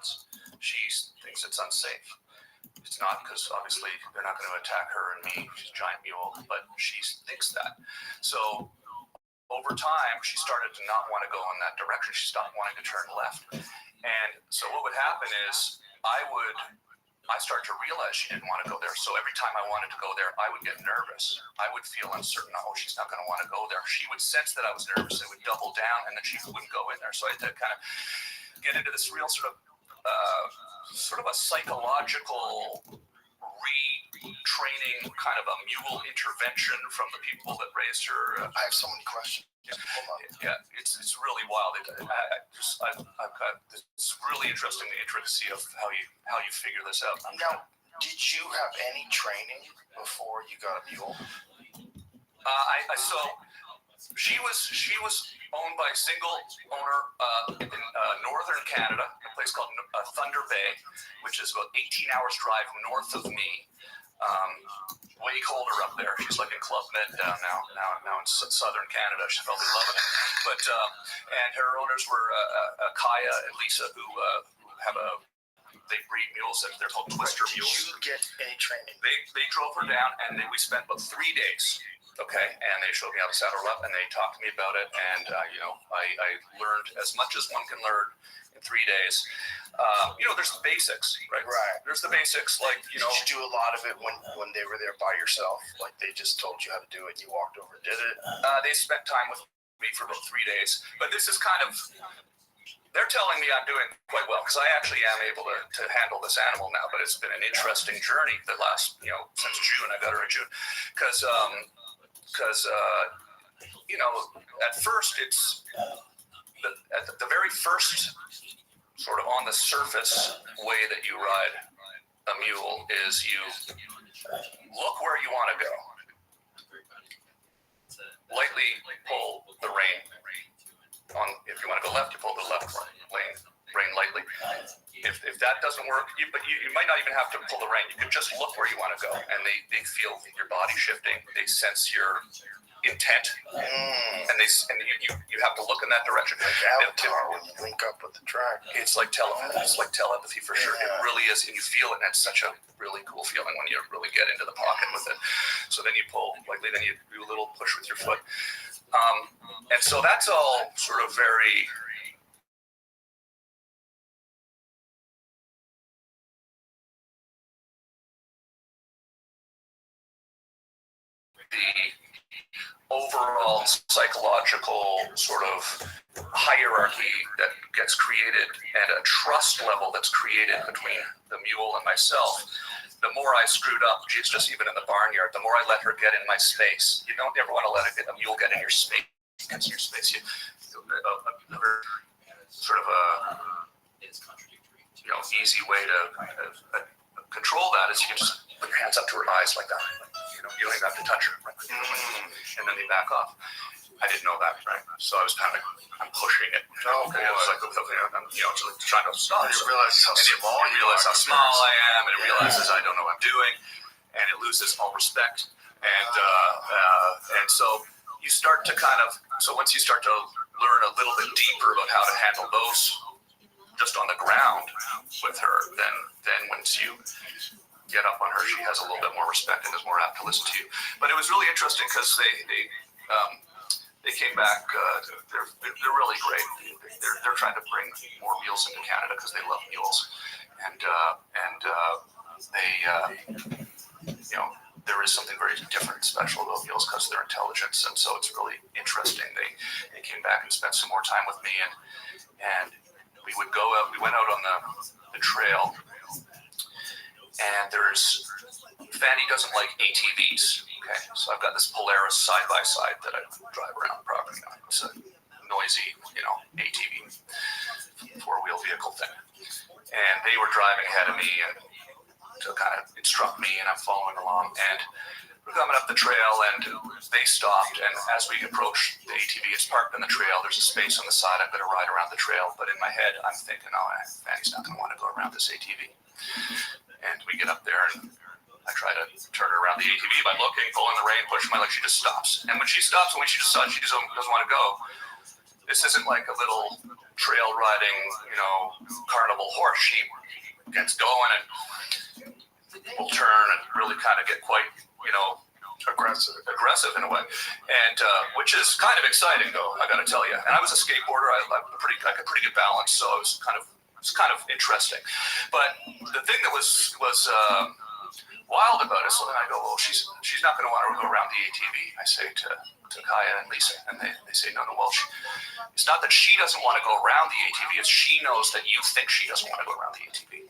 runs. She thinks it's unsafe. It's not, because obviously they're not going to attack her and me. She's a giant mule, but she thinks that. So over time, she started to not want to go in that direction. She stopped wanting to turn left. And so what would happen is I started to realize she didn't want to go there. So every time I wanted to go there, I would get nervous. I would feel uncertain. Oh, she's not going to want to go there. She would sense that I was nervous. I would double down, and then she wouldn't go in there. So I had to kind of get into this real sort of a psychological retraining, kind of a mule intervention from the people that raised her. I have so many questions. Yeah, it's really wild. I've got this really interesting, the intricacy of how you figure this out. Now, did you have any training before you got a mule? So she was owned by a single owner in northern Canada, a place called Thunder Bay, which is about 18 hours drive north of me. Way colder up there. She's like in Club Med down now in southern Canada. She's probably loving it. But and her owners were Kaya and Lisa, who they breed mules. They're called twister mules. Did you get any training? They drove her down, and we spent about 3 days. Okay, and they showed me how to saddle her up, and they talked to me about it, and I learned as much as one can learn in 3 days. There's the basics, right? Right. There's the basics, like Did you do a lot of it when they were there by yourself? Like they just told you how to do it, and you walked over and did it? They spent time with me for about 3 days, but this is kind of. They're telling me I'm doing quite well, because I actually am able to handle this animal now, but it's been an interesting journey the last, since June. I got her in June, because at first it's the very first sort of on the surface way that you ride a mule is you look where you want to go. Lightly pull the rein. If you want to go left, you pull the left rein lightly. If that doesn't work, you might not even have to pull the rein. You can just look where you want to go, and they feel your body shifting. They sense your intent, and you have to look in that direction. Like Avatar, when you link up with the track. It's like telepathy. It's like telepathy for sure. Yeah. It really is, and you feel it, and it's such a really cool feeling when you really get into the pocket with it. So then you pull lightly, then you do a little push with your foot, and so that's all sort of very. The overall psychological sort of hierarchy that gets created and a trust level that's created between the mule and myself, the more I screwed up, just even in the barnyard, the more I let her get in my space. You don't ever want to let a mule get in your space. Gets in your space. Another sort of easy way to control that is you can just put your hands up to her eyes like that. You don't even have to touch her, right? And then they back off. I didn't know that, right? So I was kind of I'm pushing it. Oh, boy. It's like I'm trying to stop. You realize how small I realize how small I am, and it realizes I don't know what I'm doing, and it loses all respect. And so you start to once you start to learn a little bit deeper about how to handle those just on the ground with her, then once you get up on her, she has a little bit more respect and is more apt to listen to you. But it was really interesting because they came back. They're really great. They're trying to bring more mules into Canada because they love mules, and there is something very different and special about mules because of their intelligence, and so it's really interesting. They came back and spent some more time with me, and we would go out. We went out on the trail. And Fanny doesn't like ATVs, okay? So I've got this Polaris side-by-side that I drive around the property on. It's a noisy, ATV, four-wheel vehicle thing. And they were driving ahead of me and to kind of instruct me, and I'm following along. And we're coming up the trail, and they stopped. And as we approach the ATV, it's parked on the trail. There's a space on the side. I'm going to ride around the trail. But in my head, I'm thinking, Fanny's not going to want to go around this ATV. And we get up there, and I try to turn her around the ATV by looking, pulling the rein, pushing my leg. She just stops. And when she stops, when she decides she doesn't want to go, this isn't like a little trail riding, carnival horse. She gets going and will turn and really kind of get quite, aggressive in a way, and which is kind of exciting, though, I got to tell you. And I was a skateboarder. I got pretty good balance, so it was kind of interesting. But the thing that was wild about it, so then I go, well, she's not going to want to go around the ATV. I say to Kaya and Lisa, and they say, no, well, it's not that she doesn't want to go around the ATV, it's she knows that you think she doesn't want to go around the ATV.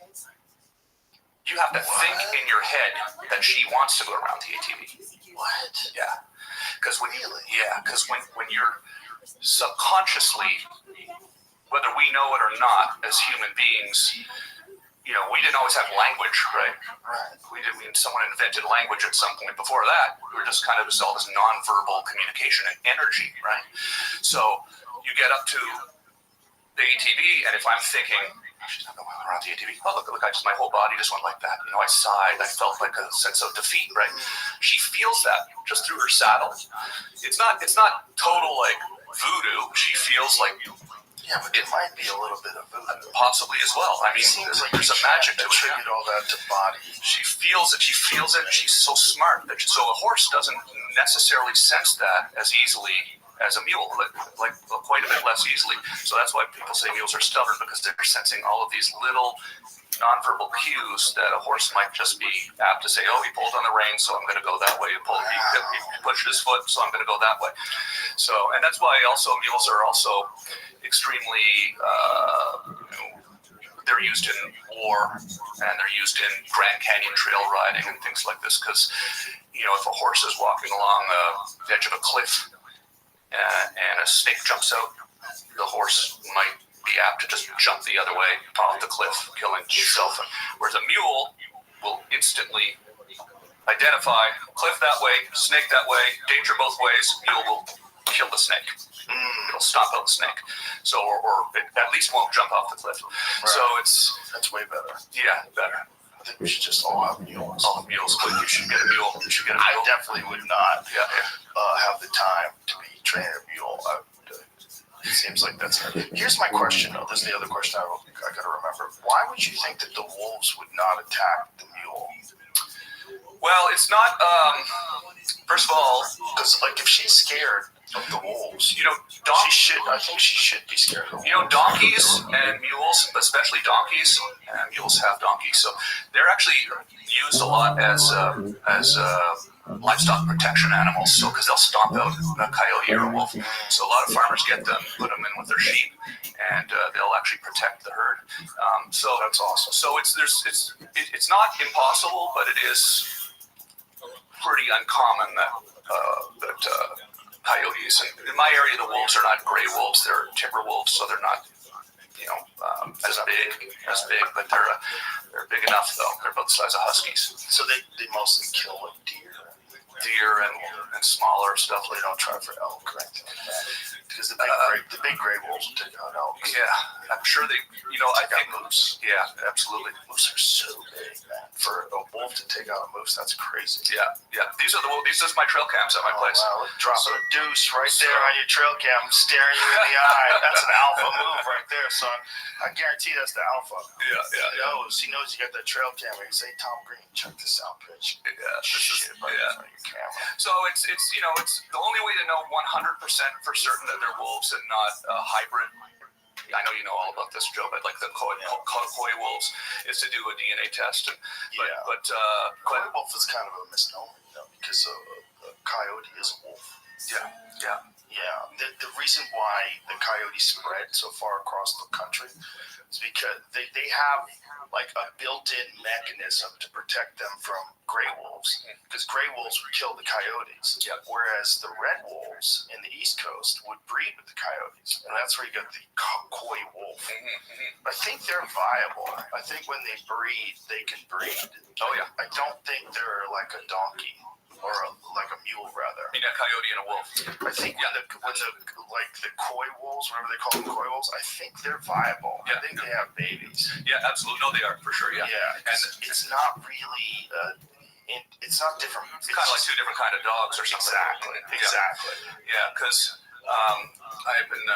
You have to think in your head that she wants to go around the ATV. What? Yeah. Because when you're subconsciously, whether we know it or not, as human beings, we didn't always have language, right? Right. Someone invented language at some point. Before that, we were just kind of all this nonverbal communication and energy, right? So you get up to the ATV, and if I'm thinking, she's not going around the ATV. Oh, look, my whole body just went like that. I sighed. I felt like a sense of defeat, right? She feels that just through her saddle. It's not total like voodoo. She feels like, yeah, but it might be a little bit of voodoo. Possibly as well. I mean, it seems like there's a magic to it. Attribute all that to body. She feels it. She's so smart. So a horse doesn't necessarily sense that as easily as a mule, like quite a bit less easily. So that's why people say mules are stubborn, because they're sensing all of these little nonverbal cues that a horse might just be apt to say, oh, he pulled on the rein, so I'm going to go that way. He pushed his foot, so I'm going to go that way. So, and that's why also mules are also extremely, they're used in war, and they're used in Grand Canyon trail riding and things like this, because, if a horse is walking along the edge of a cliff, and a snake jumps out, the horse might be apt to just jump the other way off the cliff, killing himself. Whereas a mule will instantly identify cliff that way, snake that way, danger both ways. Mule will kill the snake. It'll stomp out the snake. So, or it at least won't jump off the cliff. Right. So that's way better. Yeah, better. I think we should just all have mules. All mules. You should get a mule. I definitely would not Yeah. Have the time to be training a mule. It seems like that's. Here's my question, though. This is the other question I got to remember. Why would you think that the wolves would not attack the mule? Well, it's not. First of all, because if she's scared of the wolves, I think she should be scared of the wolves. Donkeys and mules, especially donkeys, and mules have donkeys, so they're actually used a lot as livestock protection animals. So, because they'll stomp out a coyote or a wolf, so a lot of farmers get them, put them in with their sheep, and they'll actually protect the herd. So that's awesome. So it's not impossible, but it is pretty uncommon that coyotes, and in my area, the wolves are not gray wolves; they're timber wolves, so they're not, as big, but they're big enough though. They're about the size of huskies. So they mostly kill deer and smaller stuff. They don't try for elk, right? Because the big gray wolves will take out elk. Yeah, I'm sure they. I think moose. Yeah, absolutely. Moose are so big, man. For a wolf to take out a moose, that's crazy. Yeah. These are my trail cams at my place. Wow, drop a deuce right there on your trail cam, staring you in the eye. That's an alpha move right there, son. I guarantee that's the alpha. Yeah. He knows you got that trail camera. You say, Tom Green, check this out, bitch. Yeah, shit right in front of your camera. So it's the only way to know 100% for certain that they're wolves and not a hybrid. I know you know all about this, Joe, but like the coy wolves is to do a DNA test. But coy wolf is kind of a misnomer, because a coyote is a wolf. Yeah. The reason why the coyote spread so far across the country is because they have like a built-in mechanism to protect them from gray wolves, because gray wolves would kill the coyotes, whereas the red wolves in the East Coast would breed with the coyotes, and that's where you get the coy wolf. I think they're viable. I think when they breed, they can breed. Oh yeah. I don't think they're like a donkey. Or like a mule, rather. You mean a coyote and a wolf? I think when the coy wolves, whatever they call them, coy wolves, I think they're viable. I think they have babies. Yeah, absolutely. No, they are for sure. Yeah. And it's not really. It's not different. It's kind of like two different kind of dogs or something. Exactly. Yeah, because I've been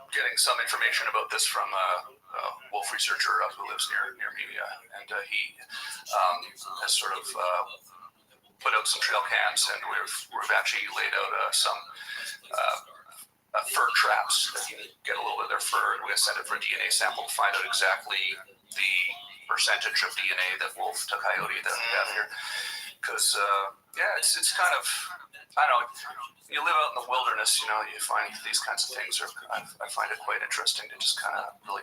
getting some information about this from a wolf researcher who lives near me, and he has sort of put out some trail cams, and we've actually laid out some fur traps that you can get a little bit of their fur, and we're going to send it for a DNA sample to find out exactly the percentage of DNA that wolf to coyote that we have here. Because it's kind of, I don't know, you live out in the wilderness, you find these kinds of things I find it quite interesting to just really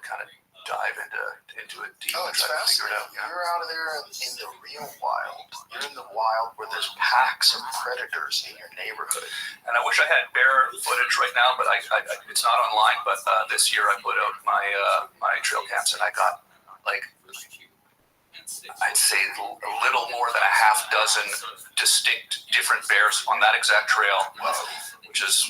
dive into it deep and it's try to figure it fascinating. out. You're out of there in the real wild. You're in the wild where there's packs of predators in your neighborhood. And I wish I had bear footage right now, but it's not online. But this year I put out my trail cams, and I got I'd say a little more than a half dozen distinct different bears on that exact trail, which is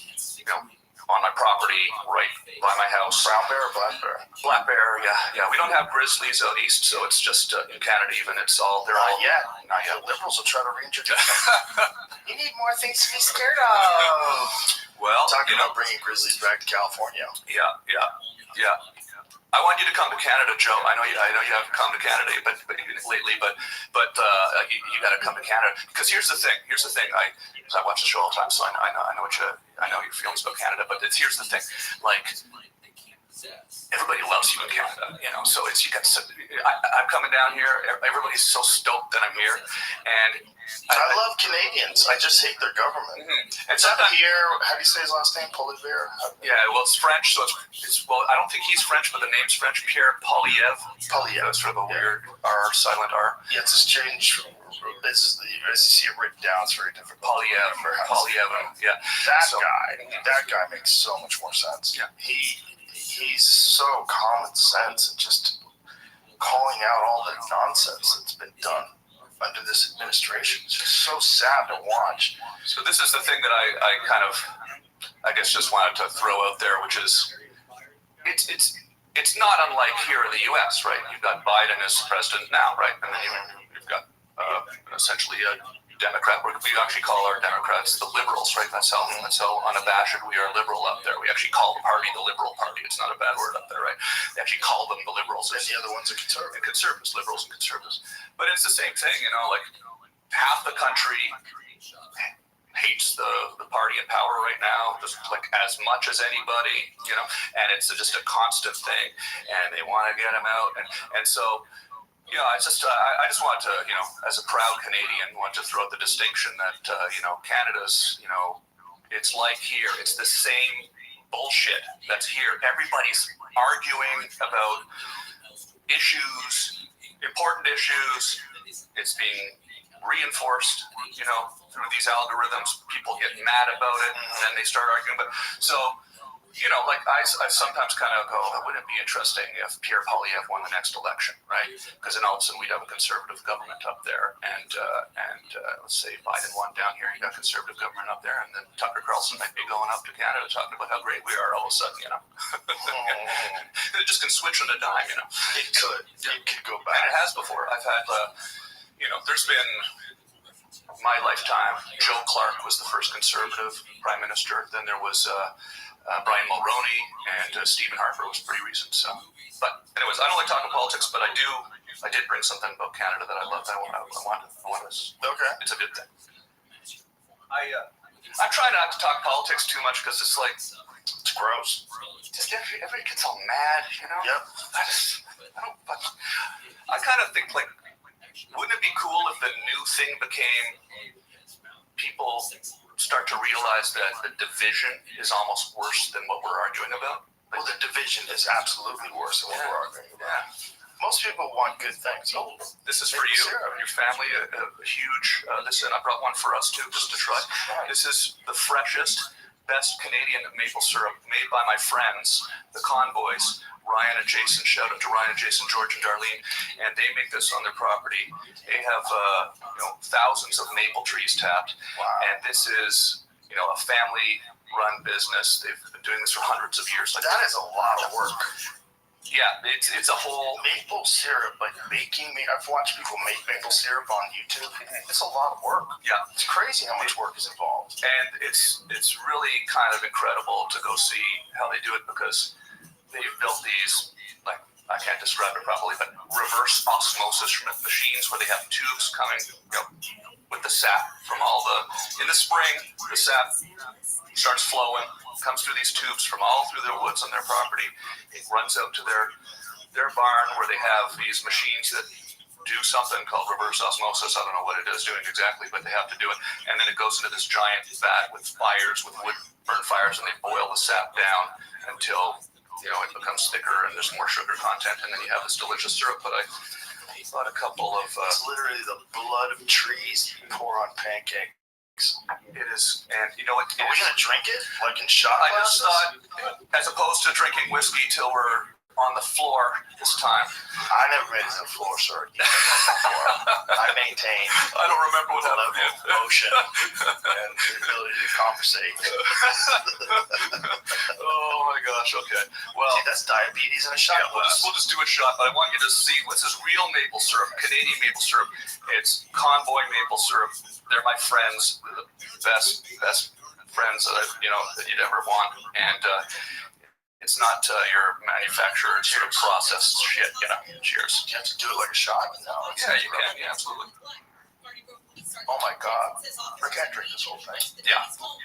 on my property right by my house. Brown bear or black bear? Black bear, yeah. We don't have grizzlies out east, so it's just in Canada even. They're all not yet. The liberals will try to reintroduce them. You need more things to be scared of. Well, talking about bringing grizzlies back to California. Yeah. I want you to come to Canada, Joe. I know you haven't come to Canada, but lately, but you got to come to Canada, because here's the thing. I watch the show all the time, so I know your feelings about Canada. But here's the thing, everybody loves you in Canada, So I'm coming down here. Everybody's so stoked that I'm here, and I love Canadians. I just hate their government. Mm-hmm. And Pierre, how do you say his last name? Poilievre? Yeah, well, it's French, so it's I don't think he's French, but the name's French. Pierre Poilievre. That's sort of a weird R, silent R. Yeah, it's a strange. As you see it written down, it's very difficult. Poilievre. Yeah. That guy makes so much more sense. Yeah. He's so common sense and just calling out all the nonsense that's been done under this administration. It's just so sad to watch. So this is the thing that I guess just wanted to throw out there, which is it's not unlike here in the U.S., right? You've got Biden as president now, right? And then you've got essentially a Democrat. We actually call our Democrats the liberals, right? That's how unabashed we are liberal up there. We actually call the party the Liberal Party. It's not a bad word up there, right? They actually call them the liberals. And the other ones are conservatives. Conservatives, liberals and conservatives. But it's the same thing, half the country hates the party in power right now, just as much as anybody, and it's just a constant thing, and they want to get them out, and so. I just wanted to, as a proud Canadian, want to throw out the distinction that, Canada's, it's like here. It's the same bullshit that's here. Everybody's arguing about issues, important issues. It's being reinforced, through these algorithms. People get mad about it, and then they start arguing. But so. I sometimes kind of go, wouldn't it be interesting if Pierre Poilievre won the next election, right? Because then all of a sudden we'd have a conservative government up there, and let's say Biden won down here, you got conservative government up there, and then Tucker Carlson might be going up to Canada talking about how great we are all of a sudden, It just can switch on a dime, It could. It could go back. And it has before. I've had, there's been my lifetime. Joe Clark was the first conservative prime minister. Then there was Brian Mulroney, and Stephen Harper was pretty recent. So, but anyways, I don't like talking politics, but I did bring something about Canada that I love. I want to. Okay. It's a good thing. I try not to talk politics too much because it's gross. Just everybody gets all mad, Yep. I kind of think wouldn't it be cool if the new thing became people start to realize that the division is almost worse than what we're arguing about? Well, the division is absolutely worse than what we're arguing about. Yeah. Most people want good things. Oh, this is for you and your family, a huge, and I brought one for us too, just to try. This is the freshest, best Canadian maple syrup made by my friends, the Convoys, Ryan and Jason. Shout out to Ryan and Jason, George and Darlene, and they make this on their property. They have thousands of maple trees tapped, and this is a family-run business. They've been doing this for hundreds of years. That is a lot of work. Yeah, it's a whole. Maple syrup, like baking. I've watched people make maple syrup on YouTube. It's a lot of work. Yeah, it's crazy how much work is involved. And it's really kind of incredible to go see how they do it because they've built these, like, I can't describe it properly, but reverse osmosis machines where they have tubes coming, with the sap from in the spring, the sap starts flowing, comes through these tubes from all through their woods on their property. It runs out to their barn where they have these machines that do something called reverse osmosis. I don't know what it is doing exactly, but they have to do it. And then it goes into this giant vat with fires, with wood burn fires, and they boil the sap down until it becomes thicker and there's more sugar content, and then you have this delicious syrup. But I bought a couple of. It's literally the blood of trees you pour on pancakes. It is, and you know what? Are we gonna drink it like in shot I glasses? just thought, as opposed to drinking whiskey till we're on the floor this time. I never made it to the floor, sir. I maintain. I don't remember what the happened. level of motion and the ability to conversate. Oh my gosh! Okay. Well, see, that's diabetes in a shot glass. We'll just do a shot. But I want you to see what's this real maple syrup, Canadian maple syrup. It's Convoy maple syrup. They're my friends, the best friends that you'd ever want, and. It's not your manufacturer sort of processed shit, Cheers. You have to do it like a shot. No, yeah, you can. Yeah, absolutely. Oh my God, I can't drink this whole thing. Yeah,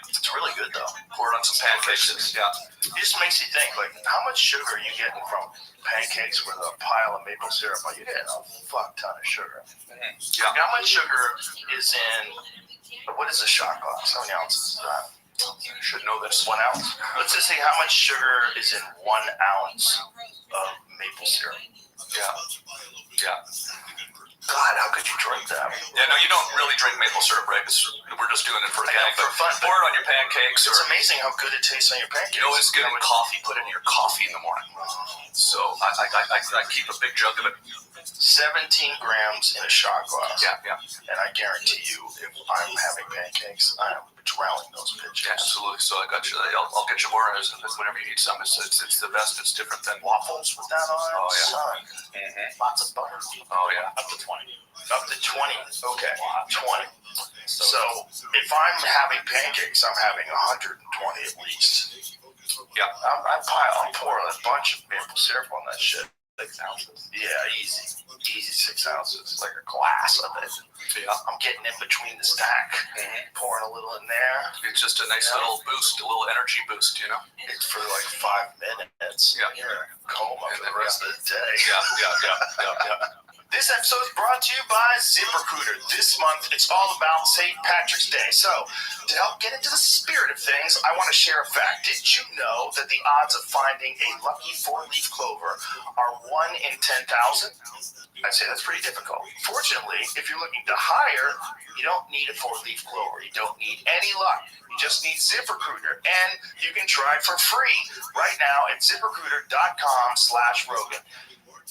it's really good though. Pour it on some pancakes. Yeah. It just makes you think, like, how much sugar are you getting from pancakes with a pile of maple syrup? Like, you're getting a fuck ton of sugar. Mm-hmm. Yeah. How much sugar is in? What is a shot glass? How many ounces is that? You should know this. 1 ounce. Let's just see how much sugar is in 1 ounce of maple syrup. Yeah. God, how could you drink that? Yeah, no, you don't really drink maple syrup, right? Because we're just doing it for a gag. For fun. Pour it on your pancakes. It's amazing how good it tastes on your pancakes. It's good in coffee. Put it in your coffee in the morning. So I keep a big jug of it. 17 grams in a shot glass. Yeah. And I guarantee you, if I'm having pancakes, I am drowning those bitches. Yeah, absolutely. So I got you. I'll get you more whenever you need some. It's the best. It's different than waffles with that on it. Oh yeah. Son. Mm-hmm. Lots of butter. Oh yeah. Up to 20. Up to 20. Okay. 20. So if I'm having pancakes, I'm having 120 at least. Yeah. I'm pouring a bunch of maple syrup on that shit. 6 ounces. Yeah, easy 6 ounces, like a glass of it. Yeah. I'm getting in between the stack, pouring a little in there. It's just a nice little boost, a little energy boost, It's for like 5 minutes. Yeah. Coma for the rest of the day. Yeah. This episode is brought to you by ZipRecruiter. This month, it's all about St. Patrick's Day. So, to help get into the spirit of things, I want to share a fact. Did you know that the odds of finding a lucky 4-leaf clover are 1 in 10,000? I'd say that's pretty difficult. Fortunately, if you're looking to hire, you don't need a 4-leaf clover. You don't need any luck. You just need ZipRecruiter, and you can try it for free right now at ZipRecruiter.com/Rogan.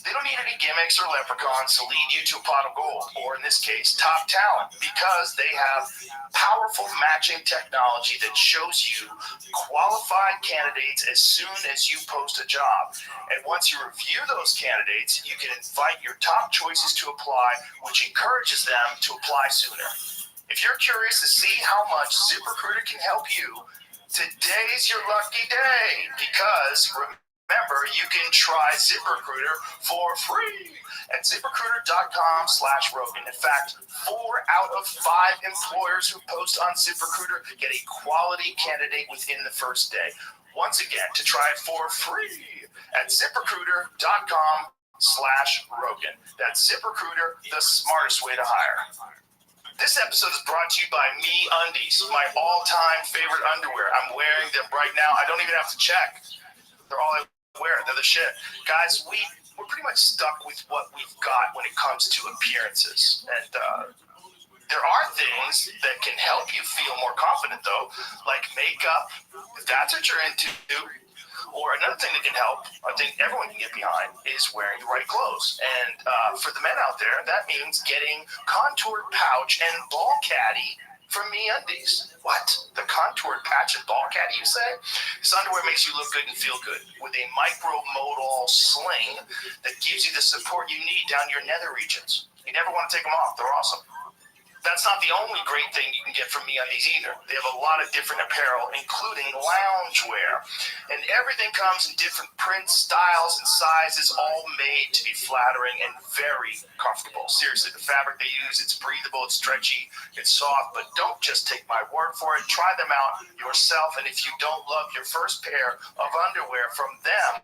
They don't need any gimmicks or leprechauns to lead you to a pot of gold, or in this case, top talent, because they have powerful matching technology that shows you qualified candidates as soon as you post a job. And once you review those candidates, you can invite your top choices to apply, which encourages them to apply sooner. If you're curious to see how much ZipRecruiter can help you, today's your lucky day, because remember, you can try ZipRecruiter for free at ZipRecruiter.com/Rogan. In fact, 4 out of 5 employers who post on ZipRecruiter get a quality candidate within the first day. Once again, to try it for free at ZipRecruiter.com/Rogan. That's ZipRecruiter, the smartest way to hire. This episode is brought to you by Me Undies, my all-time favorite underwear. I'm wearing them right now. I don't even have to check. They're all I wear. They're the shit. Guys, we're pretty much stuck with what we've got when it comes to appearances. And there are things that can help you feel more confident, though, like makeup, if that's what you're into. Or another thing that can help, I think everyone can get behind, is wearing the right clothes. And for the men out there, that means getting contoured pouch and ball caddy from MeUndies. What? The contoured patch and ball cat, you say? This underwear makes you look good and feel good with a micro-modal sling that gives you the support you need down your nether regions. You never want to take them off. They're awesome. That's not the only great thing you can get from MeUndies either. They have a lot of different apparel, including loungewear. And everything comes in different prints, styles, and sizes, all made to be flattering and very comfortable. Seriously, the fabric they use, it's breathable, it's stretchy, it's soft, but don't just take my word for it. Try them out yourself, and if you don't love your first pair of underwear from them,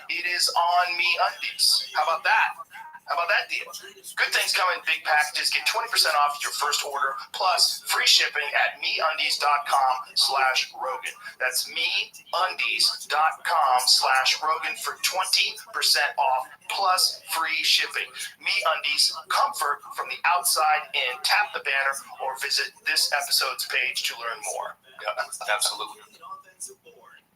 it is on MeUndies. How about that? How about that deal? Good things come in big packages. Get 20% off your first order plus free shipping at MeUndies.com/Rogan. That's MeUndies.com/Rogan for 20% off plus free shipping. MeUndies, comfort from the outside in. Tap the banner or visit this episode's page to learn more. Yeah, absolutely.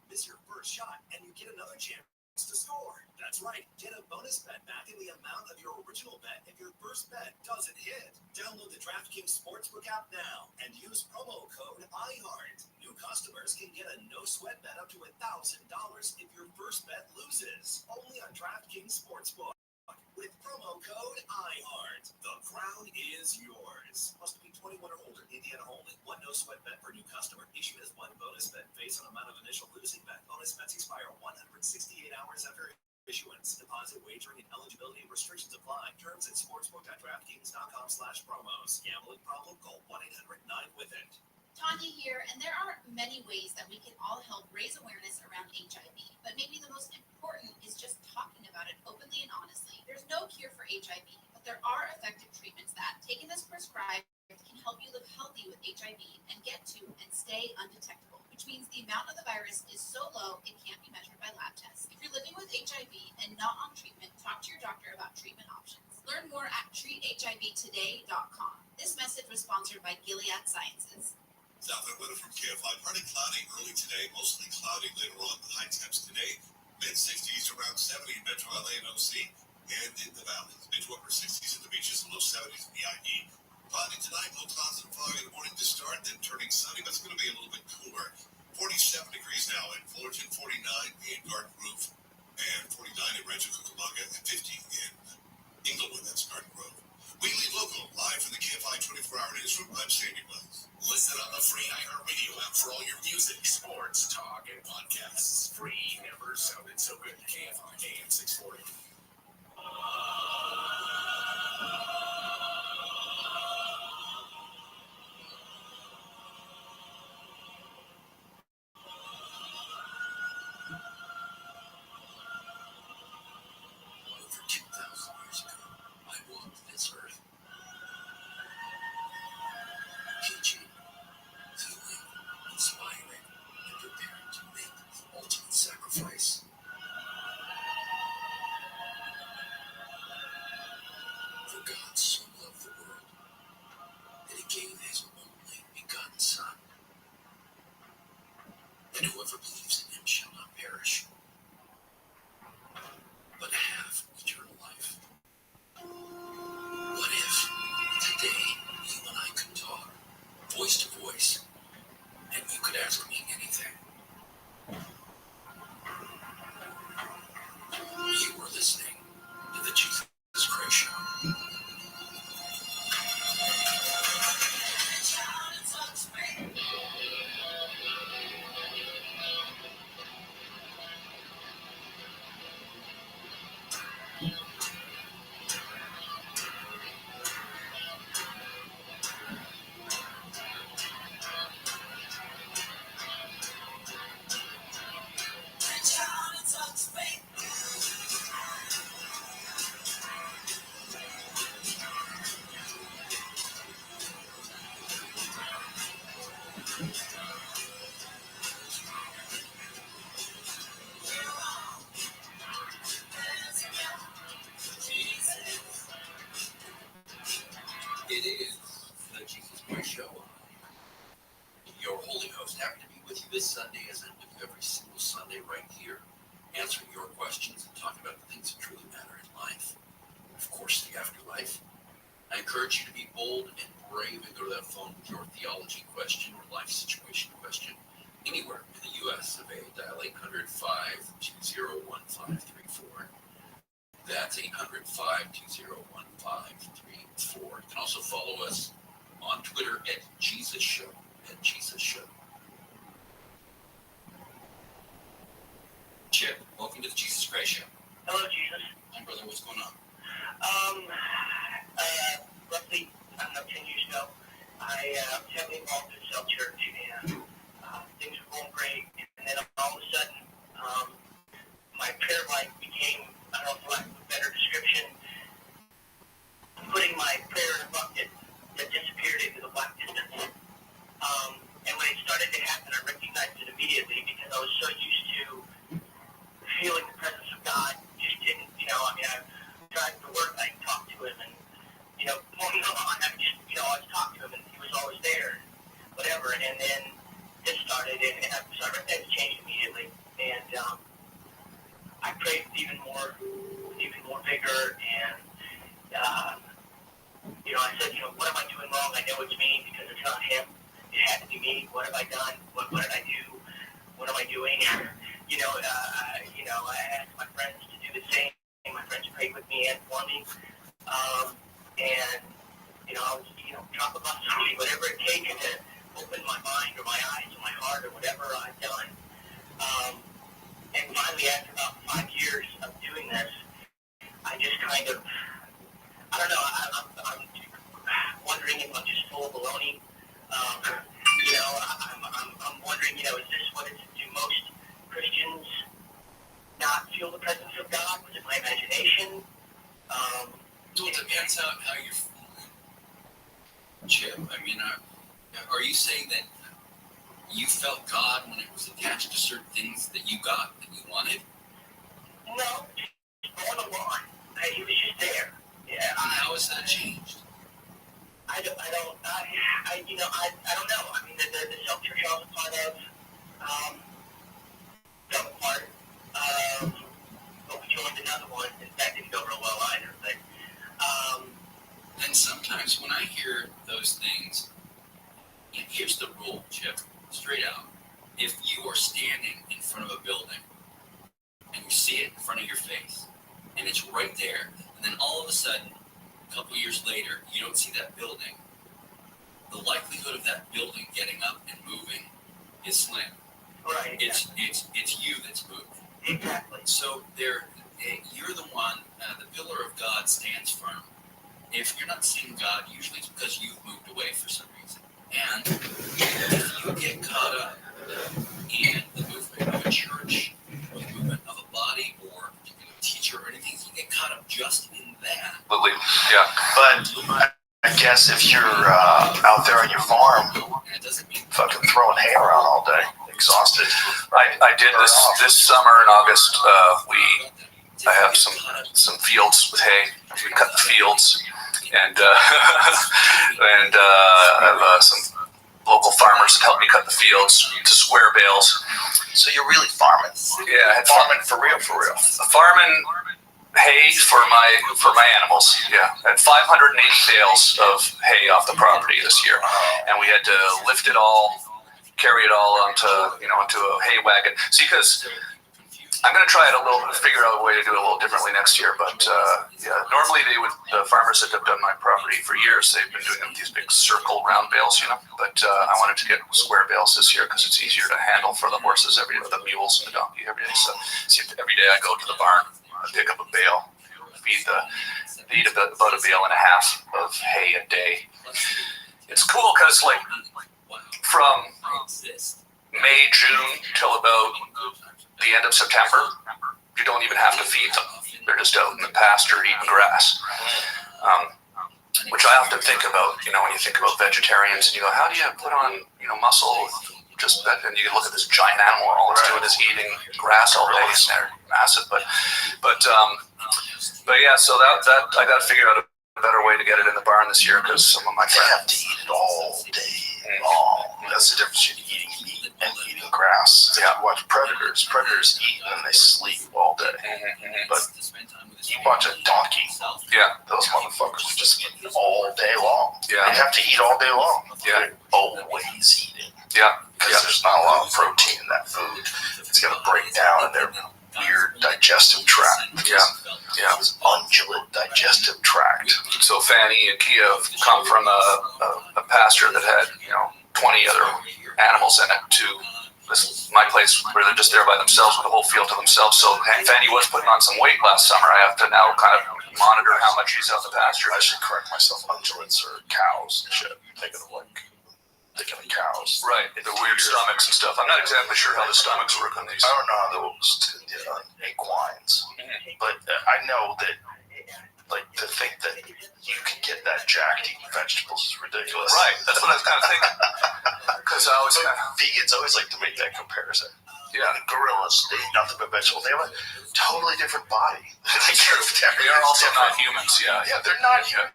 Miss your first shot and you get another chance to score. That's right. Get a bonus bet back in the amount of your original bet if your first bet doesn't hit. Download the DraftKings Sportsbook app now and use promo code IHEART. New customers can get a no-sweat bet up to $1,000 if your first bet loses. Only on DraftKings Sportsbook. With promo code IHEART, the crown is yours. Must be 21 or older. Indiana only. One no-sweat bet per new customer. Issued as one bonus bet based on amount of initial losing bet. Bonus bets expire 168 hours after issuance. Deposit wagering and eligibility restrictions apply. Terms at sportsbook.draftkings.com/promos. Gambling problem? Call 1-800-9-WITH-IT. Tanya here, and there are many ways that we can all help raise awareness around HIV. But maybe the most important is just talking about it openly and honestly. There's no cure for HIV, but there are effective treatments that, taken as prescribed, can help you live healthy with HIV and get to and stay undetectable, which means the amount of the virus is so low it can't be measured by lab tests. If you're living with HIV and not on treatment, talk to your doctor about treatment options. Learn more at treathivtoday.com. This message was sponsored by Gilead Sciences. Southwest weather from KFI. Partly cloudy early today, mostly cloudy later on. The high temps today, mid-60s, around 70 in Metro LA and OC, and in the valleys. Mid to upper 60s in the beaches and low 70s in the IE. Cloudy tonight, low clouds and fog in the morning to start, then turning sunny, but it's going to be a little bit cooler. 47 degrees now in Fullerton, 49 in Garden Grove, and 49 in Rancho Cucamonga, and 50 in Inglewood, that's Garden Grove. We leave local, live from the KFI 24-hour newsroom. I'm Sandy Wells. Listen on the free iHeartRadio app for all your music, sports, talk, and podcasts. Free. Never sounded so good. KFI AM 640. Over 2,000 years ago, I walked this earth. Teaching, healing, inspiring, and preparing to make the ultimate sacrifice. For God so loved the world that he gave his only begotten Son, that whoever believes in him shall not perish, but have eternal life. What if today you and I could talk, voice to voice, and you could ask me anything? You were listening to the Jesus Christ Show. It is the Jesus Christ Show. Your holy host, happy to be with you this Sunday, as I'm with you every single Sunday right here, answering your questions and talking about the things that truly matter in life. Of course, the afterlife. I encourage you to be bold and brave and go to that phone with your theology question or life situation question anywhere in the U.S. of A. Dial 800-520-1534. That's 800-520-1534. You can also follow us on Twitter at Jesus Show. At Jesus Show. Chip, welcome to the Jesus Christ Show. Hello, Jesus. Hi, brother. What's going on? Roughly, I don't know, 10 years ago, I was heavily involved in Cell Church, and things were going great. And then all of a sudden, my prayer life became, I don't know, for lack of a better description, putting my prayer in a bucket that disappeared into the black distance. And when it started to happen, I recognized it immediately because I was so used to feeling the presence of God. Just didn't, I driving to work, I talked to him, and, pulling on, I just, I talked to him, and he was always there, whatever. And then this started, and so I recognized it changed immediately. And I prayed with even more vigor, and, I said, what am I doing wrong? I know it's me because it's not him. It had to be me. What have I done? What did I do? What am I doing? I asked my friends to do the same. My friends prayed with me and for me. And, I was, drop a bus on me, whatever it takes to open my mind or my eyes or my heart or whatever I've done. And finally, after about 5 years of doing this, I just kind of, I don't know, I'm wondering if I'm just full of baloney. I'm wondering, is this what it's, do most Christians not feel the presence of God? Was it my imagination? Well, it depends how you're feeling, Chip. I mean, are you saying that you felt God when it was attached to certain things that you got that you wanted? No, just going along. He was just there. Yeah. How has that changed? I don't know. I mean, the self-church I was a part of, fell apart. But we joined another one, and that didn't go real well either. But, and sometimes when I hear those things, here's the rule, Chip, straight out. If you are standing in front of a building, and you see it in front of your face, and it's right there, and then all of a sudden, a couple years later, you don't see that building, the likelihood of that building getting up and moving is slim. right. It's you that's moved. Exactly. So you're the one, the pillar of God stands firm. If you're not seeing God, usually it's because you've moved away for some reason. And if you get caught up in the movement of a church, or the movement of a body, or a particular teacher, or anything, you get caught up just in that. Absolutely. Yeah. But I guess if you're out there on your farm, And it doesn't mean fucking throwing hay around all day, exhausted. I did this summer in August. I have some fields with hay. We cut the fields, and I have some local farmers that helped me cut the fields to square bales. So you're really farming. Yeah, I had Farming for real. farming hay for my animals. Yeah, I had 580 bales of hay off the property this year, and we had to lift it all, carry it all onto a hay wagon. See, because I'm going to try it figure out a way to do it a little differently next year. But normally the farmers that have done my property for years, they've been doing these big circle round bales, But I wanted to get square bales this year because it's easier to handle for the horses every day, the mules and the donkey every day. So see, every day I go to the barn, I pick up a bale, feed about a bale and a half of hay a day. It's cool because from May, June till about the end of September, you don't even have to feed them. They're just out in the pasture eating grass. Which I often think about, when you think about vegetarians, and you go, how do you put on, muscle with just that? And you look at this giant animal, all it's doing is eating grass all day, and they're massive. But yeah, so that I got to figure out a better way to get it in the barn this year because some of my They have friends to eat it all day long. That's the difference between eating meat and eating grass. Yeah, watch predators. Predators eat and they sleep all day. But you watch a donkey. Yeah, those motherfuckers are just eating all day long. Yeah. They have to eat all day long. Yeah. They're always eating. Yeah. Because there's not a lot of protein in that food. It's going to break down in their weird digestive tract. Yeah. Yeah. This undulate digestive tract. So Fanny and Kia have come from a pasture that had 20 other animals in it to my place where they're just there by themselves with the whole field to themselves. So Fanny was putting on some weight last summer. I have to now kind of monitor how much she's out the pasture. I should correct myself. Undulates are cows and shit. Thinking of cows. Right, the weird stomachs and stuff. I'm not exactly sure how the stomachs work on these. I don't know how those equines, but I know that, like, to think that you can get that jacked eating vegetables is ridiculous. Right, that's what I was kind of thinking. Because I always vegans always like to make that comparison. Yeah. The gorillas, they eat nothing but vegetables. They have a totally different body. They are also not humans, yeah. Yeah, they're not human.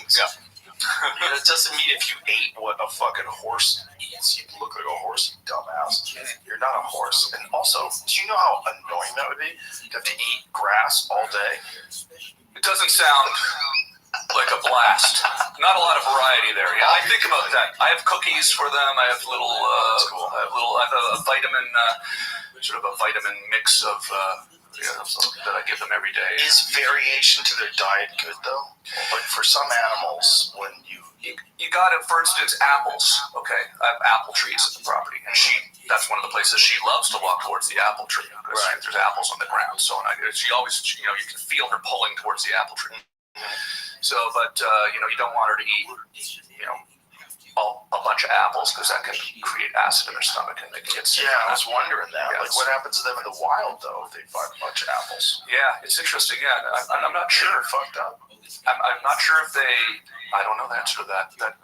Yeah. It doesn't mean if you ate what a fucking horse eats, you look like a horse, you dumbass. You're not a horse. And also, do you know how annoying that would be? To have to eat grass all day? It doesn't sound like a blast. Not a lot of variety there. Yeah, I think about that. I have cookies for them. I have little, I have a vitamin, sort of a vitamin mix of that I give them every day. Is variation to their diet good though? Like for some animals, when you got it. For instance, apples. Okay, I have apple trees at the property, and that's one of the places she loves to walk towards the apple tree. Right. There's apples on the ground, so she always, you can feel her pulling towards the apple tree. So, but you don't want her to eat, a bunch of apples because that can create acid in their stomach and they can get sick. Yeah, I was wondering that. Yeah, like, what happens to them in the wild though if they find a bunch of apples? Yeah, it's interesting. Yeah, I'm not sure. Fucked up. I'm not sure if they. I don't know the answer to that. But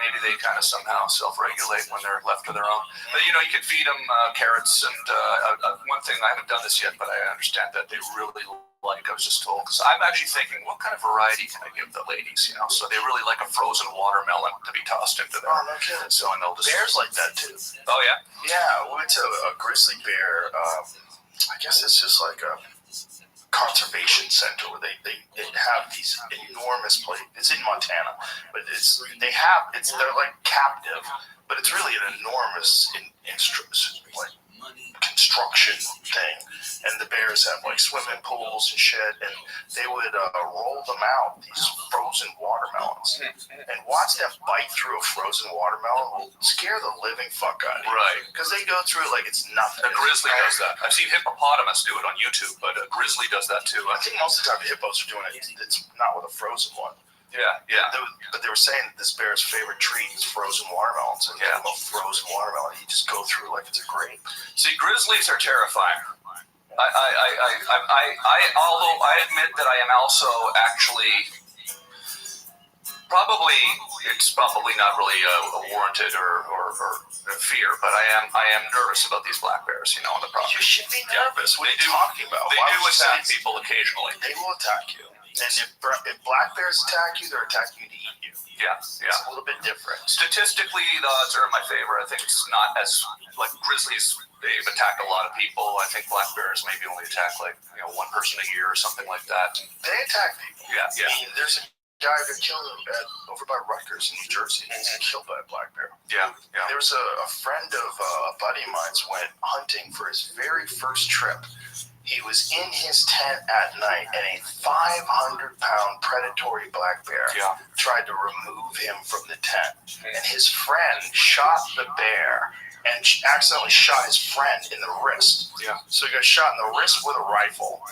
maybe they kind of somehow self-regulate when they're left to their own. But you can feed them carrots and one thing, I haven't done this yet, but I understand that they really like. I was just told, because I'm actually thinking, what kind of variety can I give the ladies? So they really like a frozen watermelon to be tossed into them. Oh, no kidding. So and they'll just bears like that too. Oh yeah. Yeah, we went to a grizzly bear. I guess it's just like a conservation center where they have these enormous places. It's in Montana, but they're like captive, but it's really an enormous construction thing. And the bears have like swimming pools and shit, and they would roll them out, these frozen watermelons, and watch them bite through a frozen watermelon will scare the living fuck out of you. Right. Because they go through it like it's nothing. A grizzly does that. I've seen hippopotamus do it on YouTube, but a grizzly does that too. I think most of the time the hippos are doing it. It's not with a frozen one. Yeah. But they were saying that this bear's favorite treat is frozen watermelons. And yeah, a frozen watermelon, you just go through like it's a grape. See, grizzlies are terrifying. Although I admit that I am also actually it's probably not really a warranted or fear, but I am nervous about these black bears, on the property. You should be nervous. What are you talking about? They do attack people occasionally. They will attack you. And if black bears attack you, they're attacking you to eat you. Yeah. It's a little bit different. Statistically, the odds are in my favor. I think it's not as, like grizzlies, they've attacked a lot of people. I think black bears maybe only attack one person a year or something like that. They attack people. Yeah. I mean, there's a guy that killed over by Rutgers in New Jersey. He's killed by a black bear. Yeah. There was a friend of a buddy of mine's went hunting for his very first trip. He was in his tent at night, and a 500-pound predatory black bear tried to remove him from the tent. And his friend shot the bear and accidentally shot his friend in the wrist. Yeah. So he got shot in the wrist with a rifle.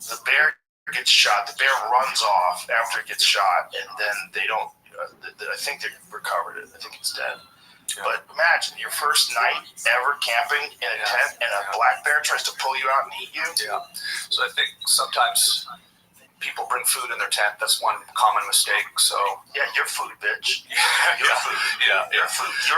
The bear gets shot. The bear runs off after it gets shot, and then they don't. I think they recovered it. I think it's dead. Yeah. But imagine your first night ever camping in a tent, and a black bear tries to pull you out and eat you. Yeah. So I think sometimes people bring food in their tent. That's one common mistake. So your food, bitch. Your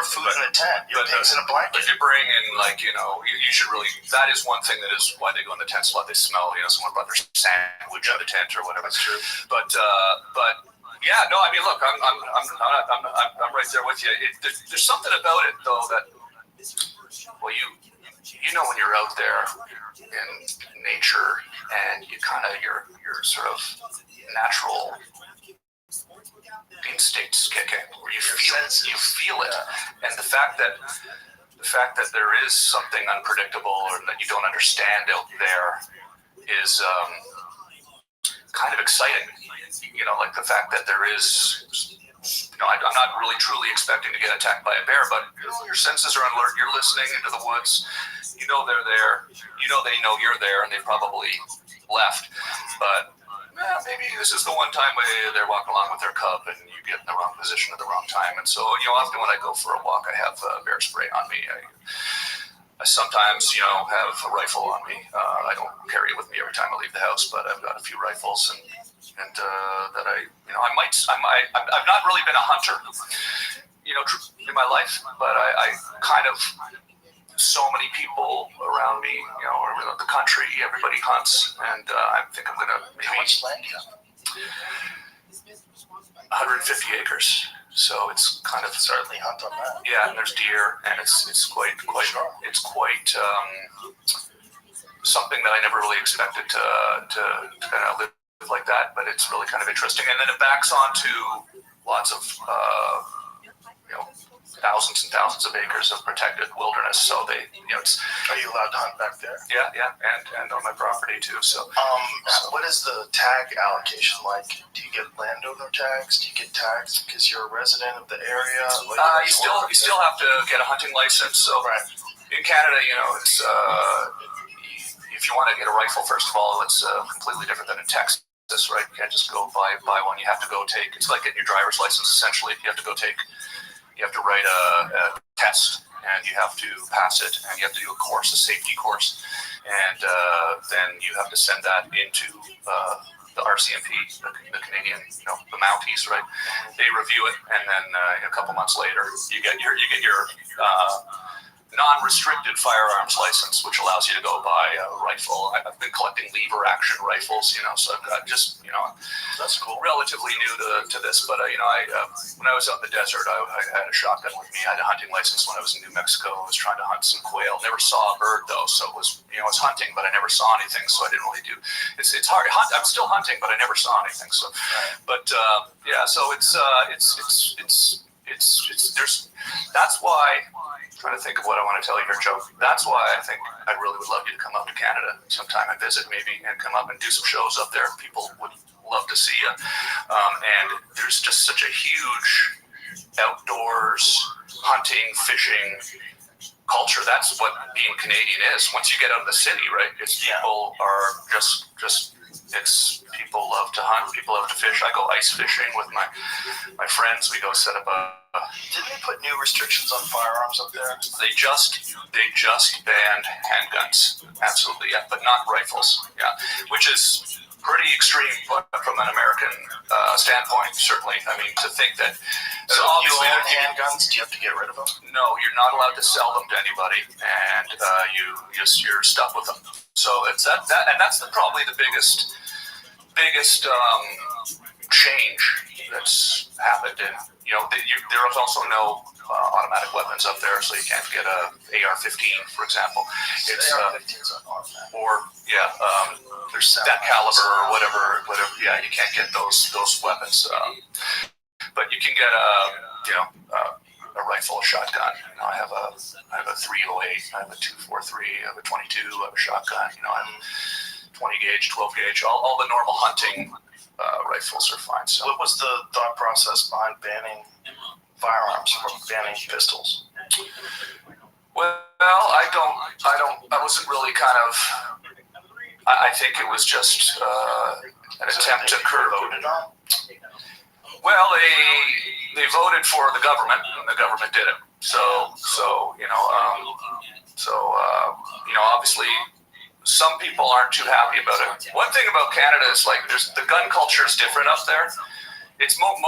food in the tent. Your pig's in a blanket. If you bring in you should really. That is one thing that is why they go in the tent slot. They smell someone brought their sandwich in the tent or whatever. That's true. But. Yeah, no, I mean, look, I'm right there with you. There's something about it though that, you know when you're out there in nature and you kind of your sort of natural instincts kick in, where you feel it, and the fact that there is something unpredictable or that you don't understand out there is kind of exciting. You know, like the fact that there is, you know, I'm not really truly expecting to get attacked by a bear, but you know, your senses are alert. You're listening into the woods. You know they're there. You know they know you're there, and they probably left. But maybe this is the one time where they're walking along with their cub, and you get in the wrong position at the wrong time. And so, you know, often when I go for a walk, I have bear spray on me. I sometimes, you know, have a rifle on me. I don't carry it with me every time I leave the house, but I've got a few rifles, and that I've not really been a hunter, you know, in my life, but I kind of, so many people around me, you know, or the country, everybody hunts, and I think I'm gonna maybe. How much land do you have? 150 acres. So it's kind of Certainly hunt on that. yeah, and there's deer, and it's quite something that I never really expected to kind of live like that, but it's really kind of interesting. And then it backs onto lots of you know, thousands and thousands of acres of protected wilderness. So they, you know, it's Are you allowed to hunt back there? yeah, and on my property too. So What is the tag allocation like? Do you get landowner tags? Do you get tags because you're a resident of the area? you still have to get a hunting license. So Right. in Canada, you know, it's if you want to get a rifle, first of all, it's completely different than in Texas, right? You can't just go buy one. You have to go take. It's like getting your driver's license. Essentially, you have to go take. You have to write a test, and you have to pass it, and you have to do a course, a safety course, and then you have to send that into the RCMP, the Canadian, you know, the Mounties, right? They review it, and then a couple months later, you get your non-restricted firearms license, which allows you to go buy a rifle. I've been collecting lever action rifles, you know, so I've got just, you know, That's cool. relatively new to this, but you know, when I was out in the desert, I had a shotgun with me. I had a hunting license when I was in New Mexico. I was trying to hunt some quail. Never saw a bird though, so it was, you know, I was hunting, but I never saw anything, so I didn't really do. It's hard. I'm still hunting, but I never saw anything. So, but yeah, so it's there's. That's why. Trying to think of what I want to tell you here, Joe. That's why I think I really would love you to come up to Canada sometime and visit, maybe, and come up and do some shows up there. People would love to see you. And there's just such a huge outdoors hunting, fishing culture. That's what being Canadian is. Once you get out of the city, right? It's people are just it's people love to hunt. People love to fish. I go ice fishing with my friends. We go set up a. Didn't they put new restrictions on firearms up there? They just banned handguns, absolutely, yeah, but not rifles, yeah, which is pretty extreme from an American standpoint, certainly. I mean, to think that. So you obviously, own handguns? Do you have to get rid of them? no, you're not allowed to sell them to anybody, and you're stuck with them. So it's that, and that's probably the biggest change that's happened in. You know, there is also no automatic weapons up there, so you can't get a AR-15, for example. It's AR-15s on automatic. or there's that caliber or whatever. Yeah, you can't get those weapons, but you can get a rifle, a shotgun. You know, I have a 308, I have a 243, I have a 22, I have a shotgun. You know, I have 20 gauge, 12 gauge, all the normal hunting. Rifles are fine. So, What was the thought process behind banning firearms from banning pistols? well, I wasn't really kind of. I think it was just an attempt to curb. Voted on? Well, they voted for the government, and the government did it. So you know, obviously. Some people aren't too happy about it. One thing about Canada is like the gun culture is different up there. It's more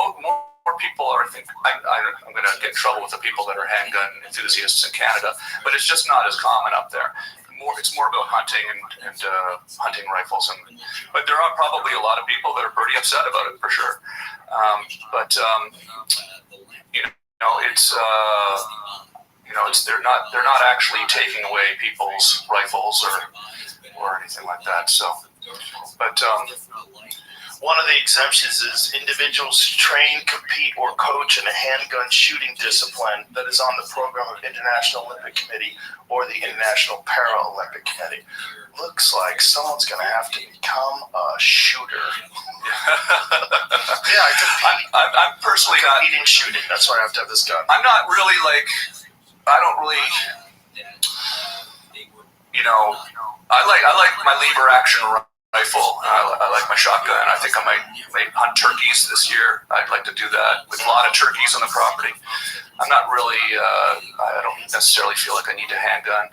people are. I think I'm going to get in trouble with the people that are handgun enthusiasts in Canada, but it's just not as common up there. It's more about hunting and hunting rifles, but there are probably a lot of people that are pretty upset about it for sure. You know, it's. they're not actually taking away people's rifles or anything like that. So, but one of the exemptions is individuals train, compete, or coach in a handgun shooting discipline that is on the program of International Olympic Committee or the International Paralympic Committee. Looks like someone's going to have to become a shooter. Yeah, I compete. I'm personally not competing shooting. That's why I have to have this gun. I'm not really I don't really, I like my lever action rifle. I like my shotgun. I think I might hunt turkeys this year. I'd like to do that with a lot of turkeys on the property. I'm not really. I don't necessarily feel like I need a handgun.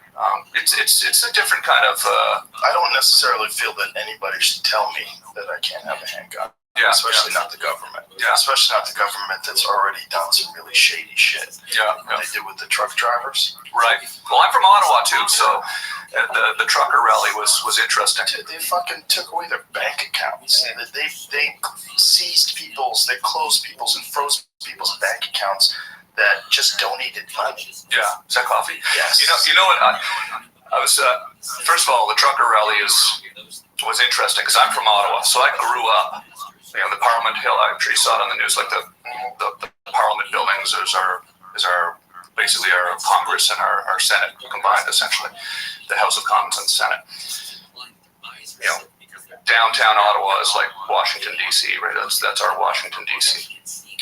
It's a different kind of. I don't necessarily feel that anybody should tell me that I can't have a handgun. Yeah, especially not the government. Yeah, especially not the government that's already done some really shady shit. Yeah, they did with the truck drivers. Right. Well, I'm from Ottawa too, so the trucker rally was interesting. Dude, they fucking took away their bank accounts. They seized people's, they closed people's and froze people's bank accounts that just donated money. Yeah. Is that coffee? Yes. You know what? I was first of all, the trucker rally was interesting because I'm from Ottawa, so I grew up. The Parliament Hill. I'm sure you saw it on the news. Like the Parliament buildings is our basically our Congress and our Senate combined, essentially, the House of Commons and the Senate. Downtown Ottawa is like Washington D.C. Right? That's our Washington D.C.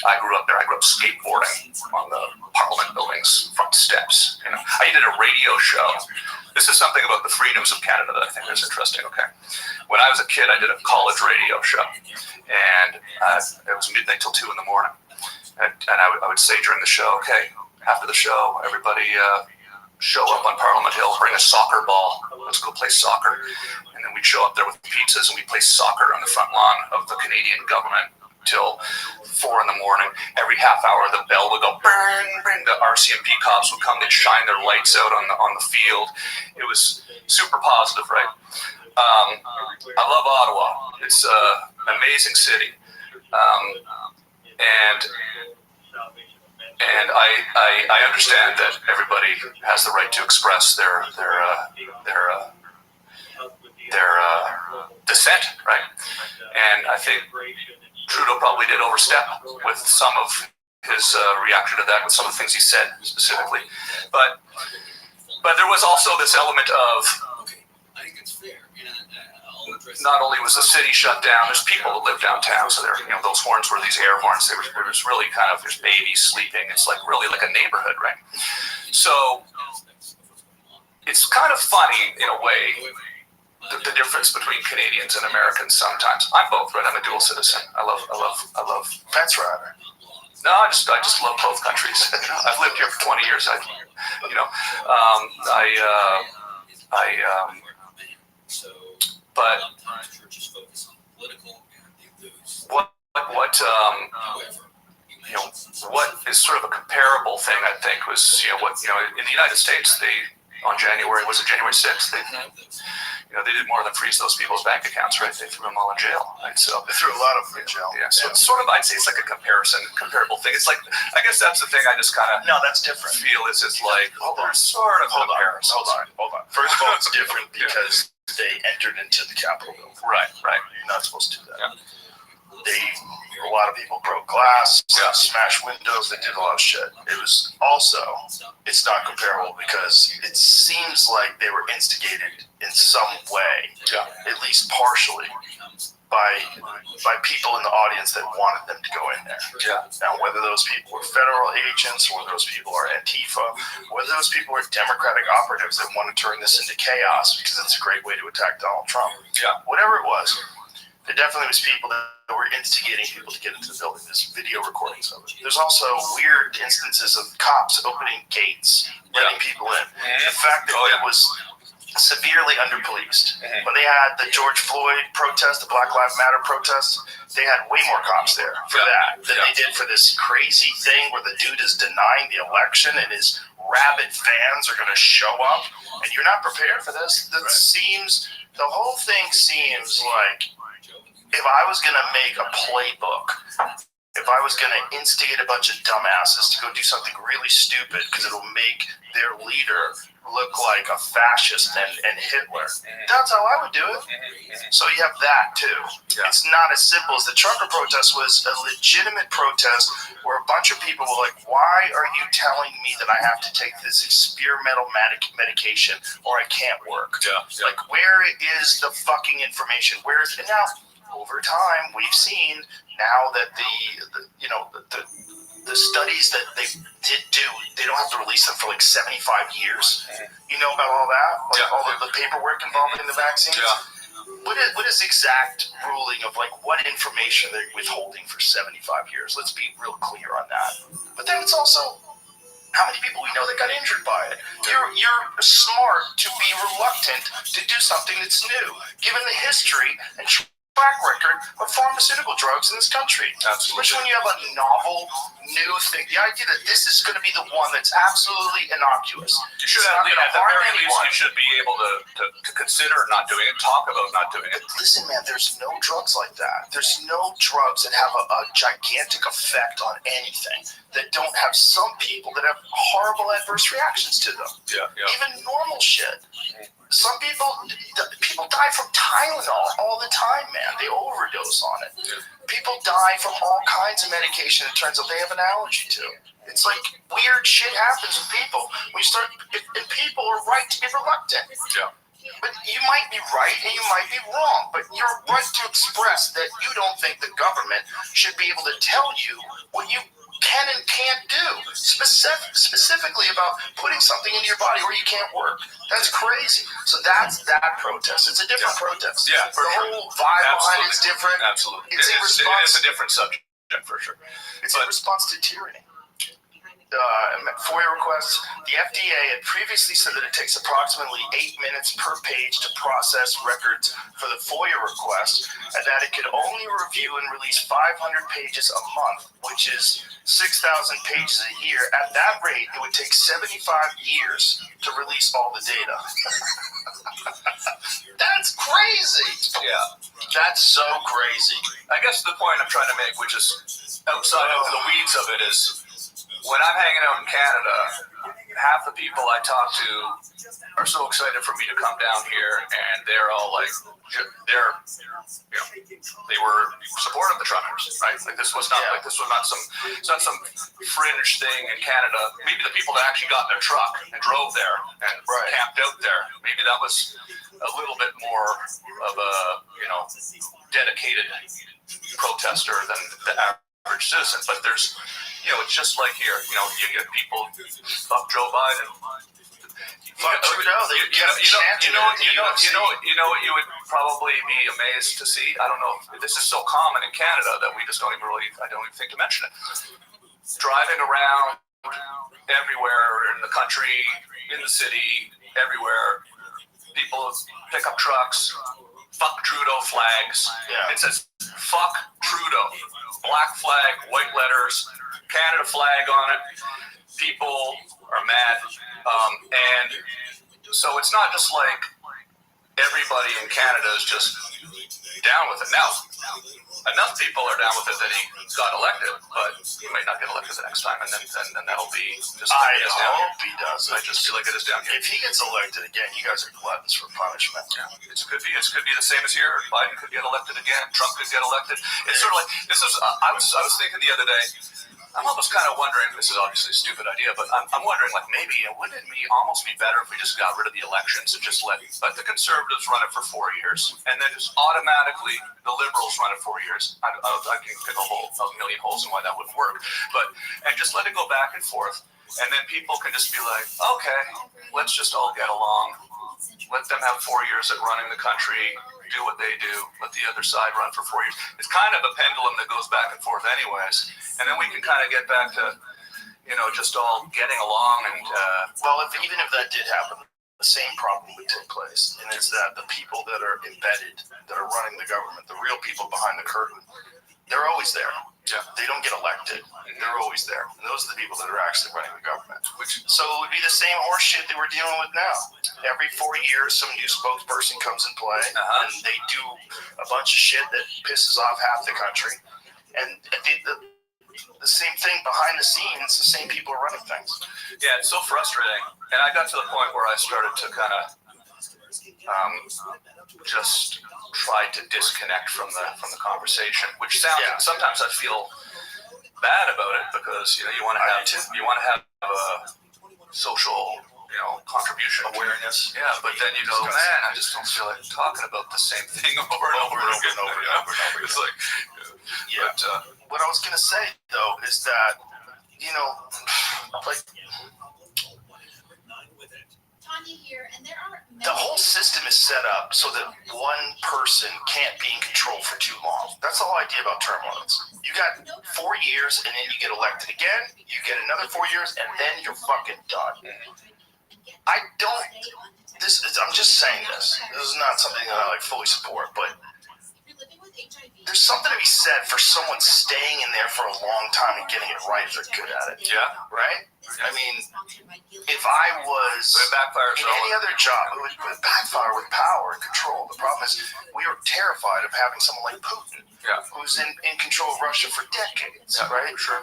I grew up there. I grew up skateboarding on the Parliament buildings front steps. I did a radio show. This is something about the freedoms of Canada that I think is interesting. Okay, when I was a kid, I did a college radio show, and it was midnight till 2 a.m. And I would say during the show, okay, after the show, everybody show up on Parliament Hill, bring a soccer ball, let's go play soccer, and then we'd show up there with pizzas and we'd play soccer on the front lawn of the Canadian government till 4 a.m. Every half hour, the bell would go bang, bang. The RCMP cops would come. They'd shine their lights out on the field. It was super positive, right? I love Ottawa. It's an amazing city, and I understand that everybody has the right to express their dissent, right? And I think Trudeau probably did overstep with some of his reaction to that, with some of the things he said specifically. But there was also this element of not only was the city shut down, there's people that live downtown, so those horns were these air horns. There was really kind of, there's babies sleeping. It's like really like a neighborhood, right? So it's kind of funny in a way. The difference between Canadians and Americans sometimes. I'm both, right? I'm a dual citizen. I love Fence rider. No, I just love both countries. I've lived here for 20 years. But what is sort of a comparable thing, I think, was in the United States on January 6th they did more than freeze those people's bank accounts, right? They threw them all in jail, right? So they threw a lot of them in jail. Yeah, so it's sort of, I'd say it's like a comparable thing. It's like, I guess that's the thing I just kind of that's different. Feel is it's like, there's sort of comparisons. Hold on. First of all, it's different because they entered into the Capitol building. Right. You're not supposed to do that. Yeah. A lot of people broke glass, smashed windows, they did a lot of shit. It's not comparable because it seems like they were instigated in some way, at least partially, by people in the audience that wanted them to go in there. Yeah. Now, whether those people were federal agents, or whether those people are Antifa, whether those people are Democratic operatives that want to turn this into chaos because it's a great way to attack Donald Trump. Yeah. Whatever it was, there definitely was people that were instigating people to get into the building. There's video recordings of it. There's also weird instances of cops opening gates, letting people in. The fact that it was severely underpoliced. When they had the George Floyd protest, the Black Lives Matter protest, they had way more cops there for that than they did for this crazy thing where the dude is denying the election and his rabid fans are going to show up, and you're not prepared for this. The whole thing seems like, if I was going to make a playbook, if I was going to instigate a bunch of dumbasses to go do something really stupid because it'll make their leader look like a fascist and Hitler, that's how I would do it. So you have that too. Yeah. It's not as simple as the trucker protest was a legitimate protest where a bunch of people were like, why are you telling me that I have to take this experimental medication or I can't work? Yeah. Like, where is the fucking information? Where is it now? Over time, we've seen now that the studies that they did do, they don't have to release them for like 75 years. You know about all that? Like all of the paperwork involving the vaccines? Yeah. What is the exact ruling of like what information they're withholding for 75 years? Let's be real clear on that. But then it's also how many people we know that got injured by it. You're smart to be reluctant to do something that's new, given the history and track record of pharmaceutical drugs in this country. Absolutely. Especially when you have a novel, new thing. The idea that this is going to be the one that's absolutely innocuous. You should It's have, not gonna at the harm very least, anyone. you should be able to consider not doing it, talk about not doing it. Listen, man, there's no drugs like that. There's no drugs that have a gigantic effect on anything that don't have some people that have horrible adverse reactions to them. Yeah. Even normal shit. Some people die from Tylenol all the time, man. They overdose on it. People die from all kinds of medication it turns out they have an allergy to. It's like weird shit happens with people. And people are right to be reluctant. Yeah. But you might be right and you might be wrong. But you're right to express that you don't think the government should be able to tell you what you can and can't do, specifically about putting something into your body where you can't work. That's crazy. So that's that protest. It's a different protest. Yeah, the whole vibe behind it's different. Absolutely. It's in It response. is a different subject for sure. It's in response to tyranny. FOIA requests. The FDA had previously said that it takes approximately 8 minutes per page to process records for the FOIA request, and that it could only review and release 500 pages a month, which is 6,000 pages a year. At that rate, it would take 75 years to release all the data. That's crazy. Yeah. That's so crazy. I guess the point I'm trying to make, which is outside of the weeds of it, is when I'm hanging out in Canada, half the people I talk to are so excited for me to come down here, and they're all like, they were supportive of the truckers, right? Like this was not some fringe thing in Canada. Maybe the people that actually got in their truck and drove there and camped out there, maybe that was a little bit more of a dedicated protester than the average citizen. But there's it's just like here. You get people fuck Joe Biden, Fuck Trudeau. You know what you would probably be amazed to see. I don't know. This is so common in Canada that we just don't even think to mention it. Driving around everywhere in the country, in the city, everywhere, people pick up trucks, fuck Trudeau flags. Yeah. It says fuck Trudeau, black flag, white letters, Canada flag on it. People are mad, and so it's not just like everybody in Canada is just down with it. Now, enough people are down with it that he got elected, but he might not get elected the next time, and then that'll be just like it is down here. I hope he does. I just feel like it is down here. If he gets elected again, you guys are gluttons for punishment. Yeah, it could be the same as here. Biden could get elected again. Trump could get elected. It's sort of like this is. I was thinking the other day. I'm almost kind of wondering. This is obviously a stupid idea, but I'm wondering, like, maybe wouldn't it almost be better if we just got rid of the elections and just let the conservatives run it for 4 years, and then just automatically the liberals run it 4 years. I can pick a million holes in why that wouldn't work, and just let it go back and forth, and then people can just be like, okay, let's just all get along. Let them have 4 years at running the country, do what they do, let the other side run for 4 years. It's kind of a pendulum that goes back and forth anyways, and then we can kind of get back to, just all getting along. And even if that did happen, the same problem would take place, and it's that the people that are embedded, that are running the government, the real people behind the curtain, they're always there. Yeah. They don't get elected. They're always there. And those are the people that are actually running the government. So it would be the same horse shit that we're dealing with now. Every 4 years, some new spokesperson comes in play, and they do a bunch of shit that pisses off half the country. And the same thing behind the scenes. The same people are running things. Yeah, it's so frustrating. And I got to the point where I started to kind of just try to disconnect from the conversation, which sounds sometimes I feel bad about it because you want to have a social contribution awareness. Yeah, but then you go, man, I just don't feel like talking about the same thing over and over again. It's like, but what I was gonna say though is that like Tanya here, and there are the whole system is set up so that one person can't be in control for too long. That's the whole idea about term limits. You got 4 years, and then you get elected again. You get another 4 years, and then you're fucking done. I'm just saying this. This is not something that I fully support, but there's something to be said for someone staying in there for a long time and getting it right if they're good at it. Yeah. Right? I mean, if I was in any other job, it would backfire with power and control. The problem is we are terrified of having someone like Putin, who's in control of Russia for decades, right? Sure.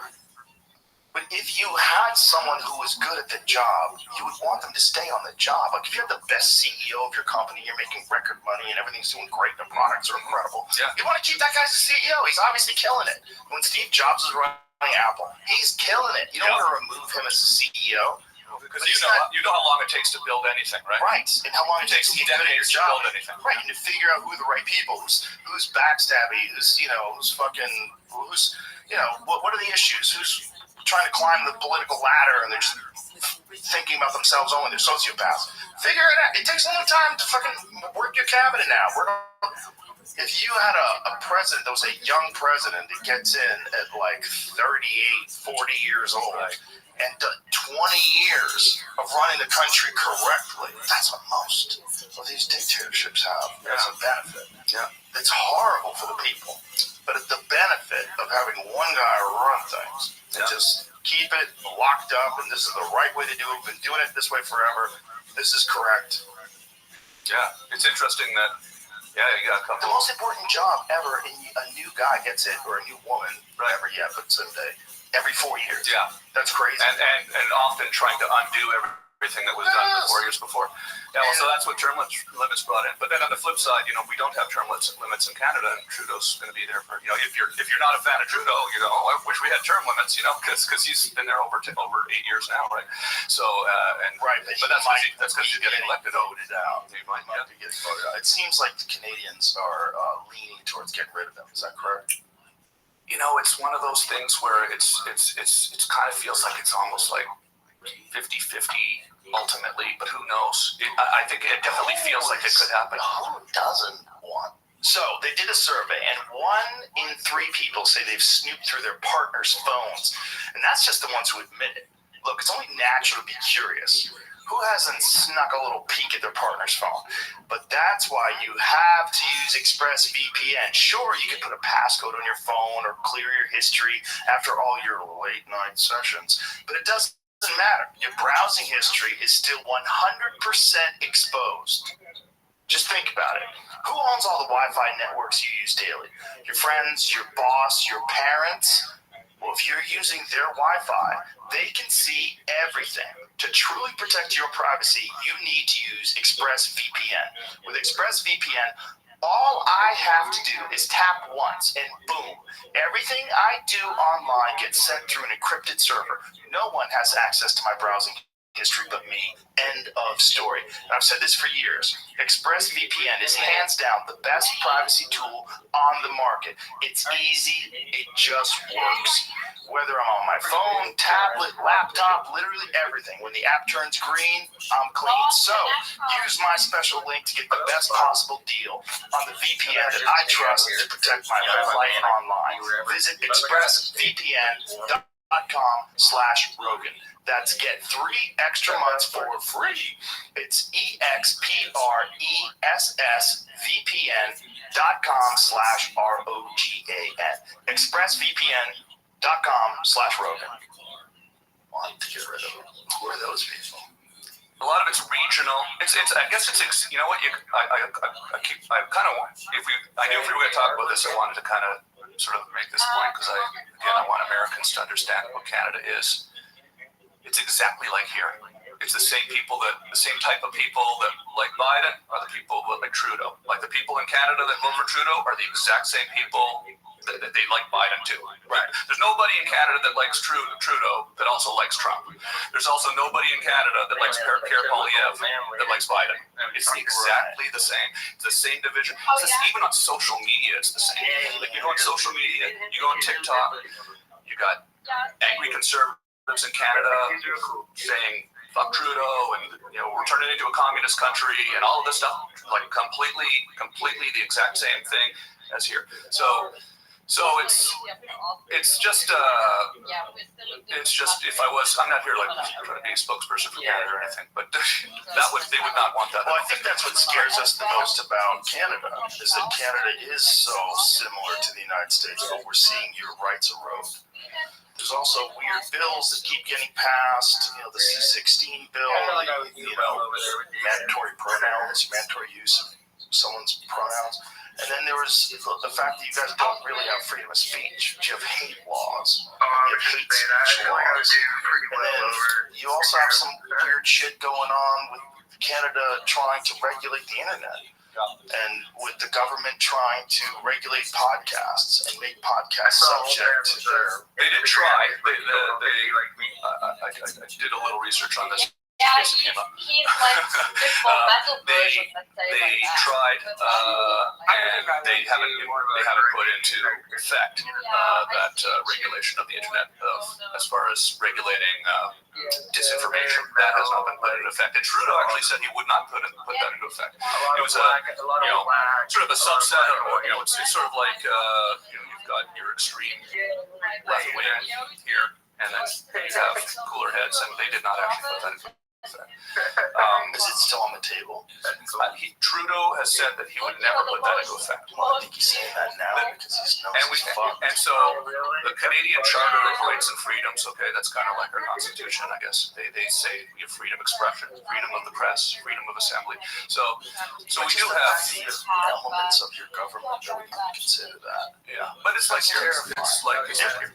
But if you had someone who was good at the job, you would want them to stay on the job. Like if you're the best CEO of your company, you're making record money and everything's doing great, the products are incredible. Yeah. You want to keep that guy as a CEO. He's obviously killing it. When Steve Jobs is running Apple, he's killing it. You don't want to remove him as a CEO. Because you know how long it takes to build anything, right? Right, and how long it takes to get good at your job. Build anything. Right, and to figure out who are the right people, who's backstabby, who's what are the issues, who's trying to climb the political ladder and they're just thinking about themselves only, they're sociopaths. Figure it out. It takes a long time to fucking work your cabinet now. If you had a president that was a young president that gets in at like 38, 40 years old and 20 years of running the country correctly, that's what most of these dictatorships have as a benefit. Yeah. It's horrible for the people, but it's the benefit of having one guy run things and just keep it locked up, and this is the right way to do it. We've been doing it this way forever. This is correct. Yeah, it's interesting that you got a couple. The most important job ever, and a new guy gets it, or a new woman, whatever, but someday, every 4 years. Yeah. That's crazy. And often trying to undo everything that was done 4 years before. Yeah, well, so that's what term limits brought in. But then on the flip side, we don't have term limits in Canada, and Trudeau's going to be there for, if you're not a fan of Trudeau, you go, I wish we had term limits, because he's been there over 8 years now, right? So, but that's because he's getting elected. Voted out. He might be getting voted out. It seems like the Canadians are leaning towards getting rid of them. Is that correct? It's one of those things where it's kind of feels like it's almost like 50-50 ultimately, but who knows? I think it definitely feels like it could happen. Who doesn't want? So they did a survey, and 1 in 3 people say they've snooped through their partner's phones, and that's just the ones who admit it. Look, it's only natural to be curious. Who hasn't snuck a little peek at their partner's phone? But that's why you have to use ExpressVPN. Sure, you can put a passcode on your phone or clear your history after all your late-night sessions, but it doesn't matter. Your browsing history is still 100% exposed. Just think about it. Who owns all the Wi-Fi networks you use daily? Your friends, your boss, your parents? Well, if you're using their Wi-Fi, they can see everything. To truly protect your privacy, you need to use ExpressVPN. With ExpressVPN, all I have to do is tap once and boom, everything I do online gets sent through an encrypted server. No one has access to my browsing history but me. End of story. And I've said this for years. ExpressVPN is hands down the best privacy tool on the market. It's easy. It just works. Whether I'm on my phone, tablet, laptop, literally everything. When the app turns green, I'm clean. So use my special link to get the best possible deal on the VPN that I trust to protect my life online. Visit expressvpn.com/Rogan. That's get 3 extra months for free. It's expressvpn.com/ROGAN. expressvpn.com/Rogan. Want to get rid of them. Who are those people? A lot of it's regional. I guess it's you know what? I kind of want. I knew if we were going to talk about this, I wanted to kind of sort of make this point because I want Americans to understand what Canada is. It's exactly like here. It's the same type of people that like Biden are the people that like Trudeau. Like the people in Canada that vote for Trudeau are the exact same people that they like Biden too. Right? There's nobody in Canada that likes Trudeau that also likes Trump. There's also nobody in Canada that likes Pierre Poilievre that likes Biden. It's exactly the same. It's the same division. Even on social media, it's the same. Like you go on social media, you go on TikTok, you got angry conservatives in Canada saying fuck Trudeau and we're turning into a communist country and all of this stuff, like completely the exact same thing as here. So it's just if I'm not here like trying to be a spokesperson for Canada or anything, but they would not want that. Well, I think that's what scares us the most about Canada is that Canada is so similar to the United States, but we're seeing your rights erode. There's also weird bills that keep getting passed. The C-16 bill, mandatory pronouns, mandatory use of someone's pronouns. And then there was the fact that you guys don't really have freedom of speech. You have hate laws. You have hate speech laws. And then you also have some weird shit going on with Canada trying to regulate the internet. And with the government trying to regulate podcasts and make podcasts subject to their... They did try. I did a little research on this. Yeah, he's like they tried, and they haven't put into effect that regulation of the internet as far as regulating disinformation. That has not been put into effect. And Trudeau actually said he would not put that into effect. It was sort of a subset, or it's sort of like you've got your extreme left wing here, and then you have cooler heads, and they did not actually put that into effect. Is it still on the table? Trudeau has said that he would never put that into effect. Well, I think he's saying that now because he's fucked. And so the Canadian Charter of Rights and Freedoms, okay, that's kind of like our Constitution, I guess. They say we have freedom of expression, freedom of the press, freedom of assembly. So we do have the elements of your government that we can consider that. Yeah, but it's like here. It's like here.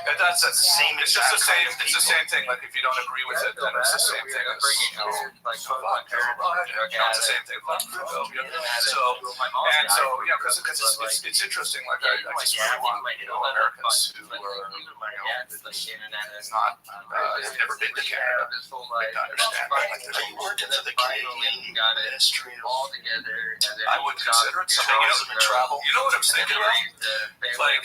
And that's the same. It's just the same. It's the same thing. Like if you don't agree with it, then it's the same thing as it's the same thing. Because it's interesting. Like I just really want Americans who are not have never been to Canada to understand. Like there's a work into the Canadian ministry. I would consider it tourism and travel. You know what I'm thinking about? Like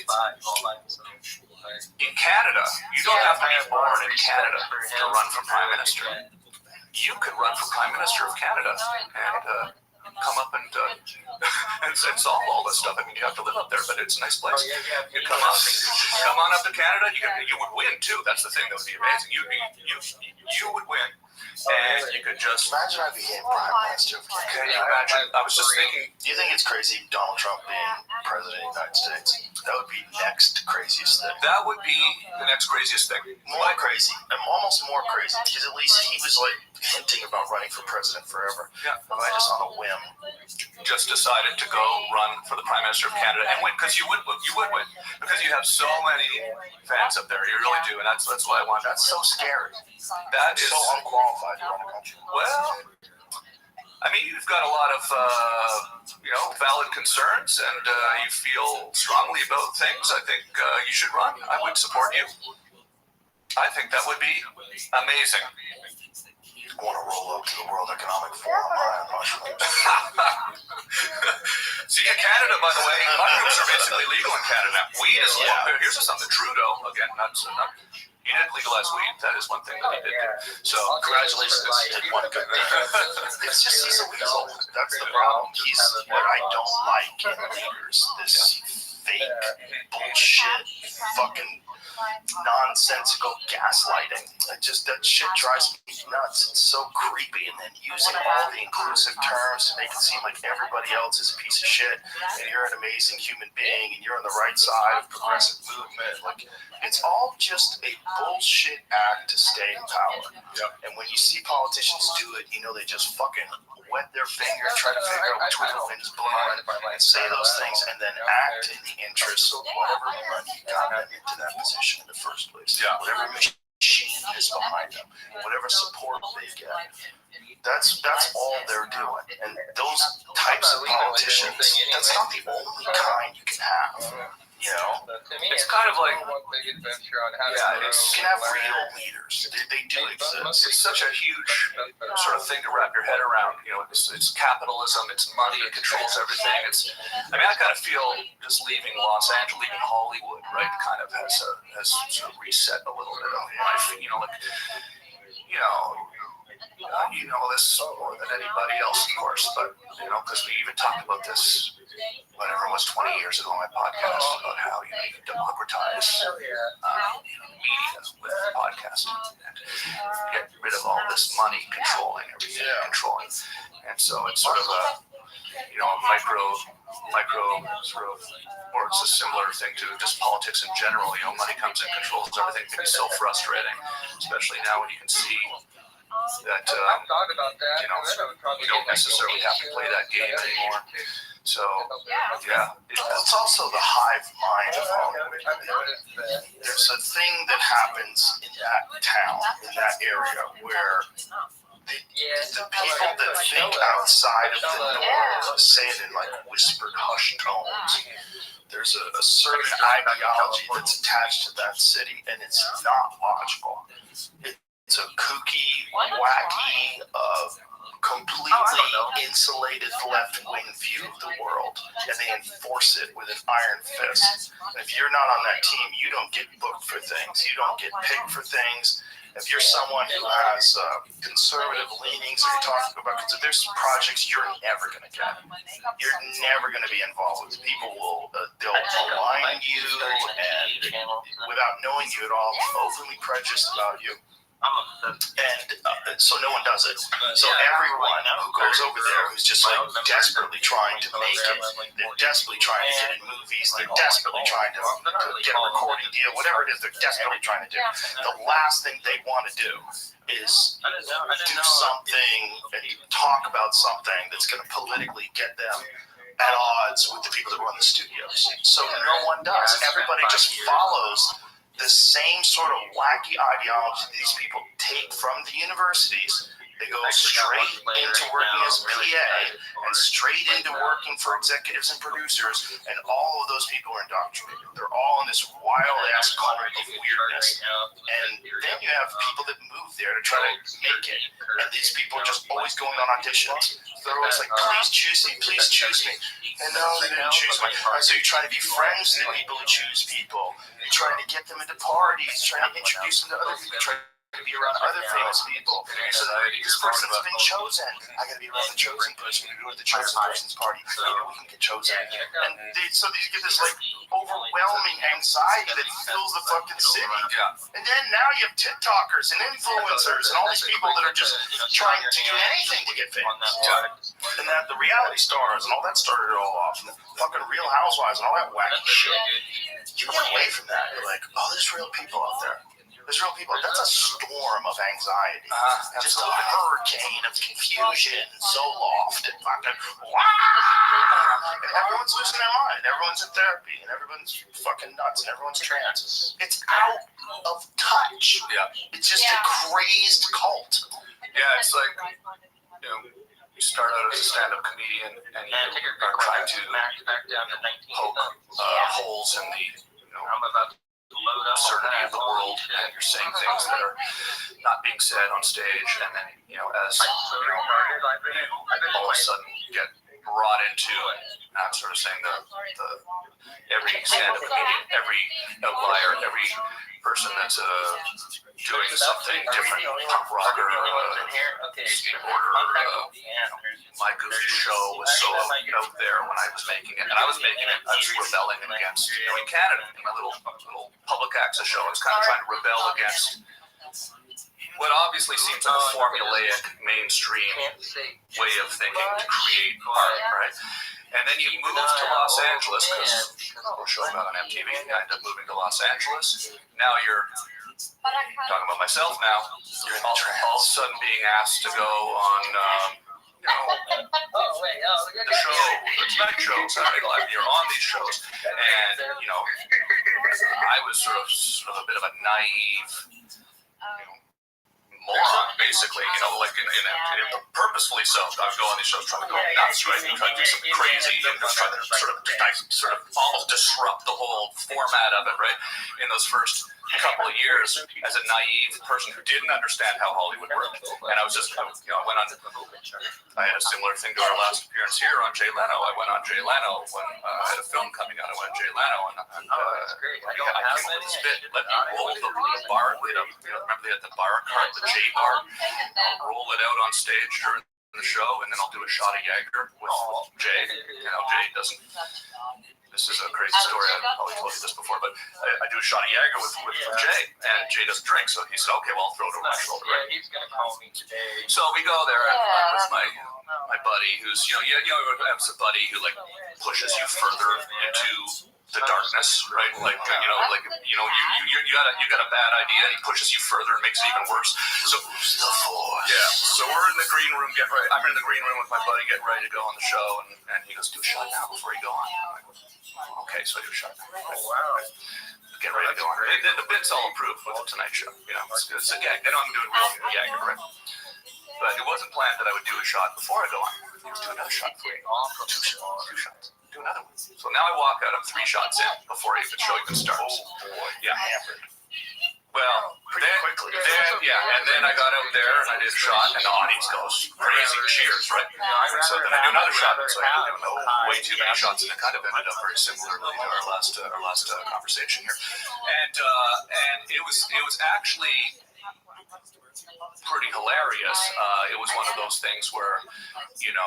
in Canada, you don't have to be born in Canada to run for Prime Minister. You could run for Prime Minister of Canada and come up and solve all this stuff. I mean, you have to live up there, but it's a nice place. You come on up to Canada. You would win too. That's the thing that would be amazing. You would win. And you could just imagine I became Prime Minister of Canada. Can you imagine? I was just thinking. Do you think it's crazy Donald Trump being president of the United States? That would be next craziest thing. That would be the next craziest thing. More crazy. Almost more crazy because at least he was like hinting about running for president forever. Yeah. But I just on a whim just decided to go run for the Prime Minister of Canada and win because you would win because you have so many fans up there. You really do, and that's why I want. That's so scary. That is so unqualified to run a country. Well, I mean, you've got a lot of valid concerns, and you feel strongly about things. I think you should run. I would support you. I think that would be amazing. I want to roll up to the World Economic Forum. See, in Canada, by the way, mushrooms are basically legal in Canada. Weed is legal. Here's something. Trudeau, again, he did legalize weed. That is one thing that he did do. So, congratulations. He did one good thing. It's just he's a weasel. That's the problem. He's what I don't like in leaders. This fake bullshit, fucking nonsensical gaslighting. That shit drives me nuts. It's so creepy. And then using all the inclusive terms to make it seem like everybody else is a piece of shit and you're an amazing human being and you're on the right side of progressive movement. Like, it's all just a bullshit act to stay in power. And when you see politicians do it, you know they just fucking wet their finger, try to figure out which way the wind's blowing, and say those things, and then act in the interest of whatever money got them into that position in the first place. Yeah. Whatever machine is behind them, whatever support they get. That's all they're doing. And those types of politicians, that's not the only kind you can have. You know, It's kind of like, you can have real leaders. They do exist. it's such a huge sort of thing to wrap your head around. You know, it's capitalism, it's money, it controls everything. I kind of feel just leaving Los Angeles, leaving Hollywood, right, kind of has sort of reset a little bit of life. You know, like, you know this more than anybody else, of course, but, you know, because we even talked about this whatever it was 20 years ago on my podcast about how you democratize media with podcasting and get rid of all this money controlling everything, and so it's sort of a micro sort of, or it's a similar thing to just politics in general. You know, money comes in, controls everything. It can be so frustrating, especially now when you can see that we don't necessarily have to play that game anymore. So, it's also the hive mind of Hollywood. There's a thing that happens in that town, in that area, where the people that think outside of the norm say it in like whispered, hushed tones. There's a certain ideology that's attached to that city, and it's not logical. It's a kooky, wacky, completely insulated left-wing view of the world, and they enforce it with an iron fist. And if you're not on that team, you don't get booked for things. You don't get picked for things. If you're someone who has conservative leanings, or you're talking about, because there's projects you're never going to get. You're never going to be involved with. People will, they'll align you, and without knowing you at all, openly prejudiced about you. And so no one does it. So everyone who goes over there who's just like desperately trying to make it, they're desperately trying to get in movies, they're desperately trying to get a recording deal, whatever it is they're desperately trying to do. The last thing they want to do is do something and talk about something that's going to politically get them at odds with the people that run the studios. So no one does. Everybody just follows the same sort of wacky ideology that these people take from the universities. They go straight into working as PA and straight into working for executives and producers, and all of those people are indoctrinated. They're all in this wild-ass cult of weirdness. And then you have people that move there to try to make it, and these people are just always going on auditions. They're always like, please choose me, please choose me. And no, they didn't choose me. So you're trying to be friends with the people who choose people. You're trying to get them into parties, trying to introduce them to other people, trying to be around other famous people. So this person's been chosen. I got to be around the chosen person. We go to the chosen person's party. Maybe we can get chosen. And so you get this like overwhelming anxiety that fills the fucking city. And then now you have TikTokers and influencers and all these people that are just trying to do anything to get famous. And that the reality stars and all that started it all off. And the fucking Real Housewives and all that wacky shit. You get away from that. You're like, oh, there's real people out there. There's real people. That's a storm of anxiety. Just a hurricane of confusion, Zoloft, and fucking and everyone's losing their mind. Everyone's in therapy, and everyone's fucking nuts, and everyone's trans. It's out of touch. It's just a crazed cult. It's like, you start out as a stand-up comedian, and you are trying to poke holes in the absurdity of the world, and you're saying things that are not being said on stage, and then as all of a sudden you get brought into, and I'm sort of saying the every stand-up comedian, every outlier, every person that's doing something different, punk rocker, skateboarder, my goofy show was so out there when I was making it, and I was rebelling against, in Canada, in my little public access show, I was kind of trying to rebel against what obviously seems like a formulaic mainstream way of thinking to create art, right? And then you move to Los Angeles, because the show got on MTV, and I ended up moving to Los Angeles. Now you're talking about myself now. You're all of a sudden being asked to go on, the show, the Tonight Show, Saturday Night Live, and you're on these shows, and I was sort of a bit of a naive, moron, basically, like purposefully so. I would go on these shows trying to go nuts, right, and try to do something crazy, and just try to sort of almost disrupt the whole format of it, right, in those first couple of years as a naive person who didn't understand how Hollywood worked. And I went on, I had a similar thing to our last appearance here on Jay Leno. I went on Jay Leno when I had a film coming out. I went on Jay Leno, and I came up with this bit, let me roll the bar, remember they had the bar cart, the J bar, I'll roll it out on stage during the show, and then I'll do a shot of Jaeger with Jay. Jay doesn't. This is a crazy story. I've probably told you this before, but I do a shot of Jaeger with Jay, and Jay doesn't drink, so he said, "Okay, well, I'll throw it over my shoulder." Right? He's gonna call me today. So we go there, and I'm with my buddy, who's that's a buddy who like pushes you further into the darkness, right? You got a bad idea, and he pushes you further and makes it even worse. So So we're in the green room, I'm in the green room with my buddy, getting ready to go on the show, and he goes, "Do a shot now before you go on." I'm like, okay, so I do a shot now. Oh, wow. Get ready to go on. The bit's all approved with the Tonight Show. It's a gag. I know I'm doing real gag, right? But it wasn't planned that I would do a shot before I go on. He was doing another shot for me. Two shots. Do another one. So now I walk out, I'm 3 shots in before the show even starts. Oh, boy. Yeah. Well, and then I got out there and I did a shot, and the audience goes crazy, cheers, right? So then I do another shot, and so I did way too many shots, and it kind of ended up very similarly to our last conversation here. And it was actually pretty hilarious. It was one of those things where, it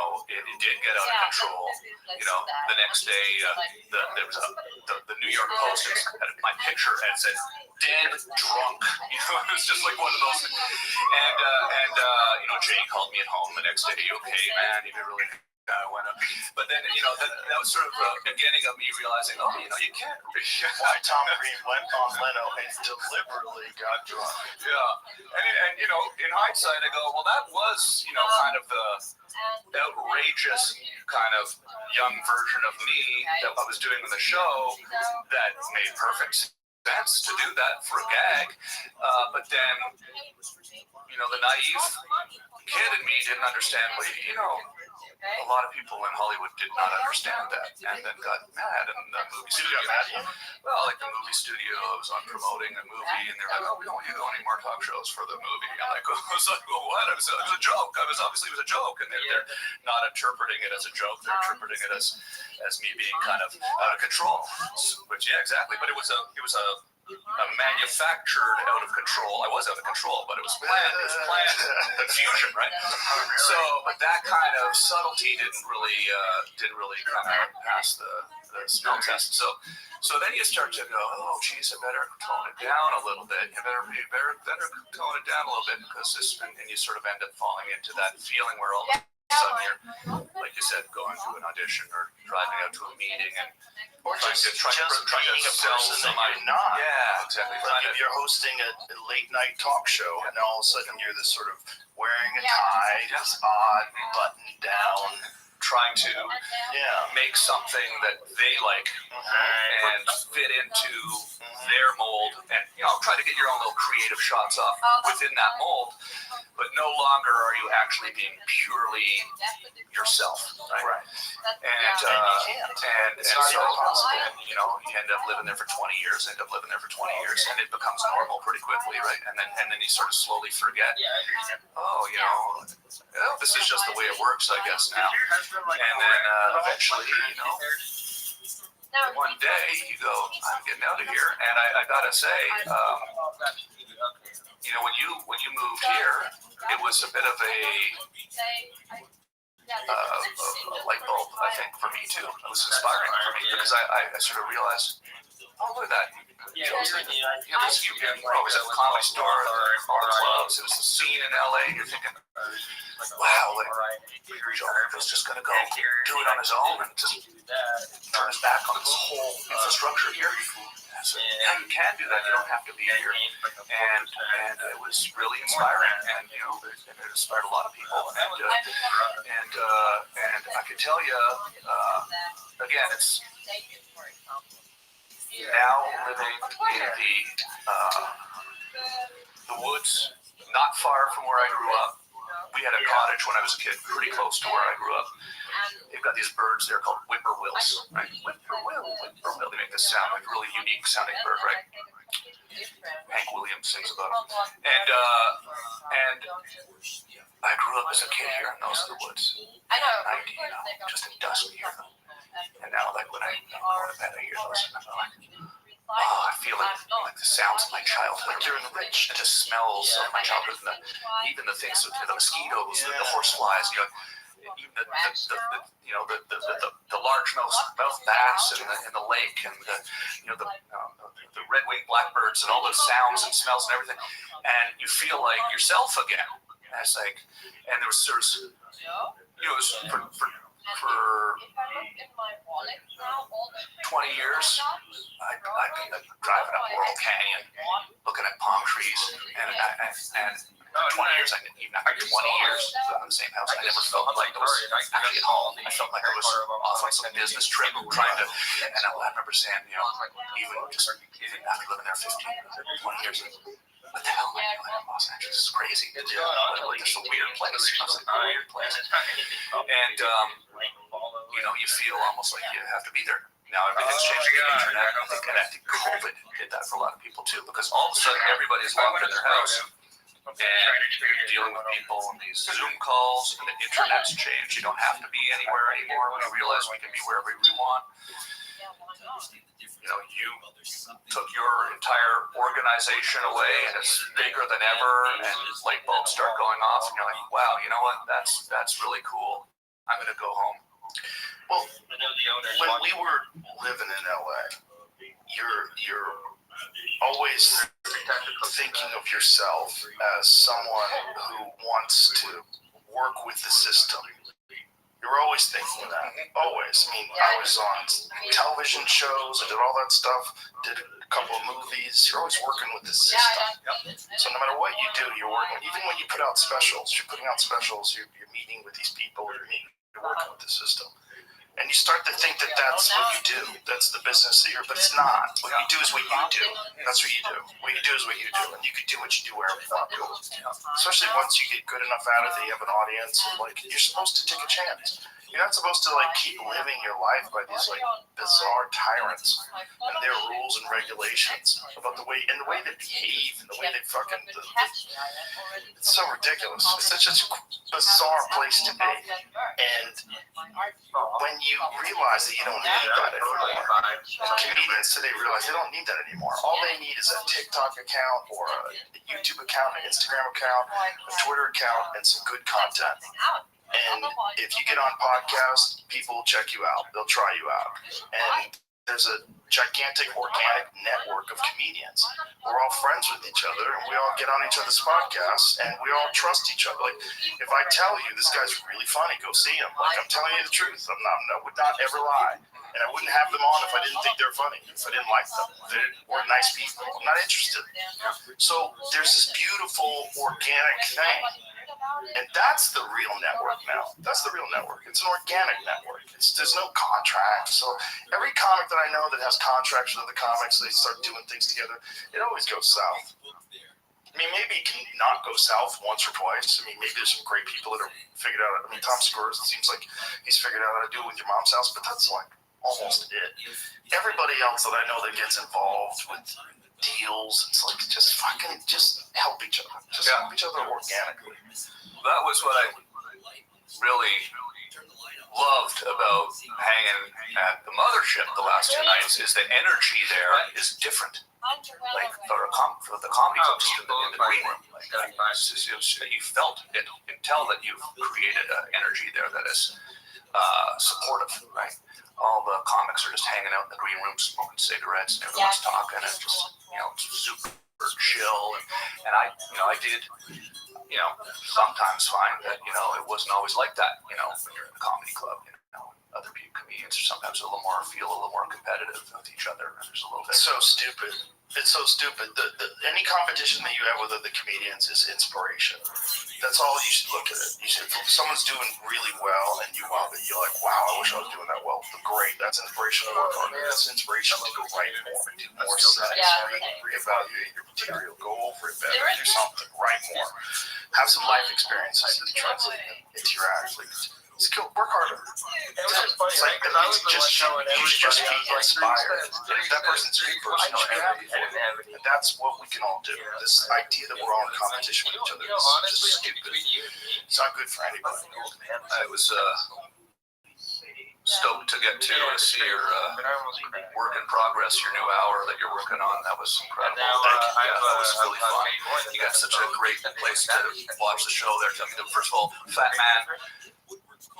did get out of control. The next day, there was the New York Post had my picture and it said, "Dead drunk." It was just like one of those things. And Jay called me at home the next day. "You okay, man? You did really went up." But then, that was sort of the beginning of me realizing, you can't really. Why Tom Green went on Leno and deliberately got drunk. Yeah. And in hindsight, I go, well, that was, kind of the outrageous kind of young version of me that I was doing in the show that made perfect sense to do that for a gag. But then, the naive kid in me didn't understand, a lot of people in Hollywood did not understand that, and then got mad, and the movie studio got mad. Well, like the movie studio was on promoting a movie, and they're like, "Oh, we don't want you to go any more talk shows for the movie." And I was like, "Well, what? It was a joke. Obviously it was a joke," and they're not interpreting it as a joke. They're interpreting it as me being kind of out of control. Which, yeah, exactly. But it was a manufactured out of control. I was out of control, but it was planned. It was planned confusion, right? So, but that kind of subtlety didn't really kind of pass the smell test. So then you start to go, "Oh, geez, I better tone it down a little bit. You better tone it down a little bit," because and you sort of end up falling into that feeling where all of a sudden you're, like you said, going to an audition or driving out to a meeting and trying to sell somebody. Yeah, exactly. Like if you're hosting a late night talk show and all of a sudden you're this sort of wearing a tie, this odd button down, trying to make something that they like and fit into their mold, and try to get your own little creative shots off within that mold, but no longer are you actually being purely yourself, right? And so you end up living there for 20 years, and it becomes normal pretty quickly, right? And then you sort of slowly forget, this is just the way it works, I guess, now. And then eventually, one day you go, "I'm getting out of here." And I gotta say, when you moved here, it was a bit of a light bulb, I think, for me too. It was inspiring for me because I sort of realized, oh, look at that. Always at the Comedy Store, bar clubs. It was the scene in LA. You're thinking, wow, Joe just going to go do it on his own and just turn his back on this whole infrastructure here. I said, yeah, you can do that. You don't have to be here. And it was really inspiring, and it inspired a lot of people. And I could tell you, again, it's now living in the woods, not far from where I grew up. We had a cottage when I was a kid, pretty close to where I grew up. They've got these birds there called whippoorwills, right? Whippoorwill. They make this sound, like a really unique sounding bird, right? Hank Williams sings about it. And I grew up as a kid here in those woods. At night, just at dusk, you hear them. And now, like when I go to bed, I hear those, and I'm like, oh, I feel like the sounds of my childhood. They're enriched. The smells of my childhood, and even the things, the mosquitoes, the horseflies, even the largemouth bass in the lake, and the red-winged blackbirds, and all those sounds and smells and everything, and you feel like yourself again. And it's like, and there was for 20 years, I'd be driving up Laurel Canyon, looking at palm trees, and 20 years, I didn't even after 20 years in the same house, I never felt like I was actually at home. I felt like I was off on some business trip, trying to, and I remember saying, even after living there 20 years, what the hell am I doing in Los Angeles? This is crazy. It's a weird place. It's like a weird place. And, you feel almost like you have to be there. Now everything's changed with the internet. And I think COVID did that for a lot of people too, because all of a sudden everybody's locked in their house. And you're dealing with people on these Zoom calls, and the internet's changed. You don't have to be anywhere anymore. We realize we can be wherever we want. You took your entire organization away, and it's bigger than ever, and light bulbs start going off, and you're like, wow, you know what? That's really cool. I'm going to go home. Well, when we were living in LA, you're always thinking of yourself as someone who wants to work with the system. You're always thinking of that. Always. I mean, I was on television shows, I did all that stuff, did a couple of movies. You're always working with the system. So no matter what you do, you're working. Even when you put out specials, you're putting out specials, you're meeting with these people, you're working with the system. And you start to think that that's what you do. That's the business that you're, but it's not. What you do is what you do. That's what you do. What you do is what you do. And you can do what you do wherever you want to. Especially once you get good enough at it that you have an audience, you're supposed to take a chance. You're not supposed to keep living your life by these bizarre tyrants and their rules and regulations about the way they behave and the way they fucking. It's so ridiculous. It's such a bizarre place to be. And when you realize that you don't need that anymore, comedians today realize they don't need that anymore. All they need is a TikTok account or a YouTube account, an Instagram account, a Twitter account, and some good content. And if you get on podcasts, people will check you out. They'll try you out. And there's a gigantic organic network of comedians. We're all friends with each other, and we all get on each other's podcasts, and we all trust each other. Like, if I tell you this guy's really funny, go see him. Like, I'm telling you the truth. I would not ever lie. And I wouldn't have them on if I didn't think they were funny, if I didn't like them. They were nice people. I'm not interested. So there's this beautiful organic thing. And that's the real network now. That's the real network. It's an organic network. There's no contract. So every comic that I know that has contracts with other comics, they start doing things together, it always goes south. I mean, maybe it can not go south once or twice. I mean, maybe there's some great people that are figured out. I mean, Tom Segura, it seems like he's figured out how to do it with Your Mom's House, but that's almost it. Everybody else that I know that gets involved with deals, it's just help each other. Help each other organically. That was what I really loved about hanging at the mothership the last 2 nights, is the energy there is different. For the comedy club, just in the green room. You felt it. You can tell that you've created an energy there that is supportive, right? All the comics are just hanging out in the green room, smoking cigarettes, and everyone's talking, and just, super chill. And I did, sometimes find that, it wasn't always like that, when you're in the comedy club, other comedians are sometimes feel a little more competitive with each other. And there's a little bit. It's so stupid. It's so stupid. Any competition that you have with other comedians is inspiration. That's all you should look at it. You should, if someone's doing really well and you're like, wow, I wish I was doing that well. Great. That's inspiration to work harder. That's inspiration to go write more, do more sets, reevaluate your material, go over it better, do something, write more. Have some life experiences that translate into your act. Work harder. It was funny, It's like because I was the one telling you should just everybody, be I was like, inspired. If that person's a good person, you should I be didn't have any. and that's what we can all do. This idea that we're all in competition with each other is honestly, just stupid. between you and me, It's not good for anybody. I was stoked to get to see your work in progress, your new hour that you're working on. That was incredible. Now, Thank you. That was really fun. You got such a great place to watch the show there. Tell me, first of all, Fat Man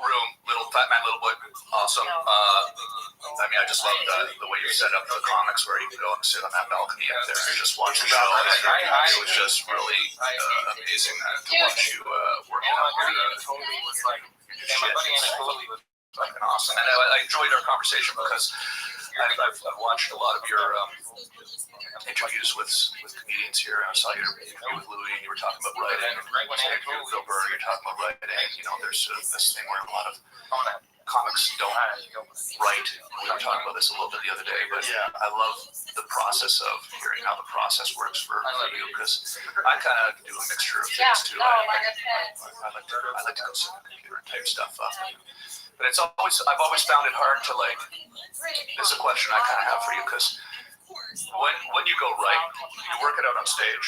room, Fat Man, Little Boy, awesome. I mean, I just love the way you set up the comics where you can go and sit on that balcony up there and just watch the show. It was just really amazing to watch you working on your fucking awesome. And I enjoyed our conversation because I've watched a lot of your interviews with comedians here. I saw your interview with Louis, and you were talking about writing. And Phil Burr, you're talking about writing. You know, there's this thing where a lot of comics don't write. We were talking about this a little bit the other day, but I love the process of hearing how the process works for you, because I kind of do a mixture of things too. I like to go sit on the computer and type stuff up. But I've always found it hard to this is a question I kind of have for you, because when you go write, you work it out on stage,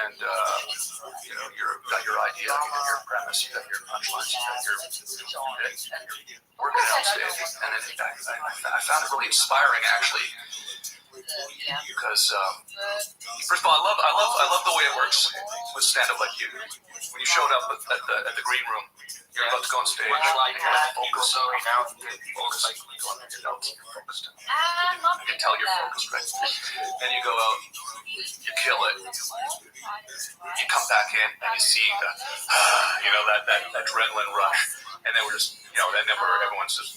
and you've got your idea, you got your premise, you got your punchlines, you got your working it out on stage, and then I found it really inspiring actually, because first of all, I love the way it works with stand-up like you. When you showed up at the green room, you're about to go on stage, and you're like, focus. You go on your notes, you're focused. I can tell you're focused, right? Then you go out, you kill it. You come back in, and you see that adrenaline rush, and then we're just,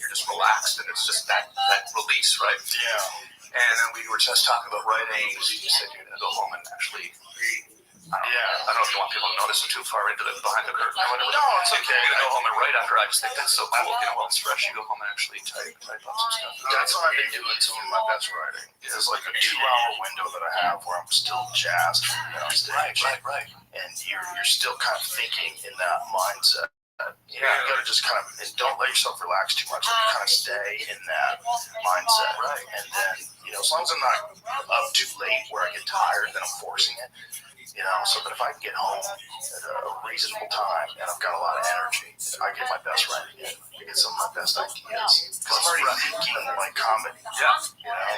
you're just relaxed, and it's just that release, right? Yeah. And then we were just talking about writing. You said you're gonna go home and actually read. I don't know if you want people to notice it too far into behind the curtain or whatever. No, it's okay. You're gonna go home and write after. I just think that's so cool. While it's fresh, you go home and actually type up some stuff. That's what I've been doing. Some of my best writing. There's like a 2-hour window that I have where I'm still jazzed from on stage. Right. And you're still kind of thinking in that mindset. You gotta just kind of, and don't let yourself relax too much. Like, kind of stay in that mindset. Right. And then, as long as I'm not up too late where I get tired, then I'm forcing it. So that if I can get home at a reasonable time and I've got a lot of energy, I get my best writing in. I get some of my best ideas. Because I'm already thinking like comedy. Yeah.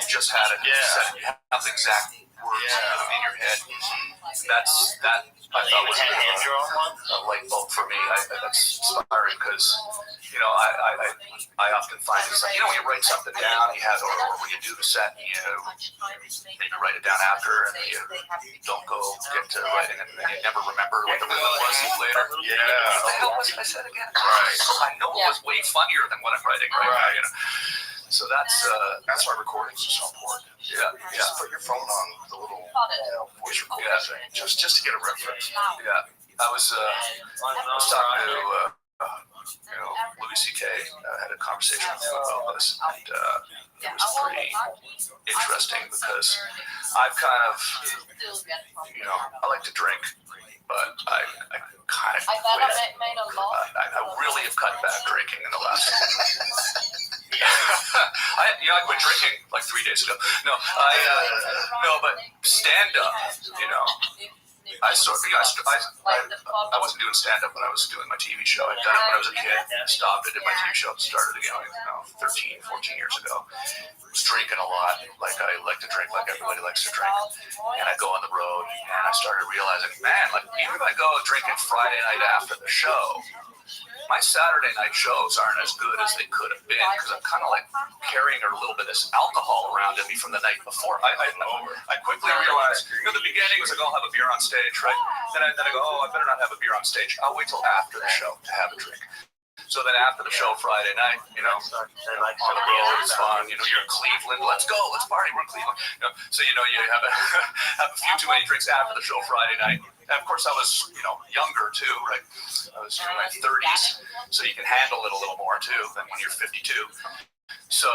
You just had it. Yeah. You have the exact words in your head. That I thought was a light bulb for me. That's inspiring because, I often find it's like, when you write something down, or when you do the set, and you write it down after, and you don't go get to writing, and then you never remember what the rhythm was later. Yeah. What the hell was it I said again? Right. I know it was way funnier than what I'm writing right now. So that's why recordings are so important. Yeah. Just put your phone on the little voice recorder thing, just to get a reference. Yeah. I was talking to Louis C.K. Had a conversation with him about this, and it was pretty interesting because I've kind of, I like to drink, but I kind of quit. I really have cut back drinking in the last. I quit drinking like 3 days ago. No, but stand up, I wasn't doing stand up when I was doing my TV show. I'd done it when I was a kid. Stopped it, did my TV show, started again 13, 14 years ago. Was drinking a lot, like I like to drink, like everybody likes to drink. And I go on the road, and I started realizing, man, like even if I go drinking Friday night after the show, my Saturday night shows aren't as good as they could have been because I'm kind of like carrying a little bit of this alcohol around in me from the night before. I quickly realized, the beginning was like, I'll have a beer on stage, right? Then I go, I better not have a beer on stage. I'll wait till after the show to have a drink. So then after the show Friday night, you know, on the road, it's fun. You know, you're in Cleveland. Let's go. Let's party. We're in Cleveland. You know, so, you know, you have a few too many drinks after the show Friday night. And of course, I was, you know, younger too, right? I was in my 30s. So you can handle it a little more too than when you're 52. So,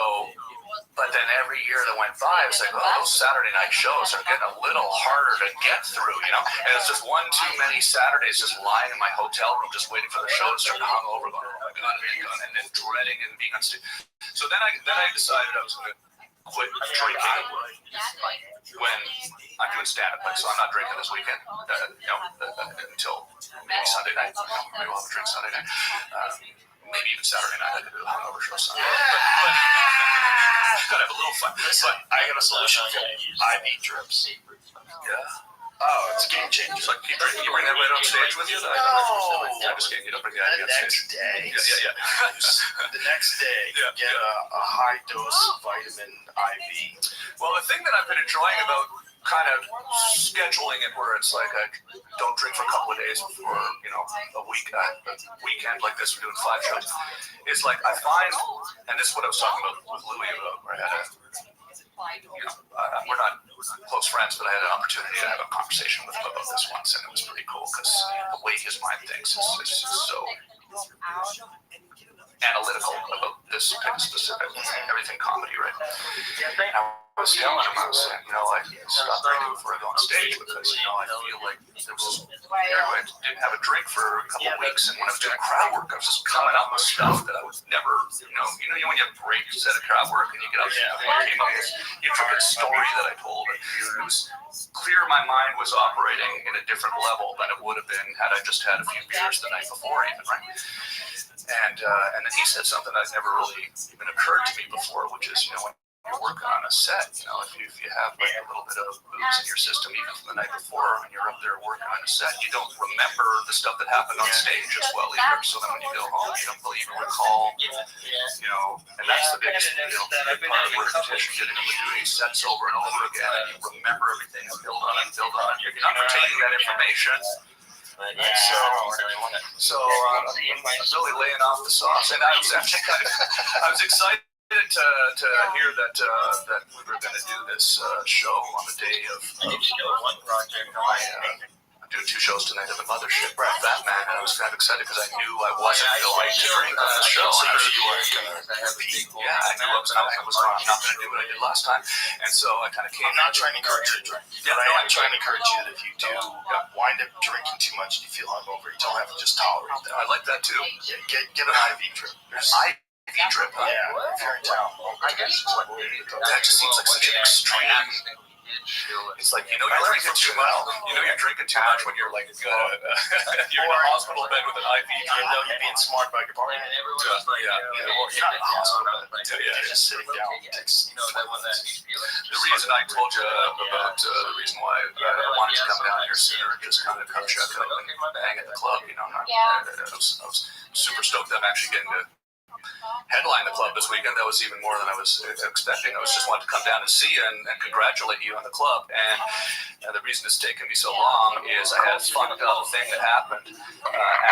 but then every year that went by, it's like, oh, those Saturday night shows are getting a little harder to get through, you know? And it's just one too many Saturdays just lying in my hotel room, just waiting for the show to start hungover, going, oh my God, and then dreading and being on stage. So then I decided I was going to quit drinking when I'm doing stand-up. Like, so I'm not drinking this weekend, you know, until maybe Sunday night. Maybe I'll have a drink Sunday night. Maybe even Saturday night. I could do a hungover show Sunday. But gotta have a little fun. Listen, I got a solution for IV drips. Yeah. Oh, it's a game changer. So you bring that right on stage with you? No. I'm just kidding. You don't bring the The idea on next stage. day, The next day, Yeah. get a high dose vitamin IV. Well, the thing that I've been enjoying about kind of scheduling it where it's like I don't drink for a couple of days before, you know, a weekend like this, we're doing 5 shows, is like I find, and this is what I was talking about with Louie about, where I had a, you know, we're not close friends, but I had an opportunity to have a conversation with him about this once, and it was pretty cool because the way his mind thinks is so analytical about this type of specific, everything comedy, right? I was telling him, I was saying, you know, I stopped drinking before I go on stage because, you know, I feel like there was, I didn't have a drink for a couple of weeks, and when I was doing crowd work, I was just coming up with stuff that I was never, you know, when you have breaks at a crowd work and you get up and you came up with a intricate story that I told, and it was clear my mind was operating in a different level than it would have been had I just had a few beers the night before even, right? And then he said something that never really even occurred to me before, which is, you know, when you're working on a set, you know, if you have like a little bit of booze in your system even from the night before, and you're up there working on a set, you don't remember the stuff that happened on stage as well either. So then when you go home, you don't really even recall, you know, and that's the biggest, you know, big part of repetition, getting them to do these sets over and over again, and you remember everything and build on it and build on it. You're not retaining that information. So I'm really laying off the sauce, and I was actually I was excited to hear that we were going to do this show on the day of I'm doing 2 shows tonight at the Mothership, right? That man, and I was kind of excited because I knew I wasn't going to drink on the show. So And I you weren't going to repeat. yeah, I knew I was not going to do what I did last time, and so I kind of came. I'm not trying to encourage you to drink. Yeah, but no, I am trying to encourage you that if you do wind up drinking too much and you feel hungover, you don't have to just tolerate that. I like that too. Yeah, get an IV drip. There's IV drip, huh? yeah, if you're in town. That just seems like such an extreme. It's like, you know, you're drinking too much. You know, you're drinking too much when you're like, you're in a hospital bed with an IV You drip. know you're being smart by your partner. Yeah, Or you're not in the hospital, but you're just sitting down. The reason I told you about the reason why I wanted to come down here sooner and just kind of come check out and hang at the club, you know, I was super stoked that I'm actually getting to headline the club this weekend. That was even more than I was expecting. I was just wanted to come down and see you and congratulate you on the club. And the reason it's taken me so long is I had a fucked up thing that happened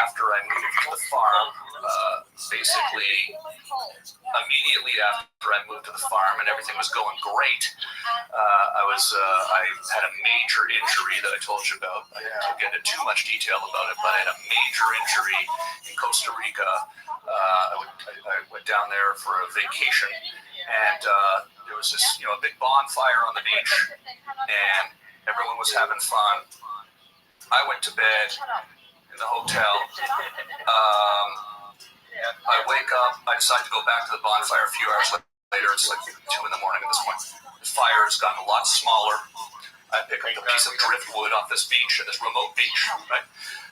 after I moved to the farm. Basically, immediately after I moved to the farm and everything was going great, I had a major injury that I told you about. I don't get into too much detail about it, but I had a major injury in Costa Rica. I went down there for a vacation, and there was this, you know, a big bonfire on the beach, and everyone was having fun. I went to bed in the hotel. I wake up. I decide to go back to the bonfire a few hours later. It's like 2 in the morning at this point. The fire has gotten a lot smaller. I pick up a piece of driftwood off this beach, at this remote beach, right?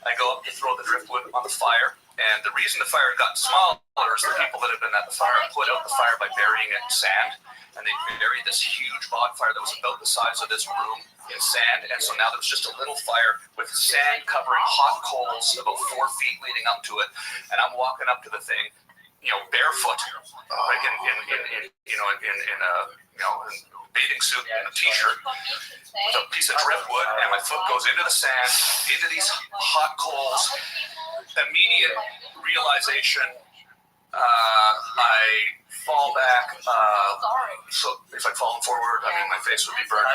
I go up to throw the driftwood on the fire, and the reason the fire had gotten smaller is the people that had been at the fire put out the fire by burying it in sand, and they buried this huge bonfire that was about the size of this room in sand, and so now there was just a little fire with sand covering hot coals about 4 feet leading up to it, and I'm walking up to the thing, you know, barefoot, like in a bathing suit and a t-shirt with a piece of driftwood, and my foot goes into the sand, into these hot coals. Immediate realization I fall back. So if I'd fallen forward, I mean, my face would be burned. I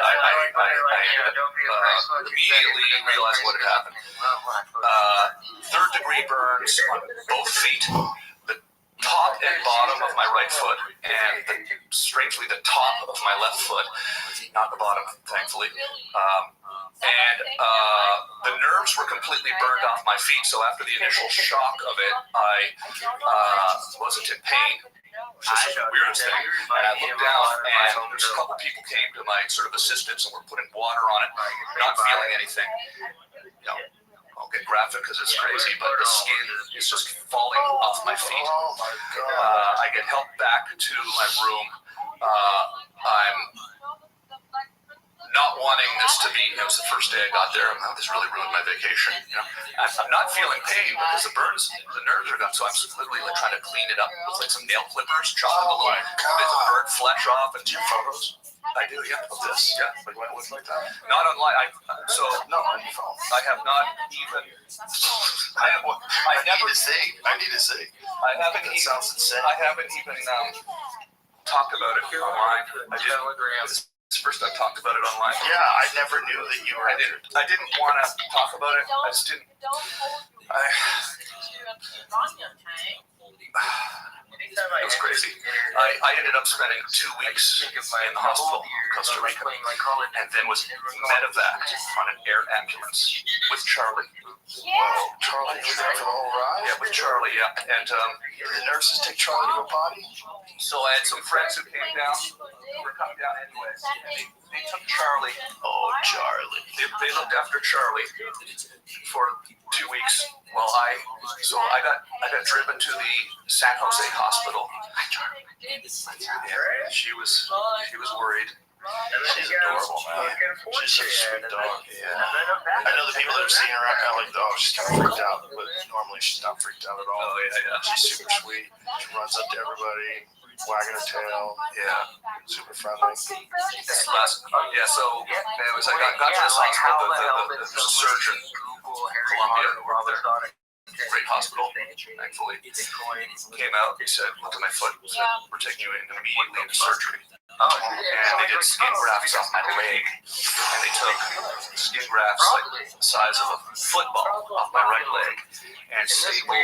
immediately realized what had happened. Third-degree burns on both feet, the top and bottom of my right foot, and strangely the top of my left foot, not the bottom, thankfully. The nerves were completely burned off my feet, so after the initial shock of it, I wasn't in pain, which is the weirdest thing. And I looked down, and there's a couple people came to my sort of assistance and were putting water on it, not feeling anything. You know, I'll get graphic because it's crazy, but the skin is just falling off my feet. Oh my God. I get helped back to my room. I'm not wanting this to be, it was the first day I got there, this really ruined my vacation. You know, I'm not feeling pain because the nerves are gone, so I'm literally like trying to clean it up with like some nail clippers, chopping the little bits of burnt flesh off. And do you have photos? I do, yeah, of this, yeah. Like what it looks like that? Not online. No, on your phone. I have not even. I need to see. I haven't That even. sounds insane. I haven't even talked about it online. It's the first I've talked about it online. Yeah, I never knew that you were. I didn't want to talk about it. I just didn't. It was crazy. I ended up spending 2 weeks in the hospital in Costa Rica, and then was medevaced on an air ambulance with Charlie. Whoa, Charlie was there for the whole ride? Yeah, with Charlie, yeah. And the nurses take Charlie to a potty? so I had some friends who came down, who were coming down anyways. And they took Charlie. Oh, Charlie. They looked after Charlie for 2 weeks while I got driven to the San Jose hospital. Yeah, she was worried. She's adorable, man. She's such a sweet dog. Yeah. I know the people that have seen her are kind of like, oh, she's kind of freaked out, but normally she's not freaked out at all. Oh yeah. She's super sweet. She runs up to everybody, wagging her tail. Yeah. Super friendly. So anyways, I got to this hospital. There's a surgeon, Columbia, who worked there. Great hospital, thankfully. Came out, he said, look at my foot. He said, we're taking you in immediately into surgery. And they did skin grafts off my leg. And they took skin grafts like the size of a football off my right leg and stapled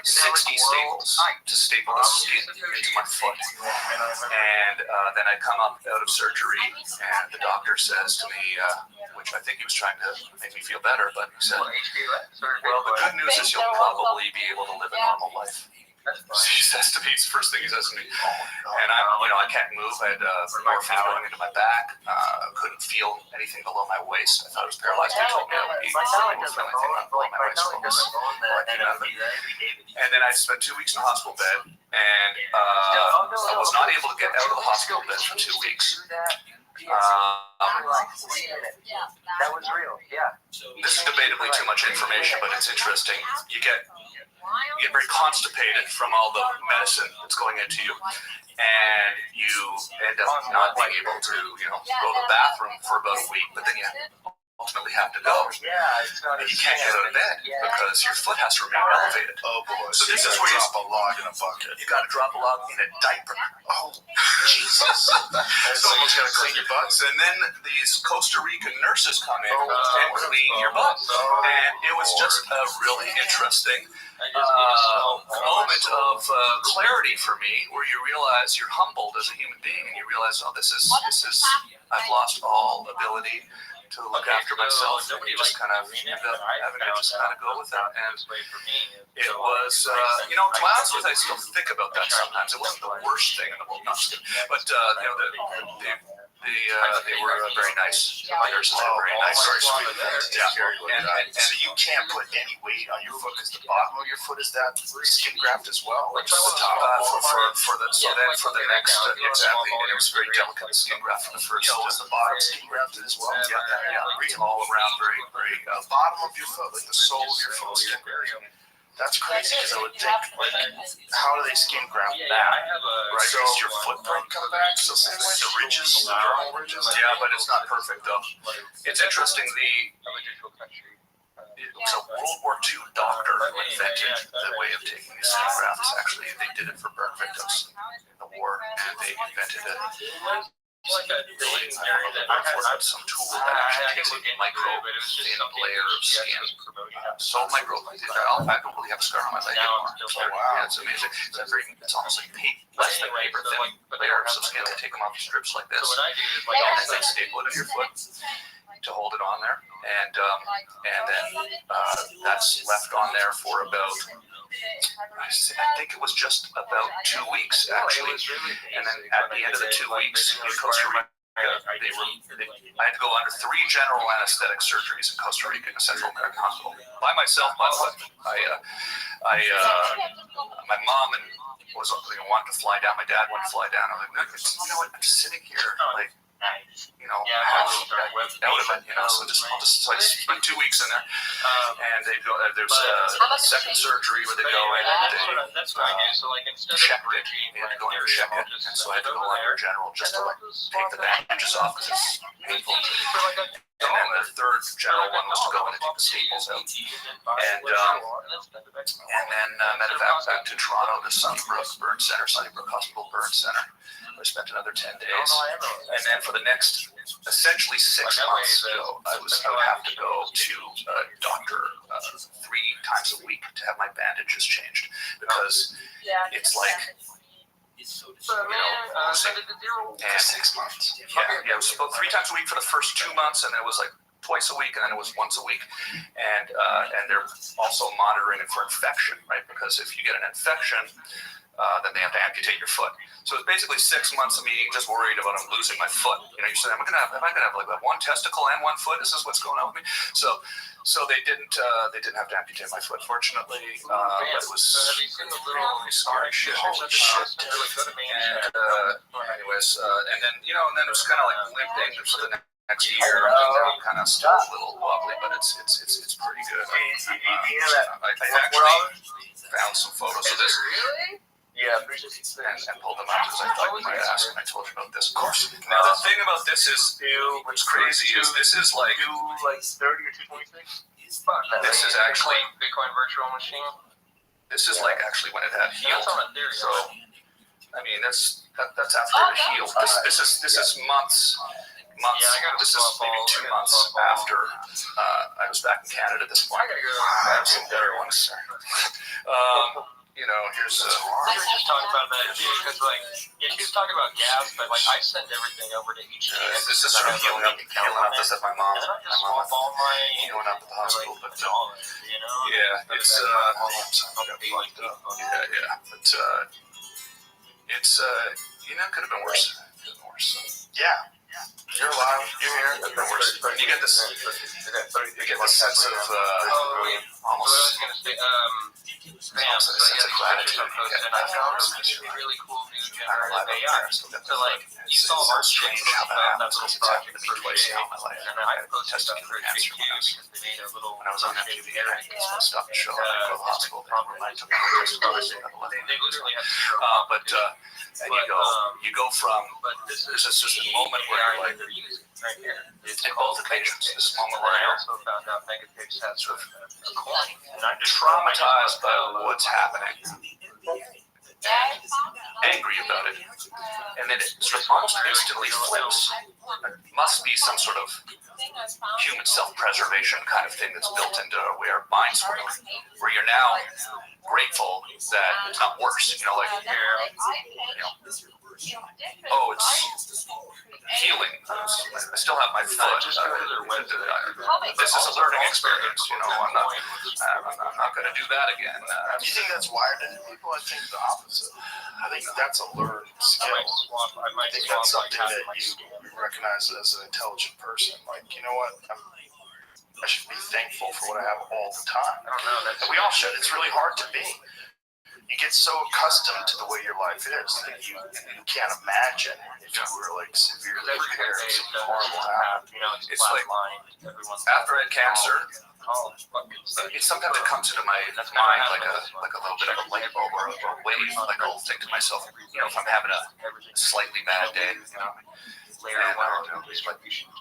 60 staples to staple the skin into my foot. And then I come up out of surgery, and the doctor says to me, which I think he was trying to make me feel better, but he said, well, the good news is you'll probably be able to live a normal life. He says to me, it's the first thing he says to me. And I can't move. I had morphine going into my back. Couldn't feel anything below my waist. I thought I was paralyzed. They told me I would be able to feel anything below my waist. And then I spent 2 weeks in the hospital bed, and I was not able to get out of the hospital bed for 2 weeks. That was real, yeah. This is debatably too much information, but it's interesting. You get very constipated from all the medicine that's going into you, and you end up not being able to, go to the bathroom for about a week, but then you ultimately have to go. And you can't get out of bed because your foot has to remain elevated. Oh boy. So this is where you drop a log in a bucket. You got to drop a log in a diaper. Oh, Jesus. Someone's got to clean your butts. And then these Costa Rican nurses come in and clean your butt. And it was just a really interesting moment of clarity for me, where you realize you're humbled as a human being, and you realize, oh, this is I've lost all ability to look after myself, and you just kind of end up having to just kind of go with it. And it was, to be honest with you, I still think about that sometimes. It wasn't the worst thing in the world, not just kidding. But they were very nice. My nurses were very nice. Very sweet. Yeah. And so you can't put any weight on your foot because the bottom of your foot is that skin graft as well. Like the top. For the next, exactly. And it was very delicate skin graft for the first. Was the bottom skin grafted as well? Yeah. All around, very, very. The bottom of your foot, like the sole of your foot, skin graft. That's crazy because I would think, how do they skin graft that? Right, so your footprint come back, so same way the ridges, the normal ridges. Yeah, but it's not perfect though. It's interesting. it was a World War II doctor who invented the way of taking these skin grafts. Actually, they did it for burn victims in the war, and they invented a some tool that actually takes a micro thin layer of skin. So micro, I don't really have a scar on my leg anymore. Yeah, it's amazing. It's almost like less than paper thin layers of skin. They take them off in strips like this, and then staple it in your foot to hold it on there, and then that's left on there for about, I think it was just about 2 weeks actually, and then at the end of the 2 weeks in Costa Rica, I had to go under 3 general anesthetic surgeries in Costa Rica in a Central American hospital by myself. By the way, my mom and wanted to fly down. My dad wanted to fly down. I'm like, you know what? I'm just sitting here, like. You know, so I just spent 2 weeks in there, and they go. There's a second surgery where they go in and they check it. They had to go in and check it, and so I had to go under general just to like take the bandages off because it's painful. And then the third general one was to go in and take the staples out, and then medevac back to Toronto, the Sunnybrook Burn Center, Sunnybrook Hospital Burn Center. I spent another 10 days, and then for the next essentially 6 months ago, I would have to go to a doctor 3 times a week to have my bandages changed because it's like. And 6 months. Yeah, it was about 3 times a week for the first 2 months, and it was like twice a week, and then it was once a week. And they're also monitoring it for infection, right? Because if you get an infection, then they have to amputate your foot. So it's basically 6 months of me just worried about losing my foot. You know, you say, am I gonna have like 1 testicle and 1 foot? Is this what's going on with me? So they didn't have to amputate my foot, fortunately. But it was really scary shit. Holy shit. And anyways, and then it was kind of like limping for the next year. I'm kind of still a little wobbly, but it's pretty good. I actually found some photos of this. Yeah, and pulled them out because I thought you might ask, and I told you about this. Of course. Now the thing about this is, what's crazy is this is like 30 or 226. This is actually Bitcoin virtual machine. This is like actually when it had healed. So I mean that's after it healed. This is months. This is maybe 2 months after I was back in Canada at this point. I have some better ones. Here's we were just talking about that too, because she was talking about gas, but I send everything over to each case. This is sort of healing up. This at my mom. Healing up at the hospital, but yeah, it's but could have been worse. Yeah. You're alive. You're here. Could have been worse. You get this sense of almost. So gratitude. I found a really cool new generative AI. So you saw our change how that little project for Shea, and I posted stuff for Shea too because they made a little. When I was on MTV, I stopped the show. I go to the hospital. I took a they literally have but and you go from. There's just a moment where you're like. Right here. It's in both occasions. This moment where I you're also found out Megapix has a coin. And I'm traumatized by what's happening, angry about it, and then it sort of almost instantly flips. It must be some sort of human self-preservation kind of thing that's built into where minds work, where you're now grateful that it's not worse. It's healing. I still have my foot. This is a learning experience. I'm not going to do that again. You think that's wired into people? I think the opposite. I think that's a learned skill. I think that's something that you recognize as an intelligent person. You know what? I should be thankful for what I have all the time. I don't know. And we all should. It's really hard to be. You get so accustomed to the way your life is that you can't imagine if you were severely impaired. Something horrible happened. It's like after I had cancer, sometimes it comes into my mind like a little bit of a light bulb or a wave. I'll think to myself, if I'm having a slightly bad day, later one.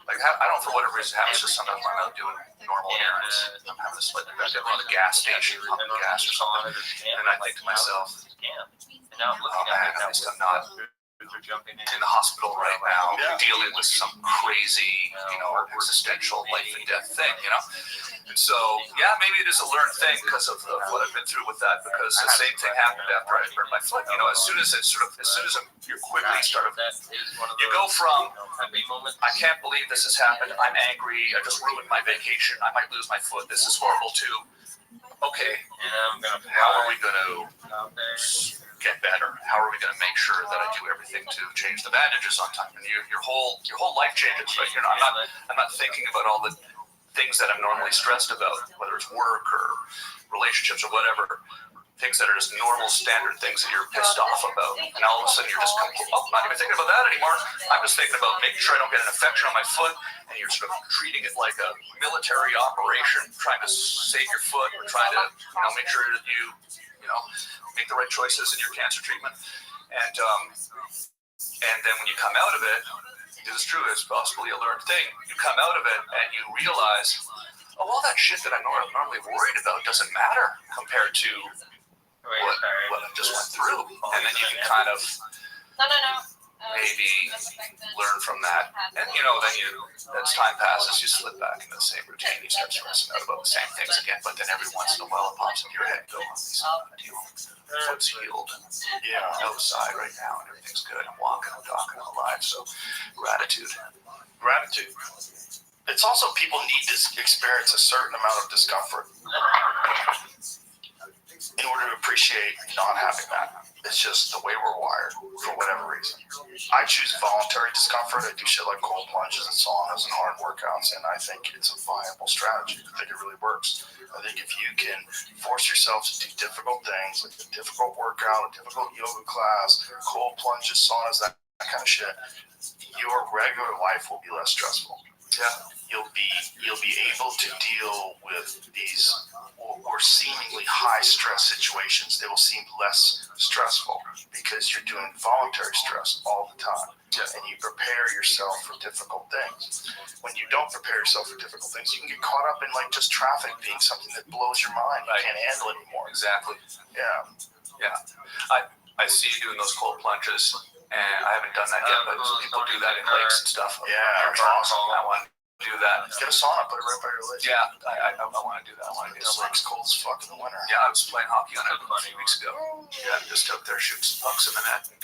Like I don't, for whatever reason, happens just sometimes when I'm out doing normal errands. I'm having to slip back in on the gas station, pumping gas or something, and I think to myself, And now I'm oh looking man, at at least I'm not they're jumping in the hospital right now, Yeah. dealing with some crazy, existential life and death thing, And so, yeah, maybe it is a learned thing because of what I've been through with that. Because the same thing happened after I burned my foot. As soon as you quickly start, you go from I can't believe this has happened. I'm angry. I just ruined my vacation. I might lose my foot. This is horrible too. Okay, how are we going to get better? How are we going to make sure that I do everything to change the bandages on time? And your whole life changes, right? I'm not thinking about all the things that I'm normally stressed about, whether it's work or relationships or whatever. Things that are just normal, standard things that you're pissed off about. And all of a sudden you're just not even thinking about that anymore. I'm just thinking about making sure I don't get an infection on my foot. And you're sort of treating it like a military operation, trying to save your foot or trying to, make sure that you make the right choices in your cancer treatment. And then when you come out of it, this is true, it's possibly a learned thing. You come out of it and you realize, all that shit that I'm normally worried about doesn't matter compared to what I just went through. And then you can kind of maybe learn from that. And then as time passes, you slip back into the same routine. You start stressing out about the same things again. But then every once in a while, it pops into your head. Go on, foot's healed. I'm outside right now, and everything's good. I'm walking, I'm talking, I'm alive. So gratitude. It's also people need to experience a certain amount of discomfort in order to appreciate not having that. It's just the way we're wired for whatever reason. I choose voluntary discomfort. I do shit like cold plunges and saunas and hard workouts, and I think it's a viable strategy. I think it really works. I think if you can force yourself to do difficult things, like a difficult workout, a difficult yoga class, cold plunges, saunas, that kind of shit, your regular life will be less stressful. Yeah. You'll be able to deal with these or seemingly high stress situations. They will seem less stressful because you're doing voluntary stress all the time. And you prepare yourself for difficult things. When you don't prepare yourself for difficult things, you can get caught up in just traffic being something that blows your mind. You can't handle it anymore. Exactly. Yeah. I see you doing those cold plunges, and I haven't done that yet, but people do that in lakes and stuff. Yeah, it's awesome. I want to do that. Get a sauna, put it right by your legs. Yeah, I want to do that. I want to do This that. lake's cold as fuck in the winter. Yeah, I was playing hockey on it a few weeks ago. Yeah, just out there shooting some pucks in the net, and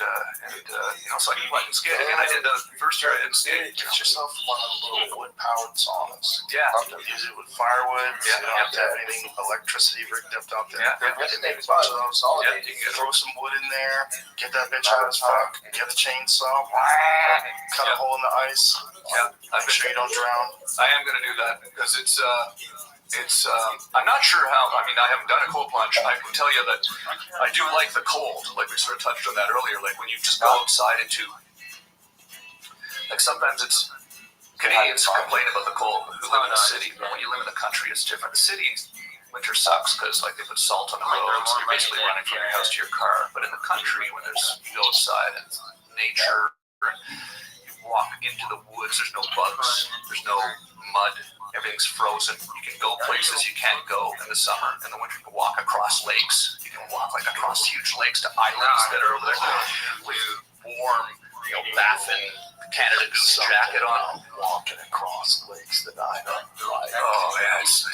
so I can skate again. I did the first year. I didn't skate. Get yourself one of the little wood-powered saunas. Yeah. Use it with firewood. Yeah. You don't have to have anything electricity rigged up out there. Yeah. And maybe buy those. Yeah, you can Throw some wood in there. Get that bitch hot as fuck. Get a chainsaw. Cut a hole in the ice. Yeah. Make sure you don't drown. I am going to do that because it's I'm not sure how. I mean, I haven't done a cold plunge. I can tell you that I do like the cold. Like we sort of touched on that earlier. Like when you just go outside into, like sometimes it's Canadians complain about the cold who live in the city, but when you live in the country, it's different. The city, winter sucks because they put salt on the roads. You're basically running from your house to your car. But in the country, when you go outside and nature, and you walk into the woods, there's no bugs, there's no mud. Everything's frozen. You can go places you can't go in the summer. In the winter, you can walk across lakes. You can walk across huge lakes to islands that are over there with warm, bathing Canada Goose jacket on. Walking across lakes that I don't like. Oh yeah, it's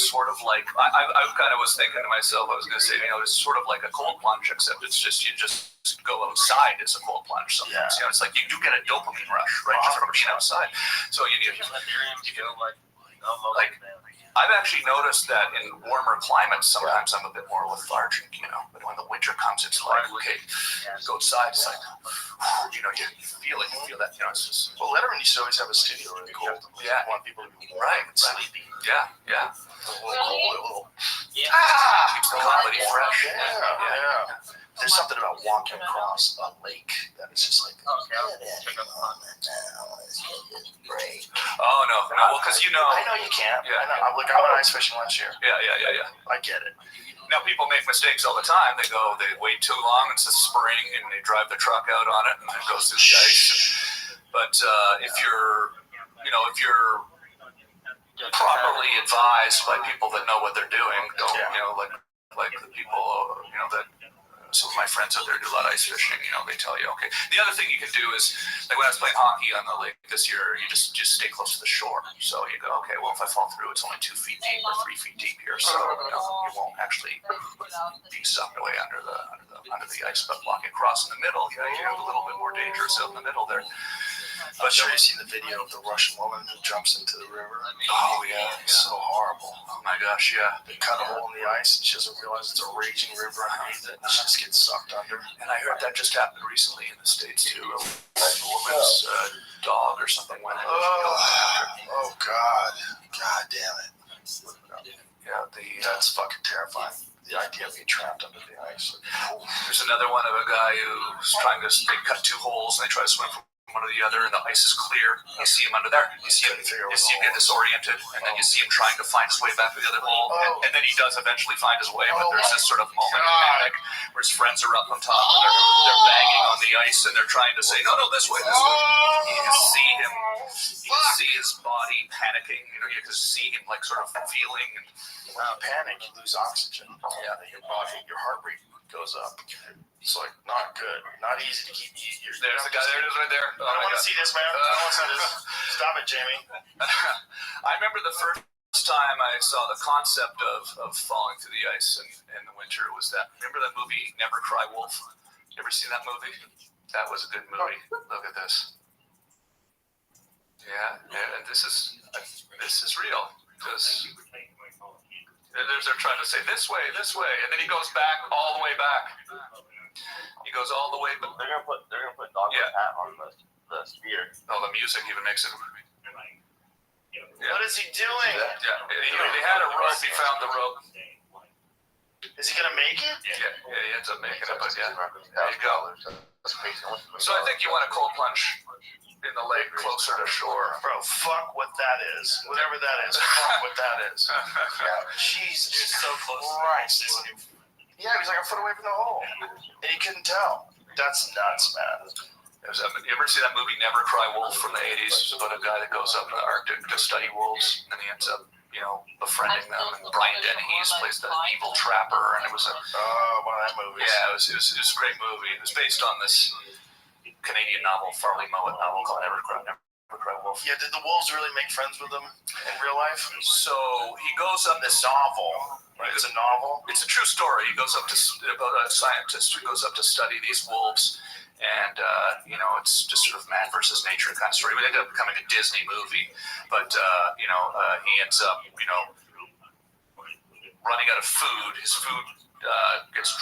sort of like I kind of was thinking to myself. I was going to say, it's sort of like a cold plunge, except it's just you just go outside as a cold plunge. Sometimes, it's like you do get a dopamine rush, right? Just from being outside. So you can I've actually noticed that in warmer climates, sometimes I'm a bit more lethargic, but when the winter comes, it's like, okay, go outside, it's like, you feel it, you feel that, it's just. Well, Letterman used to always have a studio really cold. Yeah. You want people to be Right. sleepy. Yeah. Keeps the comedy fresh. Yeah. There's something about walking across a lake that is just like, great. Oh, no, well, because I know you can't. Yeah. I know. I went ice fishing last year. Yeah. I get it. Now, people make mistakes all the time. They wait too long, it's a spring, and they drive the truck out on it, and it goes through the ice. But if you're properly advised by people that know what they're doing, like the people, that some of my friends out there do a lot of ice fishing, they tell you, okay. The other thing you can do is, like when I was playing hockey on the lake this year, you just stay close to the shore. So you go, okay, well, if I fall through, it's only 2 feet deep or 3 feet deep here, so you won't actually be sucked away under the ice. But walking across in the middle, you have a little bit more dangerous out in the middle there. I'm sure you've seen the video of the Russian woman who jumps into the river. Oh, yeah. It's so horrible. Oh, my gosh, yeah. They cut a hole in the ice, and she doesn't realize it's a raging river underneath it, and she just gets sucked under. And I heard that just happened recently in the States, too. A woman's dog or something went in. Oh, God. God damn it. Yeah, that's fucking terrifying. The idea of being trapped under the ice. There's another one of a guy who's trying to cut 2 holes, and they try to swim from one to the other, and the ice is clear. You see him under there. You see him get disoriented, and then you see him trying to find his way back to the other hole, and then he does eventually find his way, but there's this sort of moment of panic where his friends are up on top, and they're banging on the ice, and they're trying to say, no, this way, this way. You can see him, you can see his body panicking, you can see him like sort of feeling. And when you panic, you lose oxygen. Yeah, your body, your heart rate goes up. It's like not good, not easy to keep. There's the guy. There it is, right there. I don't want to see this, man. I don't want to see this. Stop it, Jamie. I remember the first time I saw the concept of falling through the ice in the winter was that. Remember that movie Never Cry Wolf? You ever seen that movie? That was a good movie. Look at this. Yeah, and this is real. Because they're trying to say this way, and then he goes back all the way back. He goes all the way, but they're gonna put Dog's hat on the spear. Oh, the music even makes it. Yeah. What is he doing? Yeah, they had a rope. He found the rope. Is he gonna make it? Yeah, he ends up making it. But yeah, there you go. So I think you want a cold plunge in the lake closer to shore. Bro, fuck what that is. Whatever that is, fuck what that is. Jesus, he's so close. Christ. Yeah, he was like a foot away from the hole. And he couldn't tell. That's nuts, man. You ever see that movie Never Cry Wolf from the 80s? It's about a guy that goes up in the Arctic to study wolves, and he ends up, befriending them. And Brian Dennehy plays the evil trapper, and it was one of that movies. Yeah, it was a great movie. It was based on this Canadian novel, Farley Mowat novel called Never Cry Wolf. Yeah, did the wolves really make friends with him in real life? So he goes up this novel. Right. It's a novel. It's a true story. He goes up about a scientist who goes up to study these wolves, and it's just sort of man versus nature kind of story. It ended up becoming a Disney movie, but he ends up running out of food. His food gets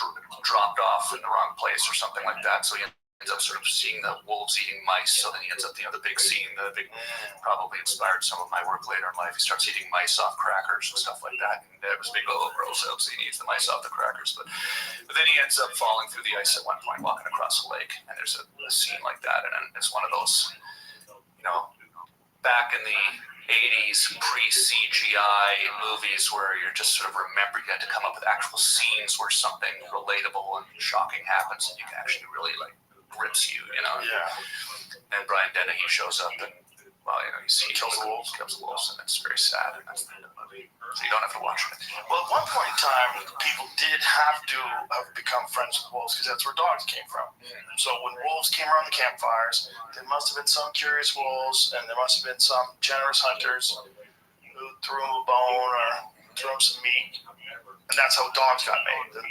dropped off in the wrong place or something like that. So he ends up sort of seeing the wolves eating mice. So then he ends up, the big scene, probably inspired some of my work later in life. He starts eating mice off crackers and stuff like that. And it was big, gross out, so he eats the mice off the crackers. But then he ends up falling through the ice at one point, walking across a lake. And there's a scene like that. And it's one of those, back in the 80s pre-CGI movies where you're just sort of remembering, you had to come up with actual scenes where something relatable and shocking happens and you can actually really grips you, Yeah. And Brian Dennehy shows up and, he kills the wolves, and it's very sad, and that's the end of the movie. So you don't have to watch it. Well, at one point in time, people did have to have become friends with wolves because that's where dogs came from. So when wolves came around the campfires, there must have been some curious wolves, and there must have been some generous hunters who threw them a bone or threw them some meat, and that's how dogs got made.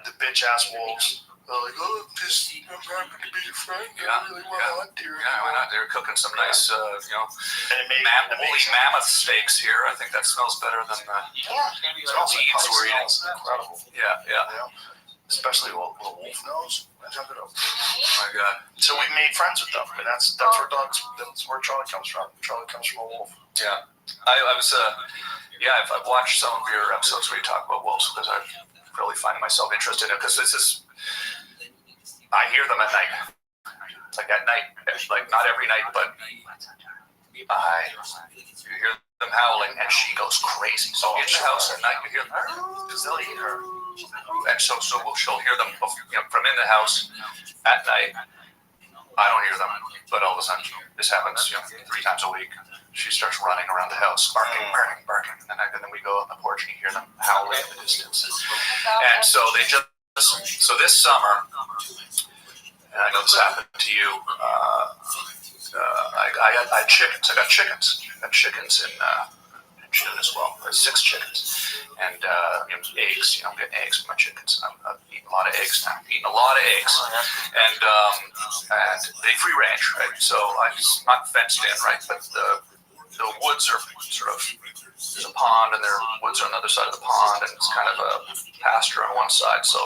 The bitch-ass wolves. They're like, I'm happy to be your friend. I really want to hunt deer. Yeah, why not? They're cooking some nice, and it made woolly mammoth steaks here. I think that smells better than the leaves we're eating. Incredible. Yeah. Especially a wolf nose. Jump it up. Oh my God. So we made friends with them, and that's where dogs. That's where Charlie comes from. Charlie comes from a wolf. Yeah. I've watched some of your episodes where you talk about wolves because I'm really finding myself interested in it because I hear them at night. Like at night, not every night, but you hear them howling and she goes crazy. So in the house at night, you hear them because they'll eat her. and so she'll hear them, from in the house at night. I don't hear them, but all of a sudden, this happens 3 times a week. She starts running around the house, barking, and then we go out on the porch and you hear them howling in the distance. And so this summer, and I know this happened to you, I had chickens. I got chickens. I got chickens in June as well. There's 6 chickens. And eggs, I'm getting eggs from my chickens. I'm eating a lot of eggs now. Eating a lot of eggs. And they free range, right? So it's not fenced in, right? But the woods are sort of, there's a pond and their woods are on the other side of the pond, and it's kind of a pasture on one side. So,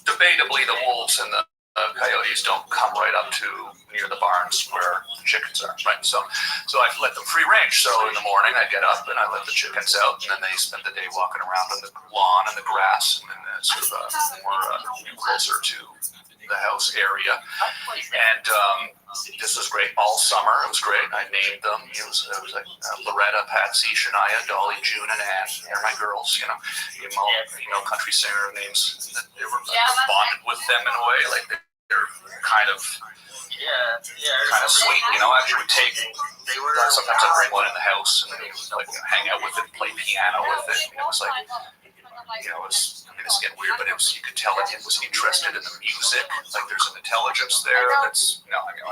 debatably the wolves and the coyotes don't come right up to near the barns where the chickens are, right? So I let them free range. So in the morning I get up and I let the chickens out, and then they spend the day walking around on the lawn and the grass, and then sort of more closer to the house area. And this was great all summer. It was great. I named them. It was like Loretta, Patsy, Shania, Dolly, June, and Ann. They're my girls. Country singer names. They were bonded with them in a way. Like they're kind of sweet. Actually would take. Sometimes I'd bring one in the house and hang out with it, play piano with it. And it was like. It's getting weird, but you could tell it was interested in the music. Like there's an intelligence there. I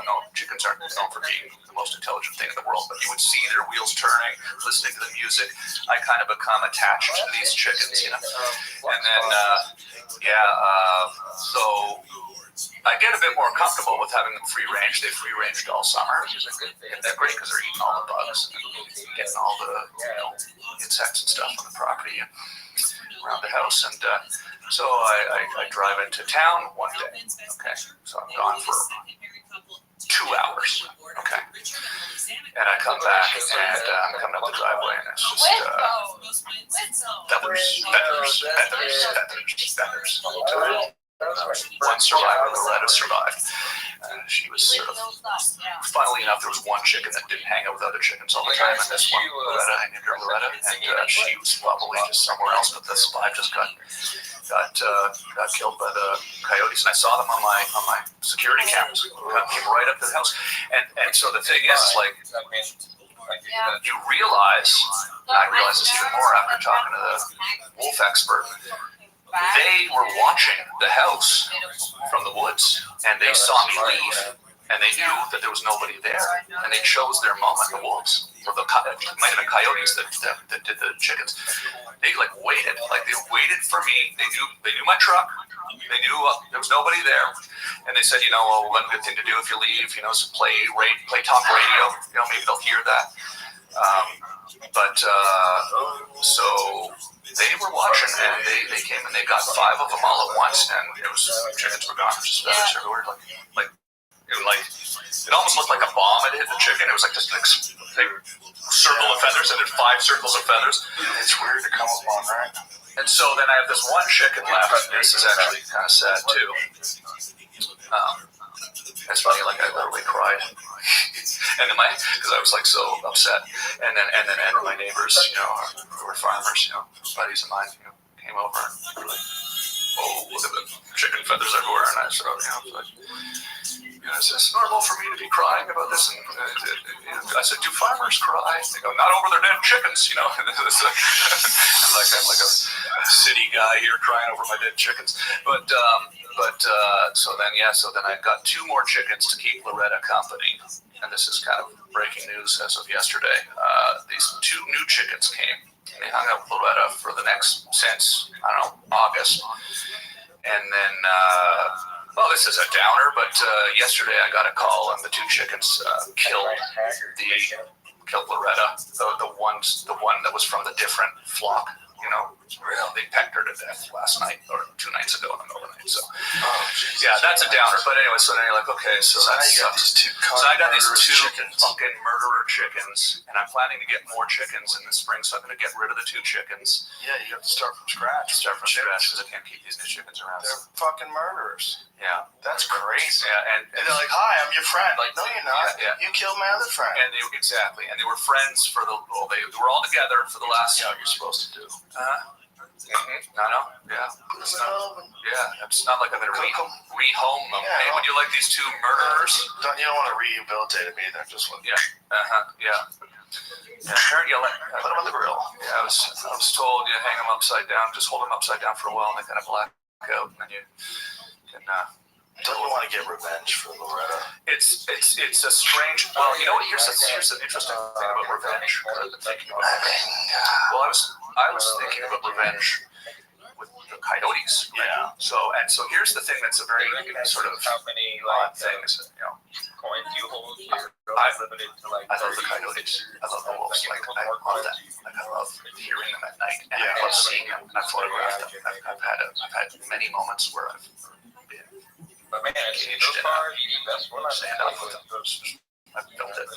know chickens aren't known for being the most intelligent thing in the world, but you would see their wheels turning, listening to the music. I kind of become attached to these chickens, And then, so I get a bit more comfortable with having them free range. They free ranged all summer. And they're great because they're eating all the bugs and getting all the insects and stuff on the property and around the house. And so I drive into town one day. Okay, so I'm gone for 2 hours. Okay, and I come back and I'm coming up the driveway, and it's just feathers all the time. One survivor, Loretta, survived. She was sort of, funnily enough, there was one chicken that didn't hang out with other chickens all the time, and this one, Loretta, I named her Loretta, and she was probably just somewhere else, but this 5 just got killed by the coyotes, and I saw them on my security cameras. Came right up to the house, and so the thing is, like, you realize, and I realize this even more after talking to the wolf expert. They were watching the house from the woods, and they saw me leave, and they knew that there was nobody there, and they chose their moment. The wolves, or it might have been coyotes that did the chickens. They waited for me. They knew my truck. They knew there was nobody there, and they said, one good thing to do if you leave, is play talk radio. Maybe they'll hear that. So they were watching, and they came and they got 5 of them all at once, and chickens were gone. Just feathers everywhere. It almost looked like a bomb had hit the chicken. It was like just a circle of feathers, and there's 5 circles of feathers. It's weird to come upon, right? And so then I have this one chicken left. This is actually kind of sad too. It's funny, I literally cried, and then because I was so upset, and then my neighbors, who were farmers, buddies of mine, came over and were like, "Oh, look at the chicken feathers everywhere," and I sort of, is this normal for me to be crying about this? And I said, "Do farmers cry?" They go, "Not over their dead chickens," I'm like a city guy here crying over my dead chickens, so then I got 2 more chickens to keep Loretta company, and this is kind of breaking news as of yesterday. These 2 new chickens came. They hung out with Loretta for since August, and then this is a downer, but yesterday I got a call, and the 2 chickens killed Loretta, the one that was from the different flock. They pecked her to death last night, or 2 nights ago, and overnight. So, that's a downer. But anyway, so then you're like, okay, so that sucks. So I got these 2 fucking murderer chickens, and I'm planning to get more chickens in the spring, so I'm going to get rid of the 2 chickens. Yeah, you have to start from scratch. Because I can't keep these new chickens around. They're fucking murderers. Yeah. That's crazy. Yeah, and they're like, "Hi, I'm your friend." Like, no, you're not. Yeah. You killed my other friend. And they were friends for they were all together for the last. Yeah, you're supposed to do. No, yeah. It's not like I'm going to rehome them. Yeah. Hey, would you like these two murderers? You don't want to rehabilitate them either. Just let Yeah. Yeah. Apparently, put them on the grill. Yeah, I was told you hang them upside down, just hold them upside down for a while, and they kind of black out, and then you can. Don't you want to get revenge for Loretta? It's a strange. Well, you know what? Here's an interesting thing about revenge. I've been thinking about Well, I was thinking about revenge with the Coyotes. Right? Yeah. So here's the thing that's a very sort of how many odd thing is, coins you hold. I love the Coyotes. I love the Wolves. Like, I love them. Like, I love hearing them at night, and I love seeing them. I've photographed them. I've had many moments where I've been. But man, those cars, that's what I'm saying. I've built it,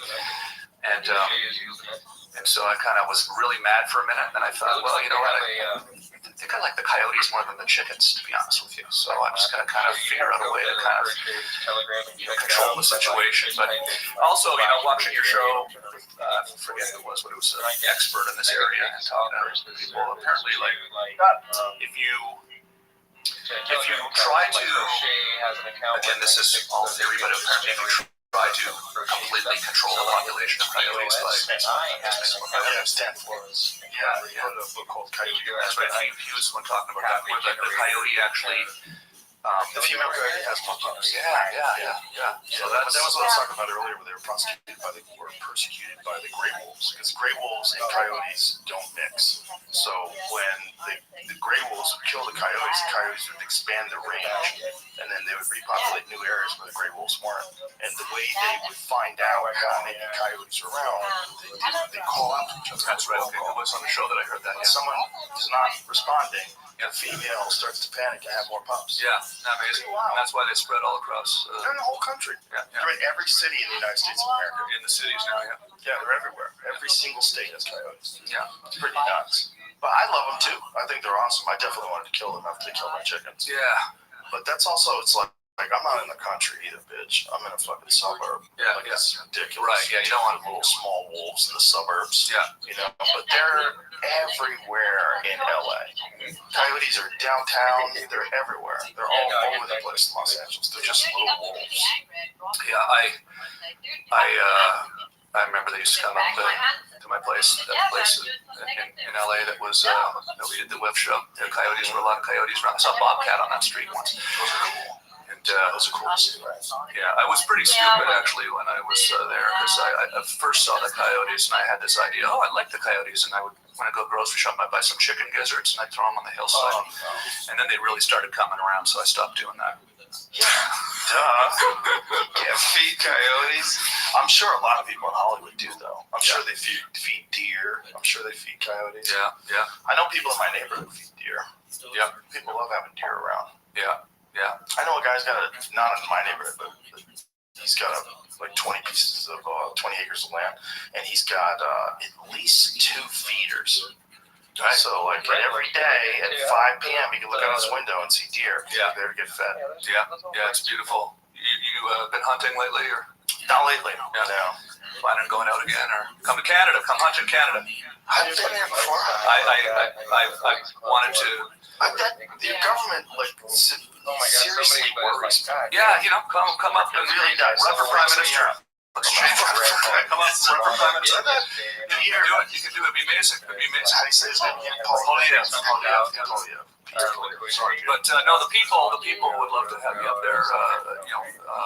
and so I kind of was really mad for a minute, and then I thought, well, you know what? I think I like the Coyotes more than the Chickens, to be honest with you. So I'm just going to kind of figure out a way to kind of control the situation. But also, watching your show, I forget who it was, but it was an expert in this area and talking to people. Apparently, like, if you try to, again, this is all theory, but apparently if you try to completely control the population of coyotes, Stan Flores. He wrote a book called Coyote. That's right. He was one talking about that, where the coyote actually. The female coyote has more pups. Yeah. So that was what I was talking about earlier, where they were persecuted by the gray wolves, because gray wolves and coyotes don't mix. So when the gray wolves would kill the coyotes would expand their range, and then they would repopulate new areas where the gray wolves weren't. And the way they would find out how many coyotes are around, they call out to each other. That's right. Okay, it was on the show that I heard that. When someone is not responding, the female starts to panic and have more pups. Yeah, amazing. Wow. And that's why they spread all across. They're in the whole country. Yeah. They're in every city in the United States of America. In the cities now, yeah. Yeah, they're everywhere. Every single state has coyotes. Yeah. It's pretty nuts. But I love them too. I think they're awesome. I definitely wanted to kill them after they killed my chickens. Yeah. But that's also, it's like I'm not in the country either, bitch. I'm in a fucking suburb. Yeah, like, it's ridiculous. Right, yeah, you don't want little small wolves in the suburbs. Yeah. But they're everywhere in LA. Coyotes are downtown. They're everywhere. They're all over the place in Los Angeles. They're just little wolves. Yeah, I remember they used to come up to my place, that place in LA that was, that we did the web show. There were a lot of coyotes around. I saw a bobcat on that street once. Those are cool. And those are cool to see, right? Yeah, I was pretty stupid actually when I was there, because I first saw the coyotes and I had this idea, I like the coyotes, and I would, when I go grocery shopping, I'd buy some chicken gizzards and I'd throw them on the hillside. And then they really started coming around, so I stopped doing that. Yeah. Duh. Can't feed coyotes. I'm sure a lot of people in Hollywood do, though. I'm sure they feed deer. I'm sure they feed coyotes. Yeah. I know people in my neighborhood feed deer. Yeah. People love having deer around. Yeah. I know a guy's got not in my neighborhood, but he's got 20 pieces of 20 acres of land, and he's got at least 2 feeders. Right. So every day at 5 p.m. he can look out his window and see deer. Yeah. They're get fed. Yeah, it's beautiful. You been hunting lately, or? Not lately. Yeah. No. Planning on going out again, or come to Canada? Come hunt in Canada. I've been there before. I wanted to. The government seriously worries. Yeah, come up and really does. run for prime minister. Let's change it. Come up, run for prime minister. You can do it. It'd be amazing. How do you say his name? Polyev. Sorry, but no, the people would love to have you up there.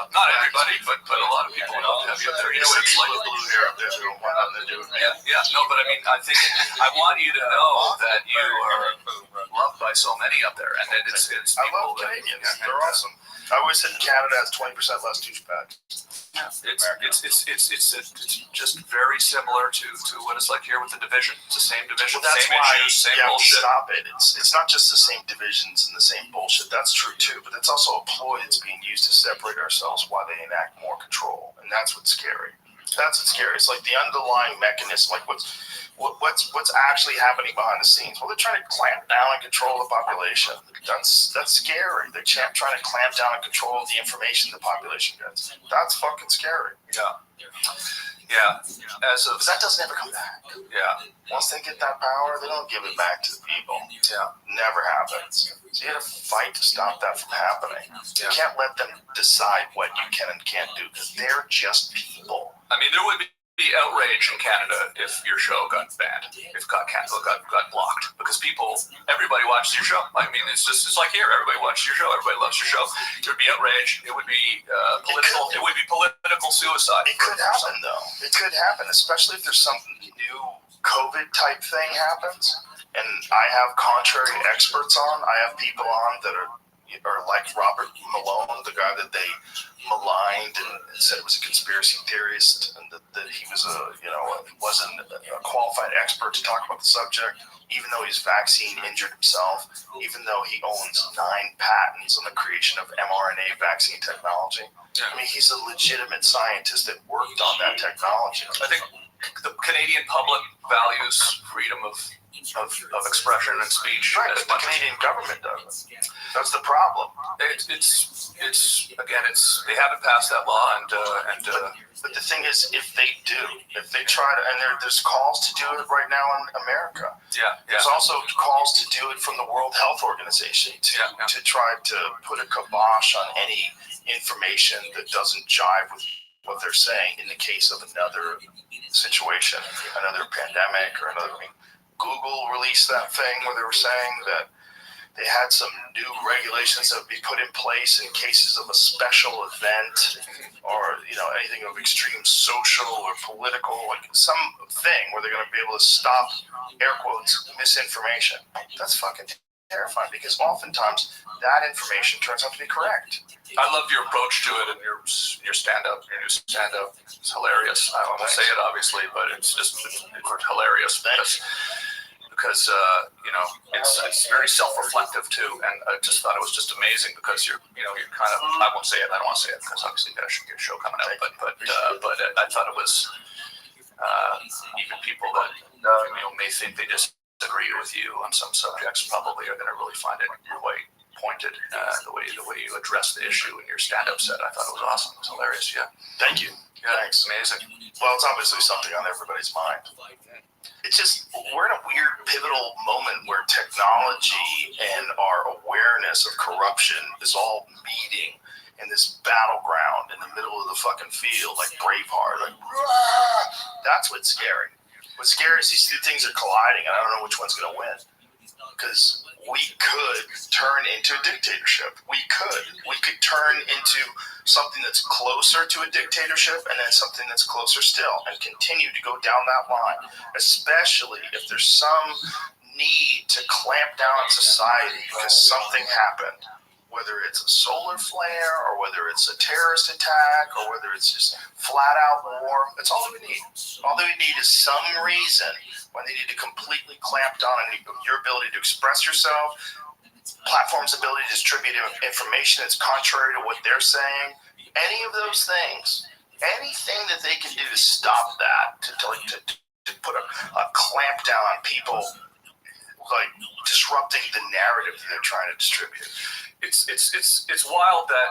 Not everybody, but a lot of people would love to have you up there. What it's like blue hair up there too. Yeah. No, but I mean, I think I want you to know that you are loved by so many up there, and it's people. I love Canadians. They're awesome. I always said Canada has 20% less douchebags. It's just very similar to what it's like here with the division. It's the same division, well, that's same why issues, same bullshit. Stop it. It's not just the same divisions and the same bullshit. That's true too, but it's also a ploy that's being used to separate ourselves while they enact more control, and that's what's scary. That's what's scary. It's like the underlying mechanism, like what's actually happening behind the scenes. Well, they're trying to clamp down and control the population. That's scary. They're trying to clamp down and control the information the population gets. That's fucking scary. Yeah. Yeah. As of Because that doesn't ever come back. yeah. Once they get that power, they don't give it back to the people. Yeah. Never happens. So you got to fight to stop that from happening. You Yeah. can't let them decide what you can and can't do because they're just people. I mean, there would be outrage in Canada if your show got banned, if got canceled, got blocked, because everybody watches your show. I mean, it's like here, everybody watches your show, everybody loves your show. There would be outrage. It would be political. It would be political suicide. It could happen though. It could happen, especially if there's some new COVID type thing happens. And I have contrary experts on. I have people on that are like Robert Malone, the guy that they maligned and said was a conspiracy theorist, and that he was wasn't a qualified expert to talk about the subject, even though he's vaccine injured himself, even though he owns 9 patents on the creation of mRNA vaccine technology. I mean, he's a legitimate scientist that worked on that technology. I think the Canadian public values freedom of expression and speech. Right, but the Canadian government doesn't. That's the problem. It's again, they haven't passed that law, but the thing is, if they try to, and there's calls to do it right now in America. Yeah. There's also calls to do it from the World Health Organization to try to put a kibosh on any information that doesn't jive with what they're saying in the case of another situation, another pandemic or another. I mean, Google released that thing where they were saying that they had some new regulations that would be put in place in cases of a special event or anything of extreme social or political, like some thing where they're going to be able to stop, air quotes, misinformation. That's fucking terrifying because oftentimes that information turns out to be correct. I love your approach to it and your stand-up. Your new stand-up is hilarious. I won't say it obviously, but it's hilarious because it's very self-reflective too, and I just thought it was just amazing because you're kind of, I won't say it, I don't want to say it because obviously you got a show coming out, but I thought it was even people that may think they disagree with you on some subjects probably are going to really find it quite pointed, the way you address the issue in your stand-up set. I thought it was awesome. It was hilarious. Yeah. Thank you. Yeah, thanks. Amazing. Well, it's obviously something on everybody's mind. It's just, we're in a weird pivotal moment where technology and our awareness of corruption is all meeting in this battleground in the middle of the fucking field, like Braveheart. Like, Rah! That's what's scary. What's scary is these two things are colliding, and I don't know which one's going to win. Because we could turn into a dictatorship. We could turn into something that's closer to a dictatorship and then something that's closer still and continue to go down that line, especially if there's some need to clamp down on society because something happened, whether it's a solar flare or whether it's a terrorist attack or whether it's just flat out war. That's all we need. All they need is some reason when they need to completely clamp down on your ability to express yourself, platforms' ability to distribute information that's contrary to what they're saying, any of those things, anything that they can do to stop that, to put a clamp down on people, like disrupting the narrative that they're trying to distribute. It's wild that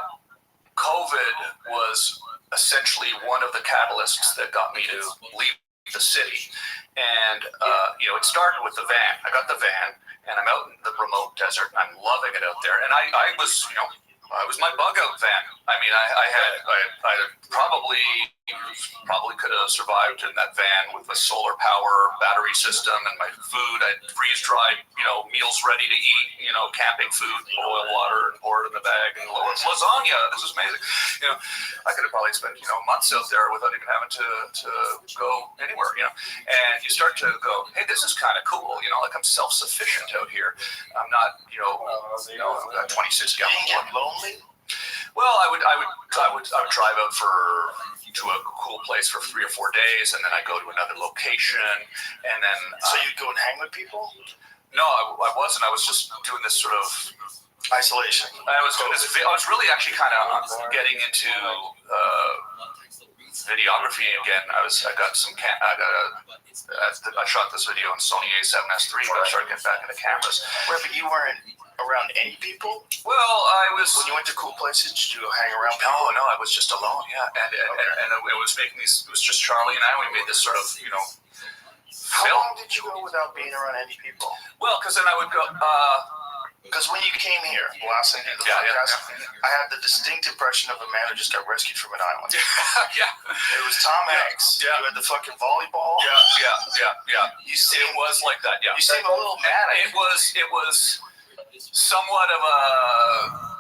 COVID was essentially one of the catalysts that got me to leave the city. And, it started with the van. I got the van, and I'm out in the remote desert, and I'm loving it out there. And I was, it was my bug out van. I mean, I probably could have survived in that van with a solar power battery system and my food. I'd freeze dried, meals ready to eat, camping food, boil water and pour it in the bag and lasagna. This is amazing. I could have probably spent, months out there without even having to go anywhere, and you start to go, hey, this is kind of cool. Like I'm self-sufficient out here. I'm not, I've got 26 gallons. Do you get lonely? Well, I would drive out to a cool place for 3 or 4 days, and then I go to another location, and then. So you'd go and hang with people? No, I wasn't. I was just doing this sort of isolation. I was doing this. I was really actually kind of getting into videography again. I got some. I shot this video on Sony A7S III, but I started getting back into cameras. Right, but you weren't around any people? Well, I was. When you went to cool places, did you hang around people? No, I was just alone. Yeah, and it was making these. It was just Charlie and I. We made this sort of, How long did you go without being around any people? Well, because then I would go. Because when you came here, last thing the podcast, I had the distinct impression of a man who just got rescued from an island. Yeah. It was Tom Hanks. Yeah. You had the fucking volleyball. Yeah. It was like that. Yeah. You seem a little mad. It was somewhat of a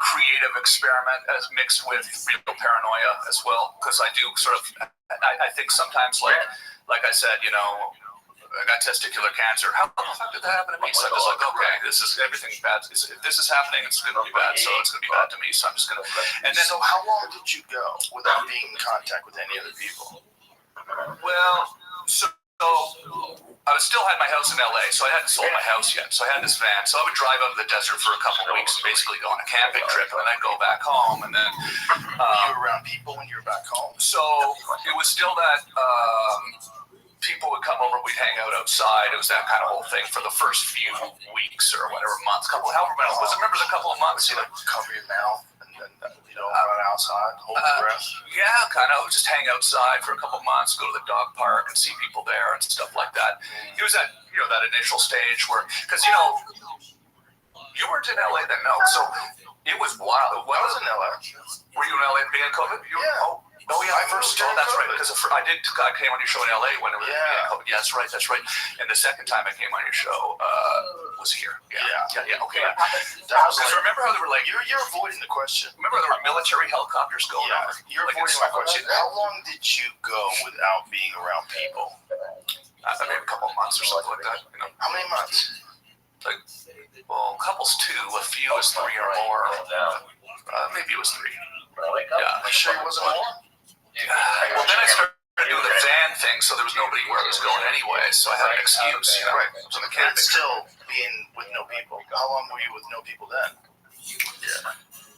creative experiment as mixed with real paranoia as well. Because I do sort of, I think sometimes like I said, I got testicular cancer. How the fuck did that happen to me? So I was like, okay, this is everything bad. If this is happening, it's going to be bad. So it's going to be bad to me. So I'm just going to. And then, so how long did you go without being in contact with any other people? Well, so I still had my house in LA, so I hadn't sold my house yet. So I had this van. So I would drive out to the desert for a couple of weeks and basically go on a camping trip, and then I'd go back home. And then you were around people when you were back home. So it was still that. People would come over, we'd hang out outside. It was that kind of whole thing for the first few weeks or whatever months, however many. Remember the couple of months? You cover your mouth and run outside, hold your breath. Yeah, kind of. Just hang outside for a couple of months, go to the dog park and see people there and stuff like that. It was that that initial stage where, because you weren't in LA then, no. So it was wild. I was in LA. Were you in LA at the beginning of COVID? Yeah. Oh yeah, I first. Oh, that's right. Because I came on your show in LA when it was. Yeah, that's right. And the second time I came on your show was here. Yeah. Okay. Because remember how they were like, you're avoiding the question. Remember there were military helicopters going over. You're avoiding my question. How long did you go without being around people? I mean, a couple of months or something like that. How many months? Couples 2, a few is 3 or more. Maybe it was 3. Yeah. You sure it wasn't more? Well, then I started doing the van thing, so there was nobody where I was going anyway, so I had an excuse. Right. So the camping. Still being with no people. How long were you with no people then?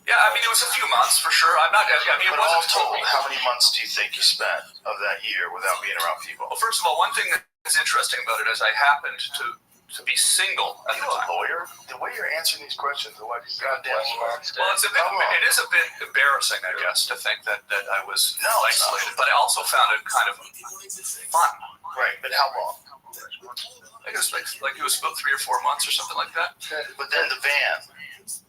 Yeah, I mean, it was a few months for sure. It but all told, how many months do you think you spent of that year without being around people? Well, first of all, one thing that's interesting about it is I happened to be single at the time. A lawyer? The way you're answering these questions, the way goddamn Well, it is a bit embarrassing, I guess, to think that I was isolated, but I also found it kind of fun. Right, but how long? I guess like it was about 3 or 4 months or something like that. But then the van.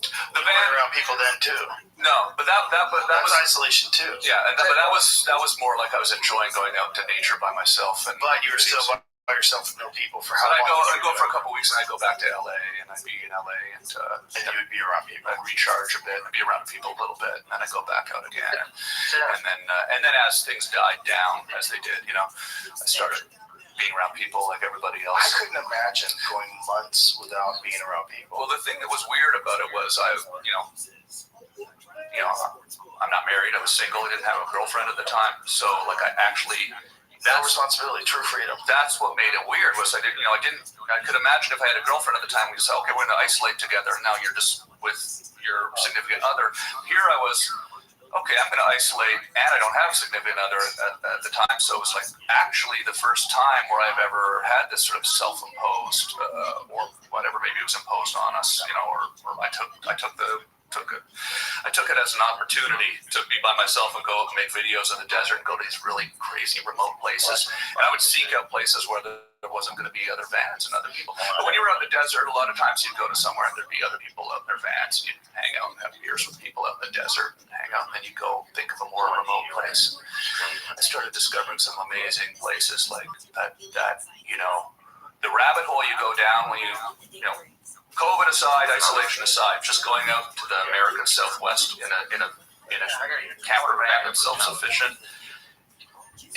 The van around people then too. No, but that was isolation too. Yeah, but that was more like I was enjoying going out to nature by myself. But you were still by yourself with no people for how long? I'd go for a couple of weeks and I'd go back to LA and I'd be in LA and you would be around people. I'd recharge a bit, I'd be around people a little bit, and then I'd go back out again. And then as things died down, as they did, I started being around people like everybody else. I couldn't imagine going months without being around people. Well, the thing that was weird about it was I'm not married, I was single, I didn't have a girlfriend at the time, so like I actually. That's responsibility, true freedom. That's what made it weird. Was I could imagine if I had a girlfriend at the time, we'd say, okay, we're going to isolate together, and now you're just with your significant other. Here I was, okay, I'm going to isolate, and I don't have a significant other at the time, so it was like actually the first time where I've ever had this sort of self-imposed, or whatever, maybe it was imposed on us, or I took it as an opportunity to be by myself and go make videos in the desert and go to these really crazy remote places. And I would seek out places where there wasn't going to be other vans and other people. But when you were out in the desert, a lot of times you'd go to somewhere and there'd be other people out in their vans. You'd hang out and have beers with people out in the desert and hang out, and then you'd go think of a more remote place. I started discovering some amazing places like that the rabbit hole you go down when you COVID aside, isolation aside, just going out to the American Southwest in a camper van that's self-sufficient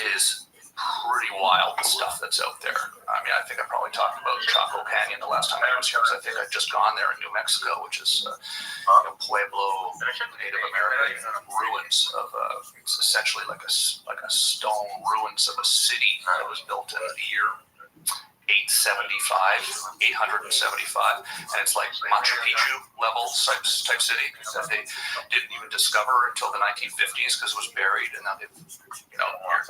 is pretty wild, the stuff that's out there. I mean, I think I probably talked about Chaco Canyon the last time I was here, because I think I'd just gone there in New Mexico, which is Pueblo Native American ruins of it's essentially like a stone ruins of a city that was built in the year 875, and it's like Machu Picchu level type city that they didn't even discover until the 1950s because it was buried, and now they've,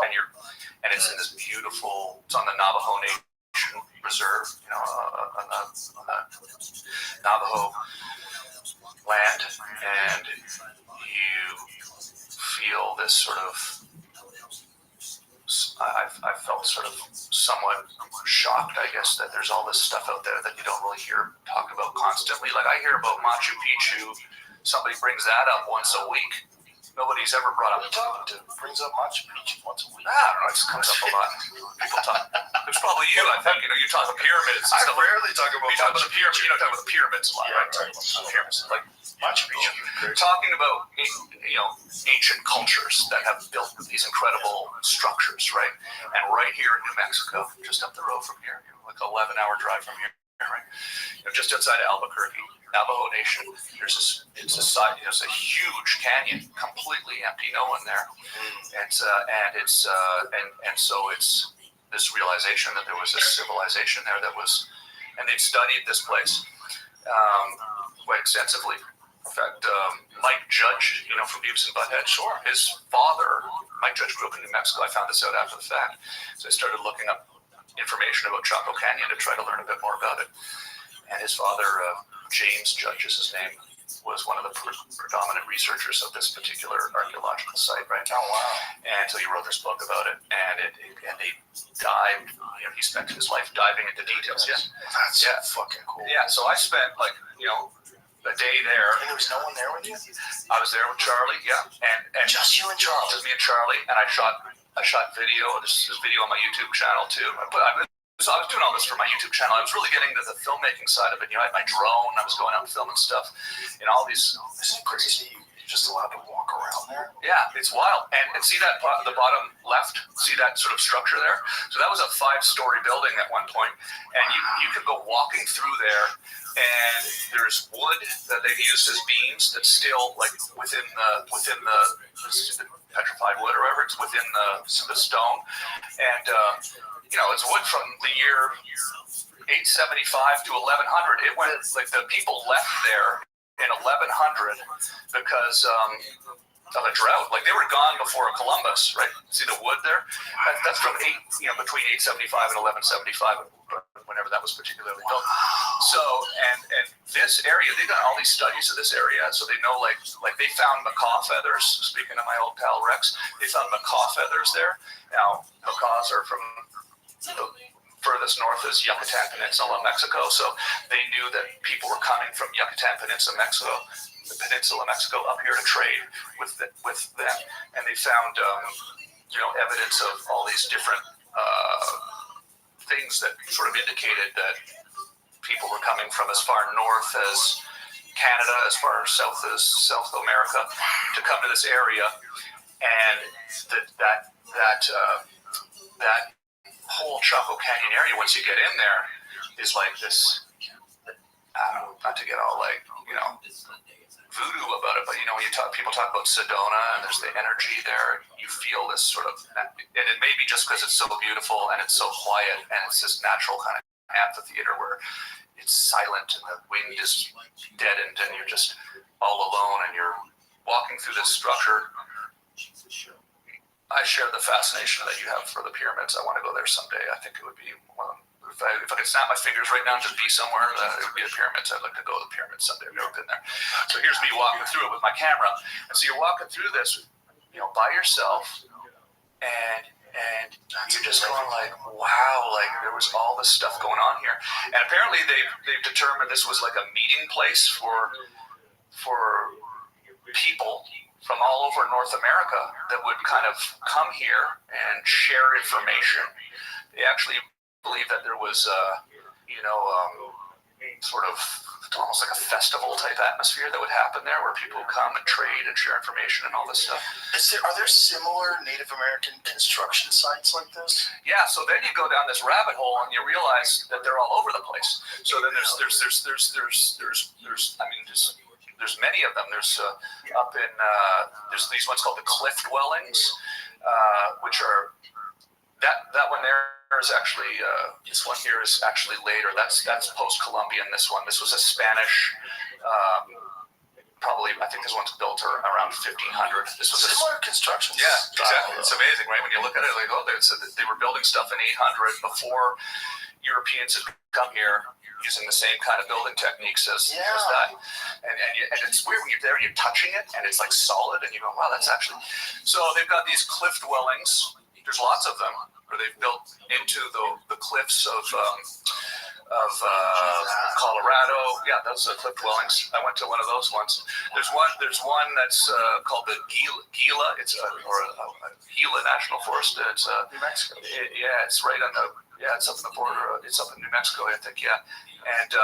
and it's in this beautiful. It's on the Navajo Nation Reserve, on the Navajo land, and you feel this sort of. I felt sort of somewhat shocked, I guess, that there's all this stuff out there that you don't really hear talked about constantly. Like I hear about Machu Picchu, somebody brings that up once a week. Nobody's ever brought up. What are you talking to? Brings up Machu Picchu once a week. I don't know. It just comes up a lot. People talk. There's probably you. I think you talk about pyramids. I rarely talk about. You talk about the pyramids. You don't talk about the pyramids a lot, right? Right. Pyramids, like Machu Picchu. talking about ancient cultures that have built these incredible structures, right? And right here in New Mexico, just up the road from here, like 11-hour drive from here, right? Just outside of Albuquerque. Navajo Nation. There's a huge canyon, completely empty, no one there. And so it's this realization that there was this civilization there that was, and they'd studied this place quite extensively. In fact, Mike Judge, from Beavis and Butthead, his father, Mike Judge, grew up in New Mexico. I found this out after the fact, so I started looking up information about Chaco Canyon to try to learn a bit more about it. And his father, James Judge is his name, was one of the predominant researchers of this particular archaeological site, right? Oh, wow. And so he wrote this book about it, and they dived, he spent his life diving into details. Yeah. That's fucking cool. Yeah, so I spent a day there. And there was no one there with you? I was there with Charlie, yeah. And just you and Charlie? Just me and Charlie, and I shot video. This is video on my YouTube channel too. So I was doing all this for my YouTube channel. I was really getting into the filmmaking side of it. I had my drone. I was going out and filming stuff. And all these. This is crazy. You're just allowed to walk around there? Yeah, it's wild. And see that, the bottom left? See that sort of structure there? So that was a 5-story building at one point. And you could go walking through there. And there's wood that they've used as beams that's still like within the petrified wood or whatever. It's within the stone. And, it's wood from the year 875 to 1100. It went like the people left there in 1100 because of a drought. Like they were gone before Columbus, right? See the wood there? That's from between 875 and 1175, whenever that was particularly built. So and this area, they've done all these studies of this area, so they know like they found macaw feathers. Speaking of my old pal Rex, they found macaw feathers there. Now macaws are from the furthest north is Yucatan Peninsula, Mexico. So they knew that people were coming from Yucatan Peninsula, Mexico, up here to trade with them, and they found evidence of all these different things that sort of indicated that people were coming from as far north as Canada, as far south as South America, to come to this area, and that whole Chaco Canyon area, once you get in there, is like this. Not to get all voodoo about it, but when people talk about Sedona and there's the energy there, you feel this sort of, and it may be just because it's so beautiful and it's so quiet and it's this natural kind of amphitheater where it's silent and the wind is deadened and you're just all alone and you're walking through this structure. I share the fascination that you have for the pyramids. I want to go there someday. I think it would be one of them. If I could snap my fingers right now and just be somewhere, it would be the pyramids. I'd like to go to the pyramids someday. I've never been there. So here's me walking through it with my camera. And so you're walking through this, by yourself, and you're just going like, wow, like there was all this stuff going on here. And apparently they've determined this was like a meeting place for people from all over North America that would kind of come here and share information. They actually believe that there was, sort of almost like a festival type atmosphere that would happen there where people would come and trade and share information and all this stuff. Are there similar Native American construction sites like this? Yeah, so then you go down this rabbit hole and you realize that they're all over the place. So then there's many of them. There's there's these ones called the cliff dwellings, which are that one there is actually this one here is actually later. That's post-Columbian. This was a Spanish probably, I think this one's built around 1500. This was similar construction. Yeah, style, exactly. It's amazing, right? When you look at it, like, oh, they were building stuff in 800 before Europeans had come here using the same kind of building techniques as that. And it's weird when you're there, you're touching it, and it's like solid, and you go, wow, that's actually. So they've got these cliff dwellings. There's lots of them where they've built into the cliffs of Colorado. Yeah, those are cliff dwellings. I went to one of those ones. There's one that's called the Gila. It's a Gila National Forest. It's New Mexico. It's right on the. Yeah, it's up in the border. It's up in New Mexico, I think. Yeah, and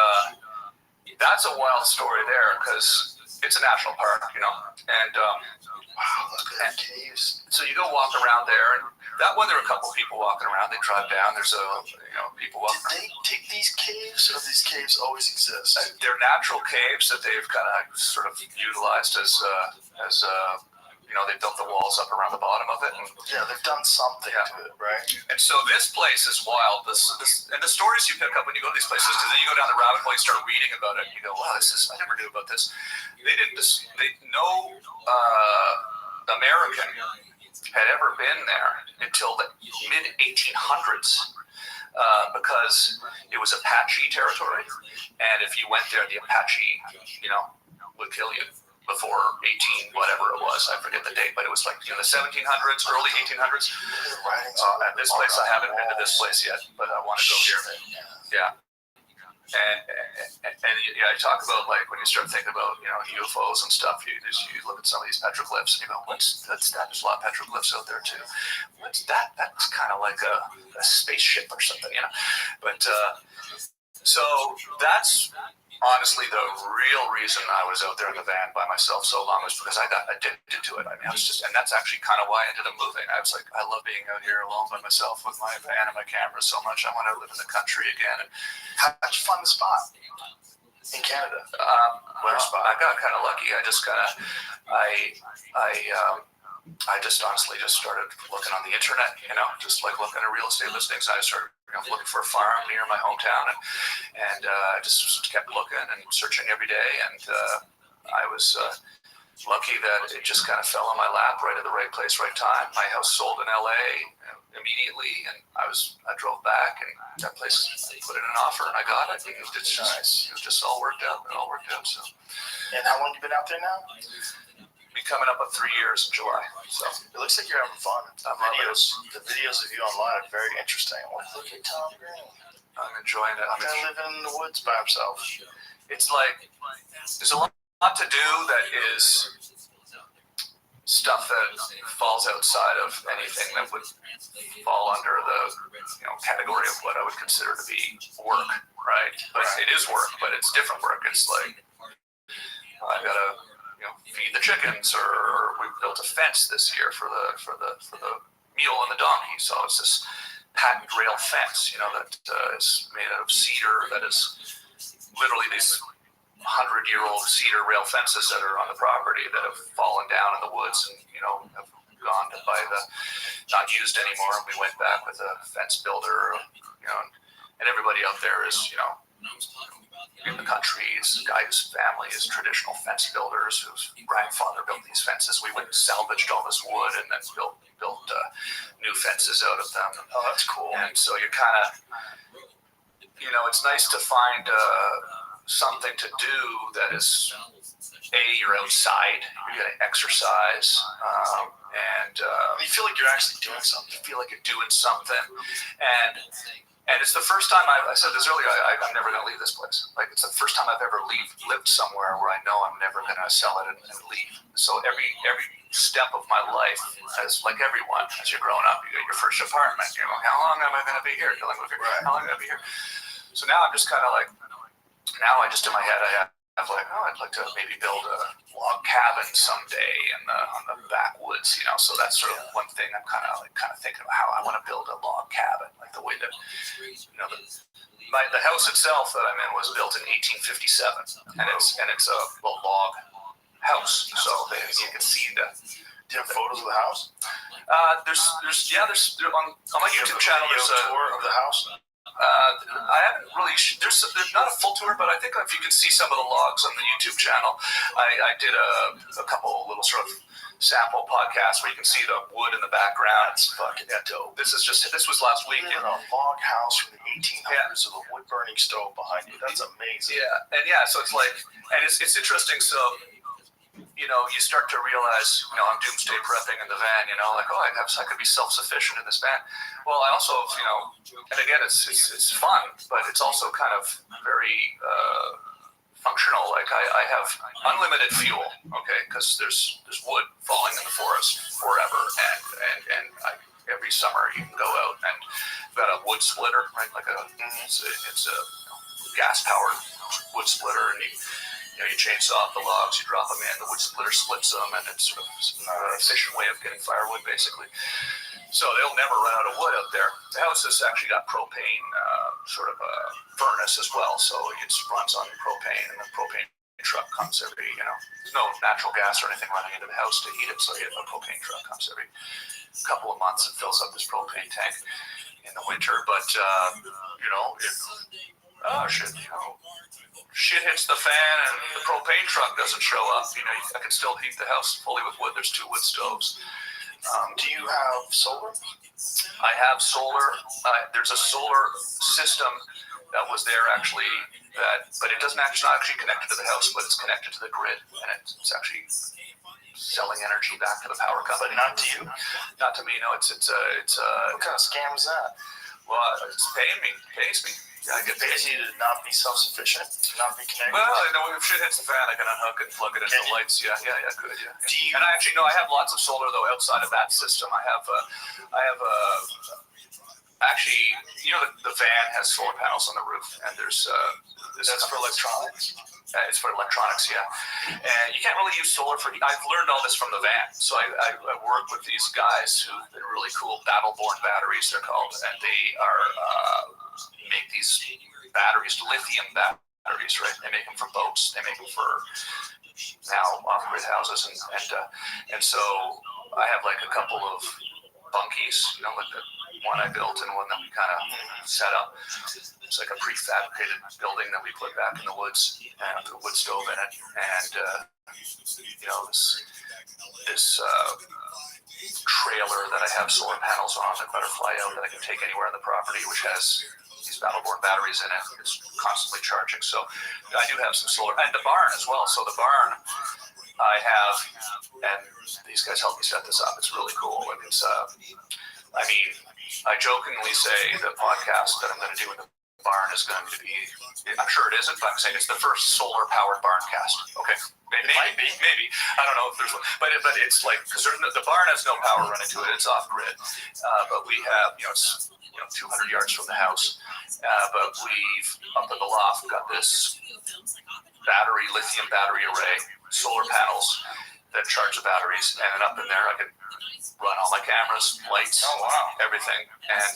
that's a wild story there because it's a national park, you know. And wow, look at that caves. So you go walk around there, and that one there are a couple of people walking around. They drive down. There's people walking. Did they dig these caves, or these caves always exist? They're natural caves that they've kind of sort of utilized as they built the walls up around the bottom of it. And, yeah, they've done something to it, right? And so this place is wild. This and the stories you pick up when you go to these places, because then you go down the rabbit hole, you start reading about it, and you go, wow, I never knew about this. No American had ever been there until the mid 1800s. Because it was Apache territory, and if you went there, the Apache, would kill you before 18 whatever it was. I forget the date, but it was like the 1700s, early 1800s. At this place, I haven't been to this place yet, but I want to go here. Yeah. And I talk about like when you start thinking about UFOs and stuff, you look at some of these petroglyphs and you go, what's that? There's a lot of petroglyphs out there too. What's that? That's kind of like a spaceship or something, But so that's honestly the real reason I was out there in the van by myself so long was because I got addicted to it. I mean, I was just, and that's actually kind of why I ended up moving. I was like, I love being out here alone by myself with my van and my camera so much. I want to live in the country again. And how'd you find the spot in Canada? I got kind of lucky. I just kind of, I just honestly just started looking on the internet, just like looking at real estate listings. I started looking for a farm near my hometown, and I just kept looking and searching every day. And I was lucky that it just kind of fell on my lap right at the right place, right time. My house sold in LA immediately, and I drove back, and that place I put in an offer, and I got it. It's nice. It just all worked out. It all worked out. So. And how long you been out there now? Be coming up on 3 years in July. So it looks like you're having fun. The videos of you online are very interesting. Look at Tom Green. I'm enjoying it. I'm gonna live in the woods by himself. It's like there's a lot to do that is stuff that falls outside of anything that would fall under the category of what I would consider to be work, right? But it is work, but it's different work. It's like I gotta feed the chickens, or we built a fence this year for the mule and the donkey. So it's this patent rail fence, that is made out of cedar. That is literally these 100-year-old cedar rail fences that are on the property that have fallen down in the woods and have gone by not used anymore. And we went back with a fence builder, and everybody out there is in the country. Is a guy whose family is traditional fence builders, whose grandfather built these fences. We went and salvaged all this wood and then built new fences out of them. Oh, that's cool. And so you're kind of, it's nice to find something to do that is, you're outside, you're getting exercise, and you feel like you're actually doing something. You feel like you're doing something, and it's the first time I said this earlier. I'm never going to leave this place. Like it's the first time I've ever lived somewhere where I know I'm never going to sell it and leave. So every step of my life, as like everyone, as you're growing up, you get your first apartment. You're going, how long am I going to be here? How long am I going to be here? So now I'm just kind of like, in my head I have like, I'd like to maybe build a log cabin someday on the backwoods, So that's sort of one thing I'm kind of thinking about, how I want to build a log cabin, like the way that the house itself that I'm in was built in 1857, and it's a log house, so you can see the. Do you have photos of the house? There's on my YouTube channel. There's a tour of the house. I haven't really. There's not a full tour, but I think if you can see some of the logs on the YouTube channel, I did a couple little sort of sample podcasts where you can see the wood in the background. It's fucking dope. This was last week. In a log house from the 1800s with a wood burning stove behind you. That's amazing. Yeah, and so it's like, and it's interesting. So, you start to realize, I'm doomsday prepping in the van. Like, I could be self-sufficient in this van. Well, I also, and again, it's fun, but it's also kind of very functional. Like I have unlimited fuel, okay, because there's wood falling in the forest forever, and every summer you can go out and I've got a wood splitter, right? Like it's a gas powered wood splitter, and you chainsaw off the logs, you drop them in, the wood splitter splits them, and it's sort of an efficient way of getting firewood, basically. So they'll never run out of wood out there. The house has actually got propane sort of a furnace as well, so it runs on propane, and the propane truck comes every, there's no natural gas or anything running into the house to heat it, so a propane truck comes every couple of months and fills up this propane tank in the winter. But, shit hits the fan and the propane truck doesn't show up, I can still heat the house fully with wood. There's 2 wood stoves. Do you have solar? I have solar. There's a solar system that was there actually, but it doesn't actually connected to the house, but it's connected to the grid, and it's actually selling energy back to the power company. But not to you? Not to me. No, it's what kind of scam is that? Well, it's pays me. Yeah, I get paid. Pays you to not be self-sufficient, to not be connected. Well, if shit hits the fan, I can unhook it and plug it into the lights. Yeah, good. Yeah. And I actually I have lots of solar though outside of that system. I have actually, the van has solar panels on the roof, and there's that's for electronics. It's for electronics, yeah. And you can't really use solar for. I've learned all this from the van. So I work with these guys who are really cool Battle-Born batteries, they're called, and they are make these batteries, lithium batteries, right? They make them for boats. They make them for now off-grid houses, and so I have like a couple of bunkies, like the one I built and one that we kind of set up. It's like a prefabricated building that we put back in the woods and put a wood stove in it, and this trailer that I have solar panels on that let her fly out that I can take anywhere on the property, which has these Battle-Born batteries in it. It's constantly charging. So I do have some solar, and the barn as well. So the barn I have, and these guys helped me set this up. It's really cool. And it's, I jokingly say the podcast that I'm going to do in the barn is going to be, I'm sure it isn't, but I'm saying it's the first solar-powered barncast. Okay. Maybe. I don't know if there's one, but it's like, because the barn has no power running to it. It's off-grid. But we have, it's 200 yards from the house. But we've, up in the loft, got this lithium battery array, solar panels that charge the batteries. And then up in there, I can run all my cameras, lights, everything. And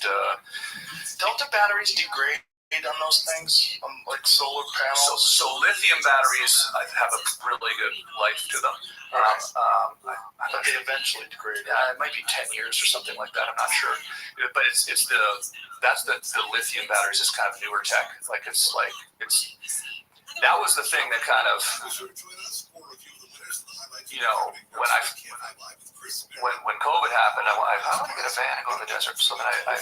don't the batteries degrade on those things, like solar panels? So lithium batteries have a really good life to them. But they eventually degrade. It might be 10 years or something like that. I'm not sure. But it's the lithium batteries is kind of newer tech. That was the thing that kind of, when COVID happened, I want to get a van and go to the desert. So then I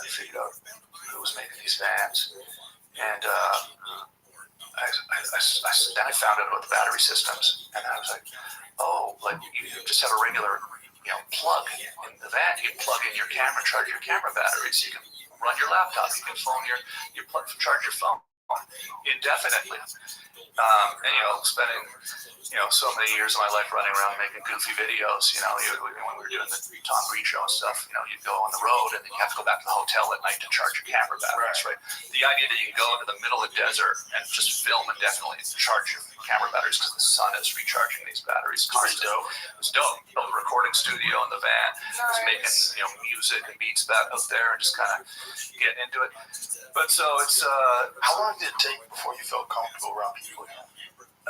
figured out who was making these vans, and then I found out about the battery systems, and I was like, you just have a regular, plug in the van. You can plug in your camera, charge your camera batteries. You can run your laptop. You can charge your phone indefinitely. And spending so many years of my life running around making goofy videos. When we were doing the Tom Green show and stuff, you'd go on the road and then you have to go back to the hotel at night to charge your camera batteries, right? The idea that you can go into the middle of the desert and just film indefinitely and charge your camera batteries because the sun is recharging these batteries. It was dope. Built a recording studio in the van. I was making music and beats back out there and just kind of getting into it. But so it's how long did it take before you felt comfortable around people again?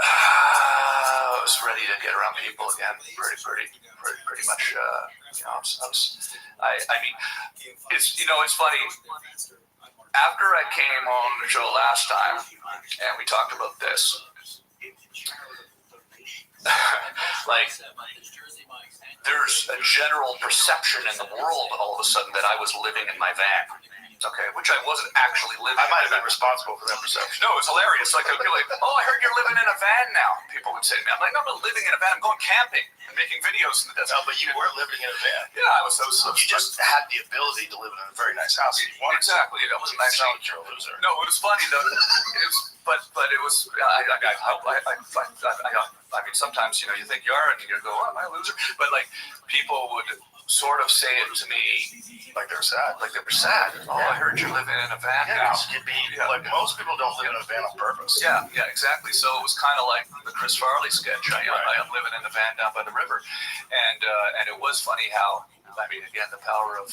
I was ready to get around people again. Pretty much. I mean, it's funny. After I came on the show last time, and we talked about this, like, there's a general perception in the world all of a sudden that I was living in my van. Okay, which I wasn't actually living. I might have been responsible for that perception. No, it's hilarious. Like, I'd be like, "Oh, I heard you're living in a van now." People would say to me, "I'm like, no, I'm not living in a van. I'm going camping and making videos in the desert." No, but you were living in a van. Yeah, I was. You just had the ability to live in a very nice house if you wanted. Exactly. That wasn't actually. You're a loser. No, it was funny though. But it was. I mean, sometimes you think you are, and you go, "Oh, am I a loser?" But like, people would sort of say it to me like they're sad. Oh, I heard you're living in a van now. You'd be like, most people don't live in a van on purpose. Yeah, exactly. So it was kind of like the Chris Farley sketch. I'm living in the van down by the river, and it was funny how, I mean, again, the power of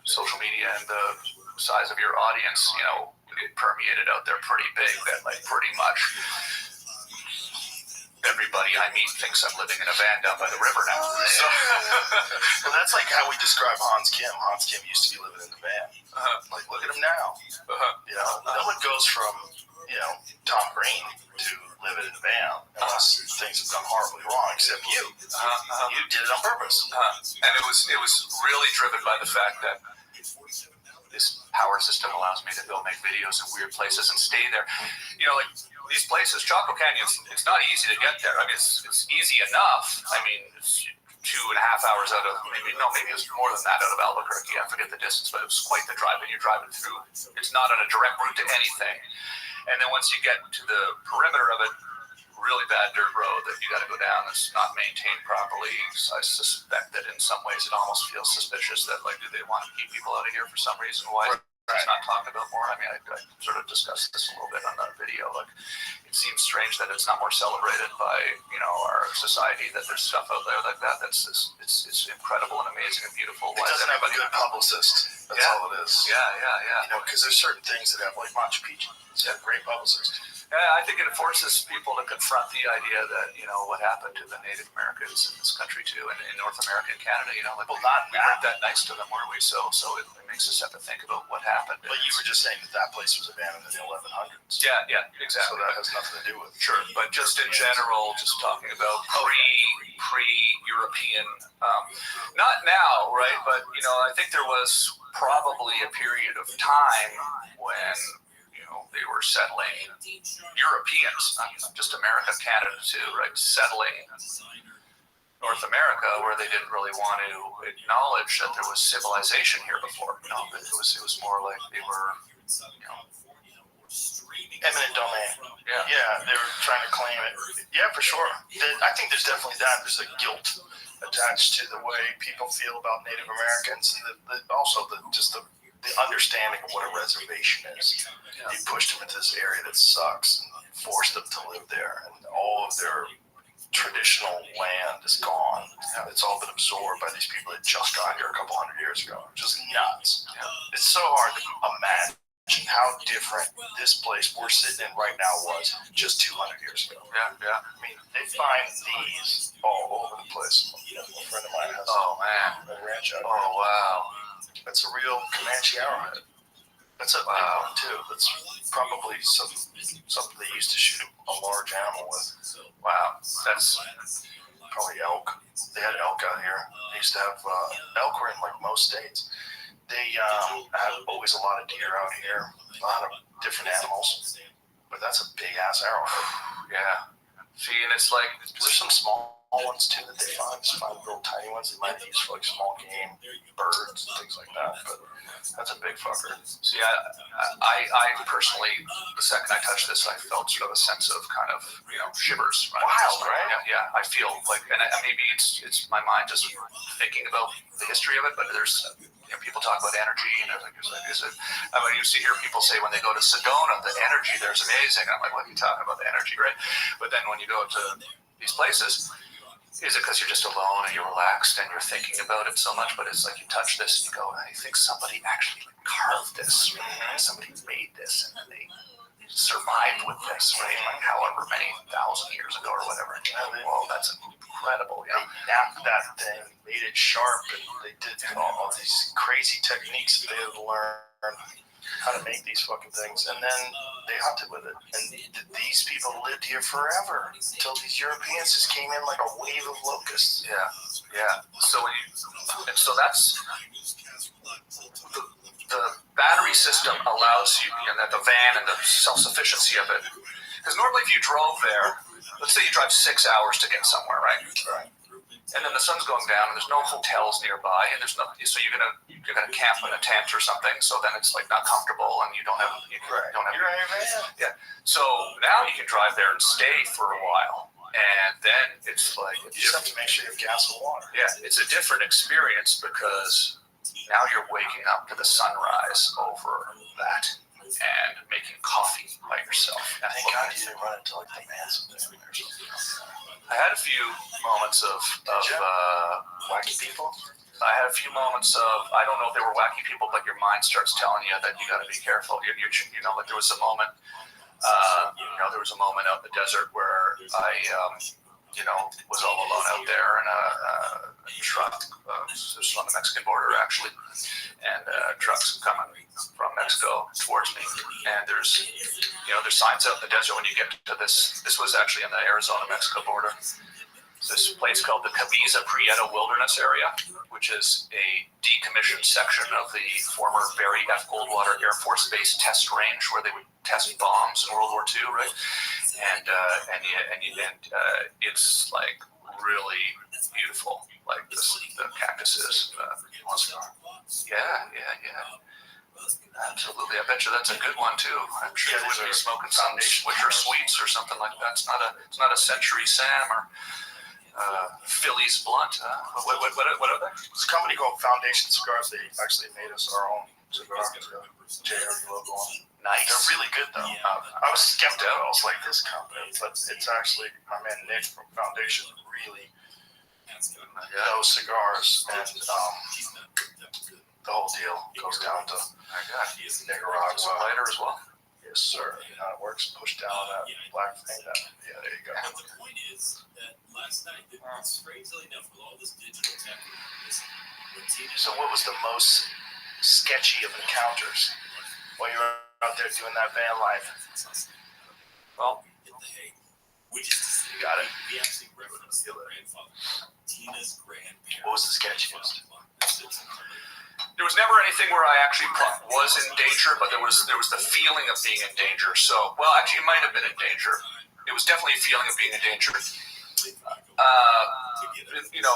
social media and the size of your audience, it permeated out there pretty big. That like pretty much everybody I meet thinks I'm living in a van down by the river now. So, well, that's like how we describe Hans Kim. Hans Kim used to be living in the van. Like, look at him now. No one goes from, Tom Green to living in a van unless things have gone horribly wrong, except you. You did it on purpose. And it was really driven by the fact that this power system allows me to go make videos in weird places and stay there. Like, these places, Chaco Canyon, it's not easy to get there. I mean, it's easy enough. I mean, it's 2.5 hours out of, maybe it was more than that out of Albuquerque. I forget the distance, but it was quite the drive, and you're driving through. It's not on a direct route to anything. And then once you get to the perimeter of it, really bad dirt road that you got to go down that's not maintained properly. So I suspect that in some ways it almost feels suspicious that, like, do they want to keep people out of here for some reason? Why? It's not talked about more. I mean, I sort of discussed this a little bit on that video. Like, it seems strange that it's not more celebrated by our society, that there's stuff out there like that. It's incredible and amazing and beautiful. It doesn't have a good publicist. That's all it is. Yeah. Because there's certain things that have, like Machu Picchu. It's got a great publicist. Yeah, I think it forces people to confront the idea that, what happened to the Native Americans in this country too, and in North America and Canada, like, well, we weren't that nice to them, were we? So it makes us have to think about what happened. But you were just saying that place was abandoned in the 1100s. Yeah, exactly. So that has nothing to do with it. Sure, but just in general, just talking about pre-European, not now, right? But, I think there was probably a period of time when they were settling, Europeans, not just America, Canada too, right? Settling North America, where they didn't really want to acknowledge that there was civilization here before. It was more like they were, eminent domain. Yeah, they were trying to claim it. Yeah, for sure. I think there's definitely that. There's a guilt attached to the way people feel about Native Americans, and also the understanding of what a reservation is. You pushed them into this area that sucks and forced them to live there, and all of their traditional land is gone. It's all been absorbed by these people that just got here a couple hundred years ago. Just nuts. It's so hard to imagine how different this place we're sitting in right now was just 200 years ago. Yeah. I mean, they find these all over the place. A friend of mine has a ranch out here. Oh, wow. That's a real Comanche arrowhead. That's a big one too. That's probably something they used to shoot a large animal with. Wow, that's probably elk. They had elk out here. They used to have elk were in like most states. They had always a lot of deer out here, a lot of different animals. But that's a big ass arrowhead. Yeah. See, and it's like there's some small ones too that they find. Just find little tiny ones they might use for like small game, birds, and things like that. But that's a big fucker. See, I personally, the second I touched this, I felt sort of a sense of kind of shivers. Right? Wild, right? Yeah. I feel like, and maybe it's my mind just thinking about the history of it. But there's people talk about energy, and I was like, is it? I mean, you see hear people say when they go to Sedona, the energy there's amazing. I'm like, what are you talking about, the energy, right? But then when you go to these places, is it because you're just alone and you're relaxed and you're thinking about it so much? But it's like you touch this and you go, I think somebody actually carved this. Somebody made this, and then they survived with this, right? Like however many thousand years ago or whatever. Well, that's incredible. They napped that thing, made it sharp, and they did all these crazy techniques that they had learned how to make these fucking things, and then they hunted with it. And these people lived here forever until these Europeans just came in like a wave of locusts. Yeah. So that's the battery system allows you, that the van and the self-sufficiency of it. Because normally if you drove there, let's say you drive 6 hours to get somewhere, right? And then the sun's going down, and there's no hotels nearby, and there's nothing. So you're gonna camp in a tent or something. So then it's like not comfortable, and you don't have. Yeah. So now you can drive there and stay for a while, and then it's like you just have to make sure you have gas and water. Yeah, it's a different experience because now you're waking up to the sunrise over that and making coffee by yourself. I thank God you didn't run into like the man's there or something. I had a few moments of wacky people. I had a few moments of, I don't know if they were wacky people, but your mind starts telling you that you got to be careful. Like there was a moment, there was a moment out in the desert where I, was all alone out there in a truck. This was on the Mexican border actually, and trucks coming from Mexico towards me. And there's signs out in the desert when you get to this. This was actually in the Arizona-Mexico border. This place called the Cabeza Prieta Wilderness Area, which is a decommissioned section of the former Barry F. Goldwater Air Force Base test range where they would test bombs in World War II, right? And it's like really beautiful, like the cactuses. Yeah. Absolutely. I bet you that's a good one too. I'm sure you would be smoking some Switcher Sweets or something like that. It's not a Century Sam or Philly's Blunt. What are they? It's a company called Foundation Cigars. They actually made us our own cigars. JRE logo on it. Nice. They're really good though. I was skeptical. I was like, this company, but it's actually my man Nick from Foundation really knows cigars, and the whole deal goes down to Nicaragua. Lighter as well. Yes, sir. You know how it works. Push down that black thing. Yeah, there you go. And the point is that last night, strangely enough, with all this digital tech, So what was the most sketchy of encounters while you were out there doing that van life? Well, you got it. We actually referenced your grandfather, Tina's grandparents. What was the sketchiest? There was never anything where I actually was in danger, but there was the feeling of being in danger. So, well, actually, it might have been in danger. It was definitely a feeling of being in danger.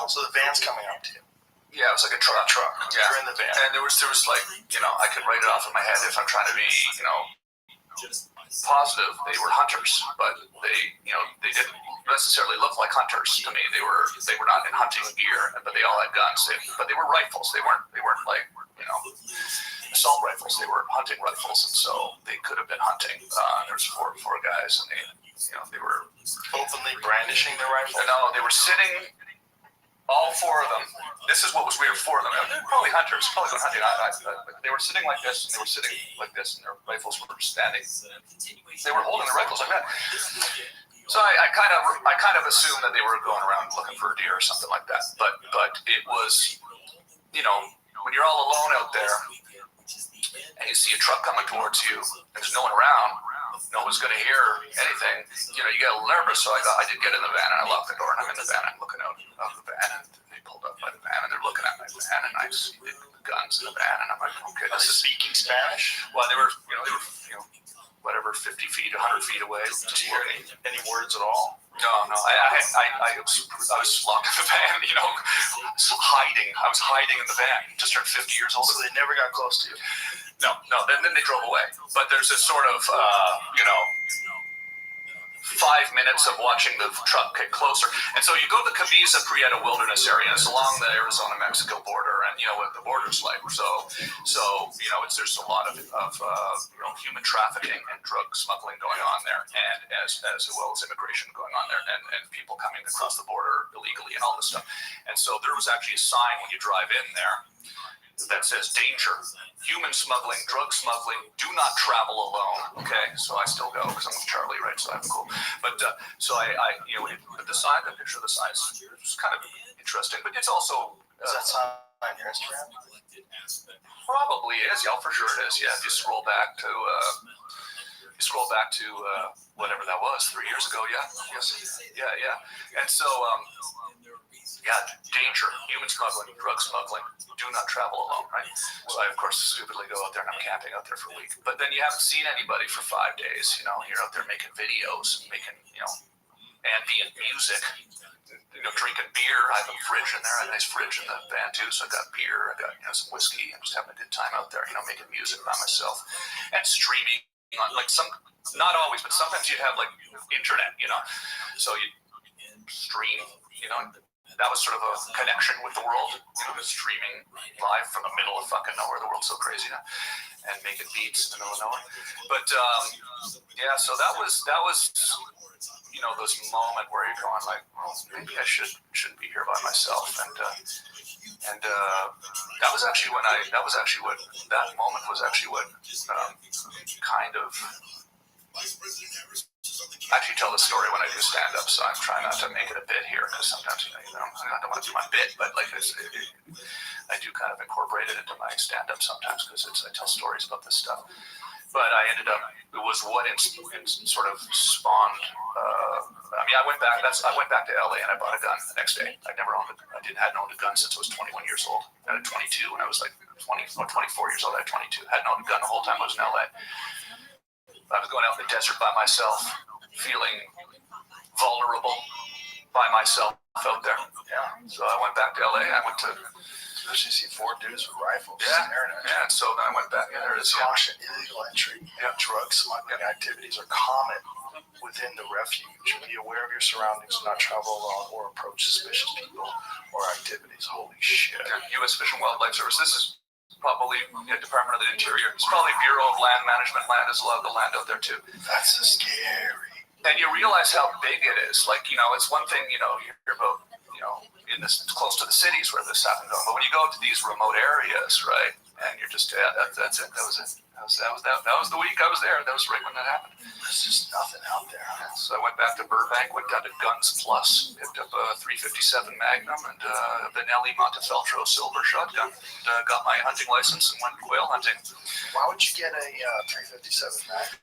So the van's coming up to you. Yeah, it was like a truck. Yeah. You're in the van. And there was like, I could write it off in my head if I'm trying to be, positive. They were hunters, but they didn't necessarily look like hunters to me. They were not in hunting gear, but they all had guns. But they were rifles. They weren't like, assault rifles. They were hunting rifles, and so they could have been hunting. There's four guys, and they were openly brandishing their rifles. No, they were sitting. All four of them. This is what was weird. Four of them. They're probably hunters. Probably going hunting. They were sitting like this, and they were sitting like this, and their rifles were standing. They were holding their rifles like that. So I kind of assumed that they were going around looking for a deer or something like that. But it was, when you're all alone out there, and you see a truck coming towards you, and there's no one around, no one's going to hear anything, you get a little nervous. So I did get in the van, and I locked the door, and I'm in the van, I'm looking out of the van, and they pulled up by the van, and they're looking at my van, and I see the guns in the van, and I'm like, okay, this is speaking Spanish. Well, they were whatever, 50 feet, 100 feet away. Did you hear any words at all? No. I was locked in the van, hiding. I was hiding in the van. Just turned 50 years old. So they never got close to you? No. Then they drove away. But there's this sort of, 5 minutes of watching the truck get closer. And so you go to the Cabeza Prieta Wilderness Area. It's along the Arizona-Mexico border, and what the border's like. So there's a lot of human trafficking and drug smuggling going on there, and as well as immigration going on there, and people coming across the border illegally and all this stuff. And so there was actually a sign when you drive in there that says danger, human smuggling, drug smuggling, do not travel alone. Okay, so I still go because I'm with Charlie, right? So I'm cool. But so I but the sign, the picture of the sign is kind of interesting, but it's also Is that sign on your Instagram? probably is. Yeah, for sure it is. Yeah, if you scroll back to whatever that was 3 years ago. Yeah, yes, yeah. And so danger, human smuggling, drug smuggling, do not travel alone, right? So I, of course, stupidly go out there and I'm camping out there for a week. But then you haven't seen anybody for 5 days, you're out there making videos, making, ambient music, drinking beer. I have a fridge in there, I have a nice fridge in the van too, so I got beer, I got, some whiskey, I'm just having a good time out there, making music by myself and streaming on, not always, but sometimes you'd have, internet, so you stream, that was sort of a connection with the world, streaming live from the middle of fucking nowhere. The world's so crazy now, and making beats in the middle of nowhere. But so that was this moment where you're going maybe I shouldn't be here by myself, and that was actually what kind of. I actually tell the story when I do stand-up, so I'm trying not to make it a bit here, because sometimes, I don't want to do my bit, but I do kind of incorporate it into my stand-up sometimes, because I tell stories about this stuff. But I ended up, it was what sort of spawned, I went back to LA and I bought a gun the next day. hadn't owned a gun since I was 21 years old. I had a 22 when I was 24 years old. I had 22. Hadn't owned a gun the whole time I was in LA. I was going out in the desert by myself, feeling vulnerable by myself out there. Yeah. So I went back to LA. I went to, see 4 dudes with rifles. Yeah. And so then I went back. Yeah, there it is. Caution, illegal entry. Yeah. Drug smuggling activities are common within the refuge. Be aware of your surroundings. Do not travel alone or approach suspicious people or activities. Holy shit. Yeah. U.S. Fish and Wildlife Service. This is probably Department of the Interior. It's probably Bureau of Land Management. Land is a lot of the land out there too. That's so scary. And you realize how big it is. It's one thing, you hear about, in this close to the cities where this happened. But when you go to these remote areas, right, and you're just, that's it. That was it. That was the week I was there. That was right when that happened. There's just nothing out there. So I went back to Burbank, went down to Guns Plus, picked up a 357 Magnum and a Benelli Montefeltro silver shotgun. And, got my hunting license and went quail hunting. Why would you get a 357 Magnum?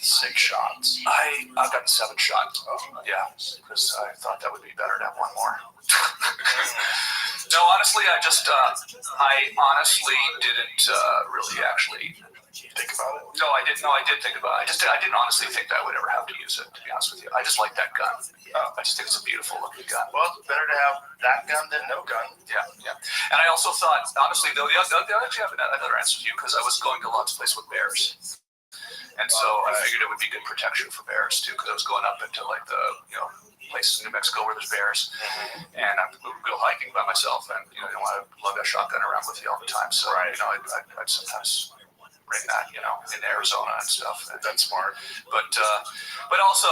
6 shots. I got a 7 shot. Oh, yeah, because I thought that would be better to have one more. No, honestly, I honestly didn't really actually think about it. No, I didn't. No, I did think about it. I didn't honestly think that I would ever have to use it, to be honest with you. I just like that gun. I just think it's a beautiful looking gun. Well, it's better to have that gun than no gun. Yeah. And I also thought, honestly, though, I actually have another answer to you, because I was going to lots of places with bears. And so I figured it would be good protection for bears too, because I was going up into the places in New Mexico where there's bears, and I would go hiking by myself, and you don't want to lug a shotgun around with you all the time. So I'd sometimes bring that in Arizona and stuff. That's smart. But also,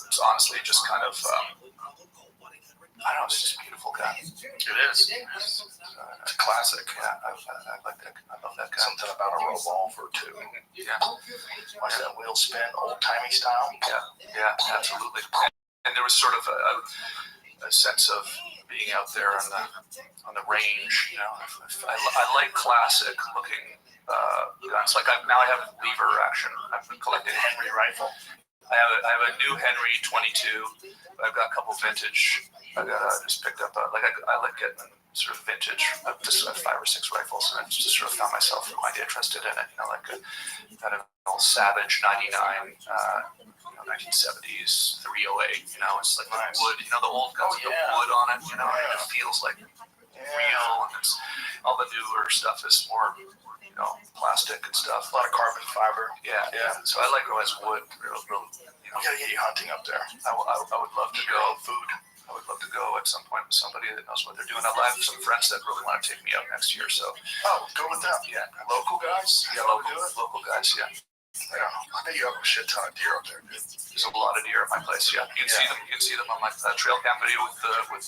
it's honestly just kind of. I don't know, it's just a beautiful gun. It is. It's a classic. Yeah, I like that. I love that gun. Something about a revolver too. Yeah. Watch that wheel spin, old timey style. Yeah, absolutely. And there was sort of a sense of being out there on the range. I like classic looking guns. Now I have lever action. I've been collecting Henry rifle. I have a new Henry 22. I've got a couple vintage. I just picked up. I like getting sort of vintage. I've just 5 or 6 rifles, and I just sort of found myself quite interested in it. Kind of an old Savage 99, 1970s 308. It's like nice. Wood. The old guns with the wood on it. And it feels like real. And it's all the newer stuff is more. Plastic and stuff. A lot of carbon fiber. Yeah. So I like it as wood. Real. We gotta get you hunting up there. I would love to go. Food. I would love to go at some point with somebody that knows what they're doing. I have some friends that really want to take me up next year. So. Oh, go with them. Yeah. Local guys. Yeah, local guys. Yeah. I bet you have a shit ton of deer up there, dude. There's a lot of deer at my place. Yeah. You can see them. You can see them on my trail cam video with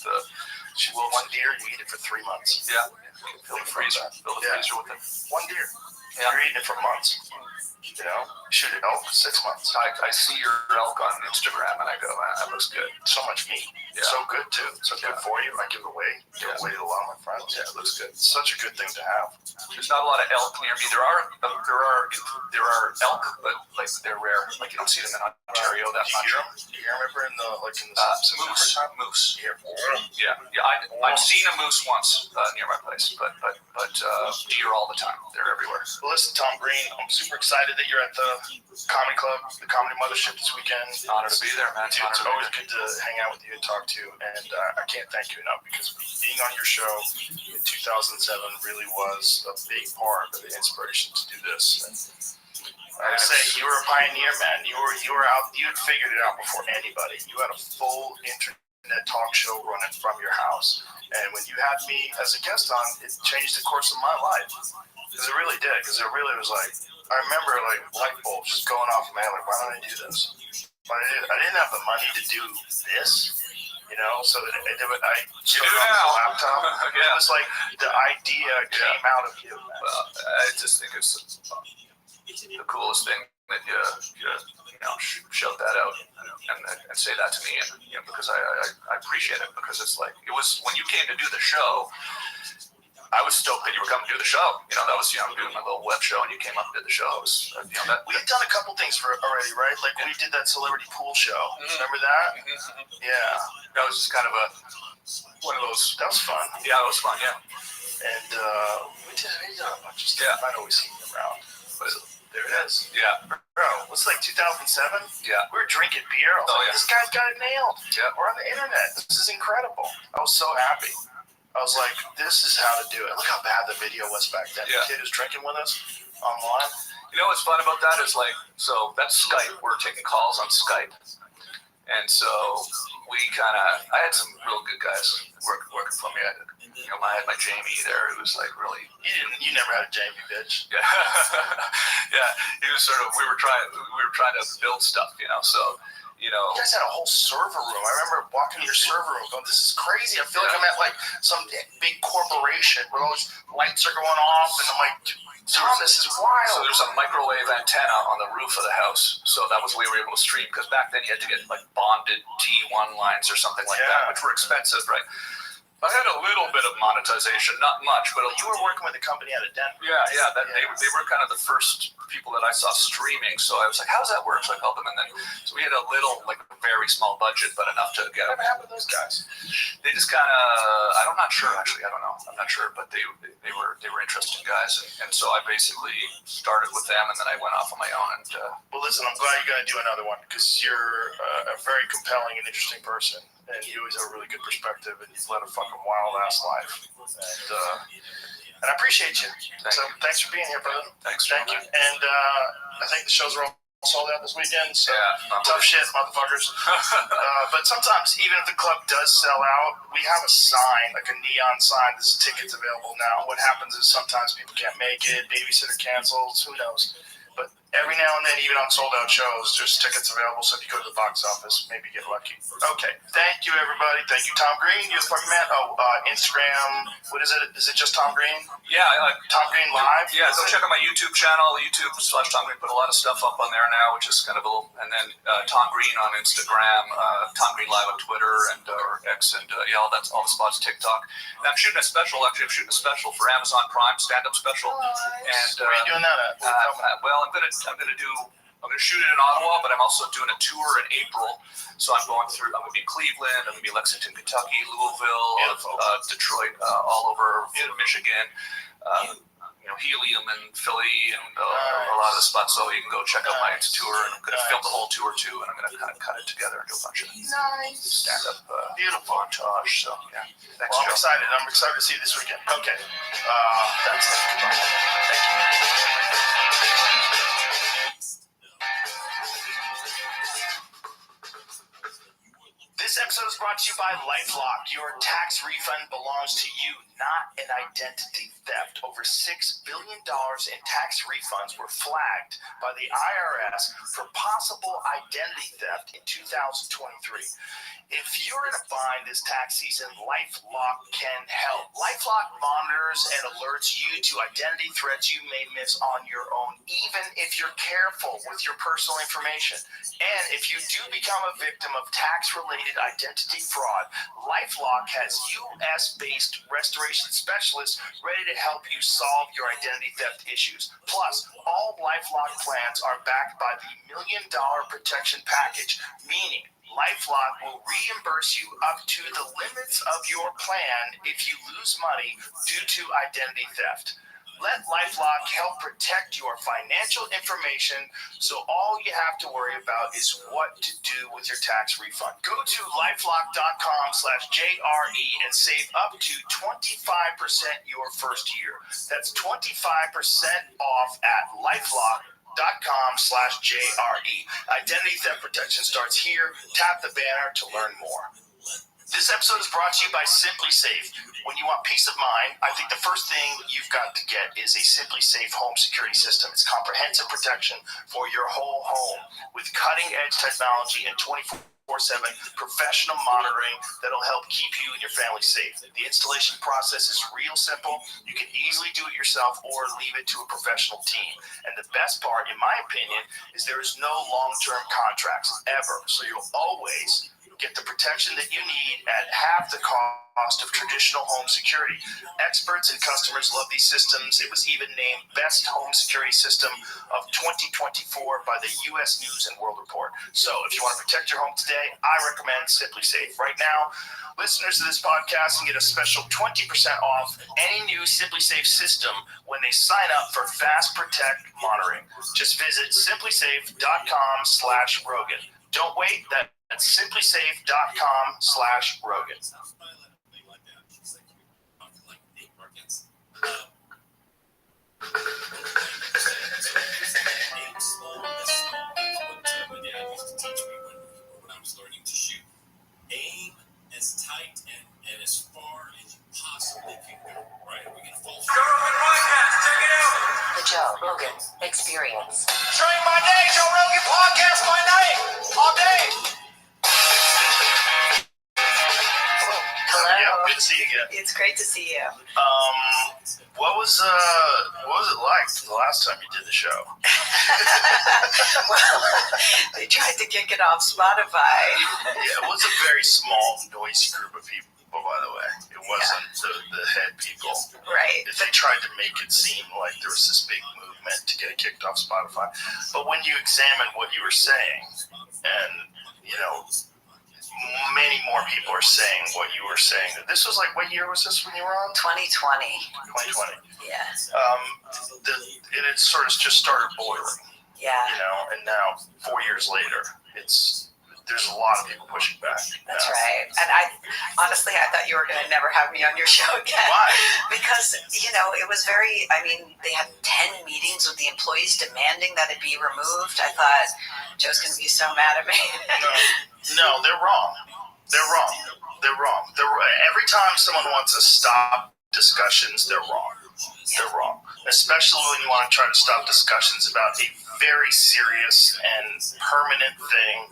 the One deer, you eat it for 3 months. Yeah. Fill the freezer. Fill the freezer with it. One deer. Yeah. You're eating it for months. You know, shoot an elk 6 months. I see your elk on Instagram and I go, that looks good. So much meat. Yeah. So good too. So good for you. I give it away. Give it away to a lot of my friends. Yeah, it looks good. It's such a good thing to have. There's not a lot of elk near me. There are elk, but like they're rare. Like you don't see them in Ontario that much. Do you remember in the moose? Yeah. I've seen a moose once near my place, but deer all the time. They're everywhere. Well, listen, Tom Green, I'm super excited that you're at the Comedy Club, the Comedy Mothership this weekend. Honor to be there, man. Dude, it's always good to hang out with you and talk to you, and I can't thank you enough because being on your show in 2007 really was a big part of the inspiration to do this. And I would say you were a pioneer, man. You were out. You had figured it out before anybody. You had a full internet talk show running from your house, and when you had me as a guest on, it changed the course of my life. Because it really did. Because it really was like, I remember like light bulbs just going off in my head. Like, why don't I do this? But I didn't have the money to do this, you know. So I started on the laptop. It was like the idea came out of you. Well, I just think it's the coolest thing that you shout that out and say that to me, and because I appreciate it, because it's like it was when you came to do the show. I was stoked that you were coming to do the show. You know, that was, I'm doing my little web show and you came up and did the show. It was, we've done a couple things already, right? Like we did that celebrity pool show. Remember that? Yeah. That was just kind of one of those. That was fun. Yeah, it was fun, yeah. And we did a bunch of stuff. I'd always seen you around. But there it is. Yeah. Bro, it's like 2007. Yeah. We were drinking beer. I was like, this guy's got it nailed. Yeah. We're on the internet. This is incredible. I was so happy. I was like, this is how to do it. Look how bad the video was back then. Yeah. The kid who's drinking with us online. You know what's fun about that is like, so that's Skype. We're taking calls on Skype. And so I had some real good guys working for me. I had my Jamie there who was like really. You never had a Jamie, bitch. Yeah. Yeah. He was sort of, we were trying to build stuff, so. You guys had a whole server room. I remember walking to your server room going, this is crazy. I feel like I'm at like some big corporation where all those lights are going off and I'm like, Tom, this is wild. So there's a microwave antenna on the roof of the house. So that was the way we were able to stream, because back then you had to get like bonded T1 lines or something like that, which were expensive, right? I had a little bit of monetization, not much, but you were working with a company out of Denver. Yeah. They were kind of the first people that I saw streaming. So I was like, how does that work? So I called them, and then so we had a little, like a very small budget, but enough to get. What happened to those guys? They just kind of, I'm not sure actually. I don't know. I'm not sure, but they were interesting guys, and so I basically started with them, and then I went off on my own. And well, listen, I'm glad you got to do another one because you're a very compelling and interesting person. And you always have a really good perspective, and you've led a fucking wild-ass life. And I appreciate you. Thanks for being here, brother. Thank you. And I think the shows are all sold out this weekend, so tough shit, motherfuckers. But sometimes, even if the club does sell out, we have a sign, like a neon sign that says tickets available now. What happens is sometimes people can't make it, babysitter cancels, who knows. But every now and then, even on sold-out shows, there's tickets available, so if you go to the box office, maybe get lucky. Okay, thank you, everybody. Thank you, Tom Green. You're the fucking man. Instagram, what is it? Is it just Tom Green? Yeah. Tom Green Live? Yeah, go check out my YouTube channel, YouTube.com/Tom Green. Put a lot of stuff up on there now, which is kind of a little, and then Tom Green on Instagram, Tom Green Live on Twitter, and or X, and all the spots, TikTok. And I'm shooting a special, for Amazon Prime, stand-up special. And where are you doing that at? Well, I'm gonna shoot it in Ottawa, but I'm also doing a tour in April. So I'm going to be in Cleveland, I'm gonna be Lexington, Kentucky, Louisville, Detroit, all over Michigan, Helium and Philly, and a lot of the spots. So you can go check out my tour, and I'm gonna film the whole tour too, and I'm gonna kind of cut it together and do a bunch of stand-up, beautiful montage. So yeah, thanks. Well, I'm excited. I'm excited to see you this weekend. Okay, that's it. Goodbye. Thank you. This episode is brought to you to you by LifeLock. Your tax refund belongs to you, not an identity theft. Over $6 billion in tax refunds were flagged by the IRS for possible identity theft in 2023. If you're in a bind this tax season, LifeLock can help. LifeLock monitors and alerts you to identity threats you may miss on your own, even if you're careful with your personal information. And if you do become a victim of tax-related identity fraud, LifeLock has U.S.-based restoration specialists ready to help you solve your identity theft issues. Plus, all LifeLock plans are backed by the $1 Million Protection Package, meaning LifeLock will reimburse you up to the limits of your plan if you lose money due to identity theft. Let LifeLock help protect your financial information, so all you have to worry about is what to do with your tax refund. Go to lifelock.com/JRE and save up to 25% your first year. That's 25% off at lifelock.com/JRE. Identity theft protection starts here. Tap the banner to learn more. This episode is brought to you by Simply Safe. When you want peace of mind, I think the first thing you've got to get is a Simply Safe home security system. It's comprehensive protection for your whole home with cutting-edge technology and 24/7 professional monitoring that'll help keep you and your family safe. The installation process is real simple. You can easily do it yourself or leave it to a professional team. And the best part, in my opinion, is there is no long-term contracts ever. So you'll always get the protection that you need at half the cost of traditional home security. Experts and customers love these systems. It was even named Best Home Security System of 2024 by the U.S. News and World Report. So if you want to protect your home today, I recommend Simply Safe. Right now, listeners of this podcast can get a special 20% off any new Simply Safe system when they sign up for Fast Protect monitoring. Just visit simplysafe.com/Rogan. Don't wait. That's simplysafe.com/Rogan. When I was learning to shoot, aim as tight and as far as you possibly can go. Right? We're gonna fall. The Joe Rogan Experience. Train by day, Joe Rogan podcast by night, all day. Hello. Yeah, good to see you again. It's great to see you. What was it like the last time you did the show? Well, they tried to kick it off Spotify. Yeah, it was a very small, noisy group of people, by the way. It wasn't the head people. Right. They tried to make it seem like there was this big movement to get it kicked off Spotify. But when you examine what you were saying, and, you know, many more people are saying what you were saying. This was like, what year was this when you were on? 2020. 2020. Yeah. It had sort of just started boiling. Yeah. You know, and now 4 years later, there's a lot of people pushing back. That's right. And I thought you were going to never have me on your show again. Why? Because, you know, it was they had 10 meetings with the employees demanding that it be removed. I thought, Joe's going to be so mad at me. No, they're wrong. Every time someone wants to stop discussions, they're wrong. They're wrong. Especially when you want to try to stop discussions about a very serious and permanent thing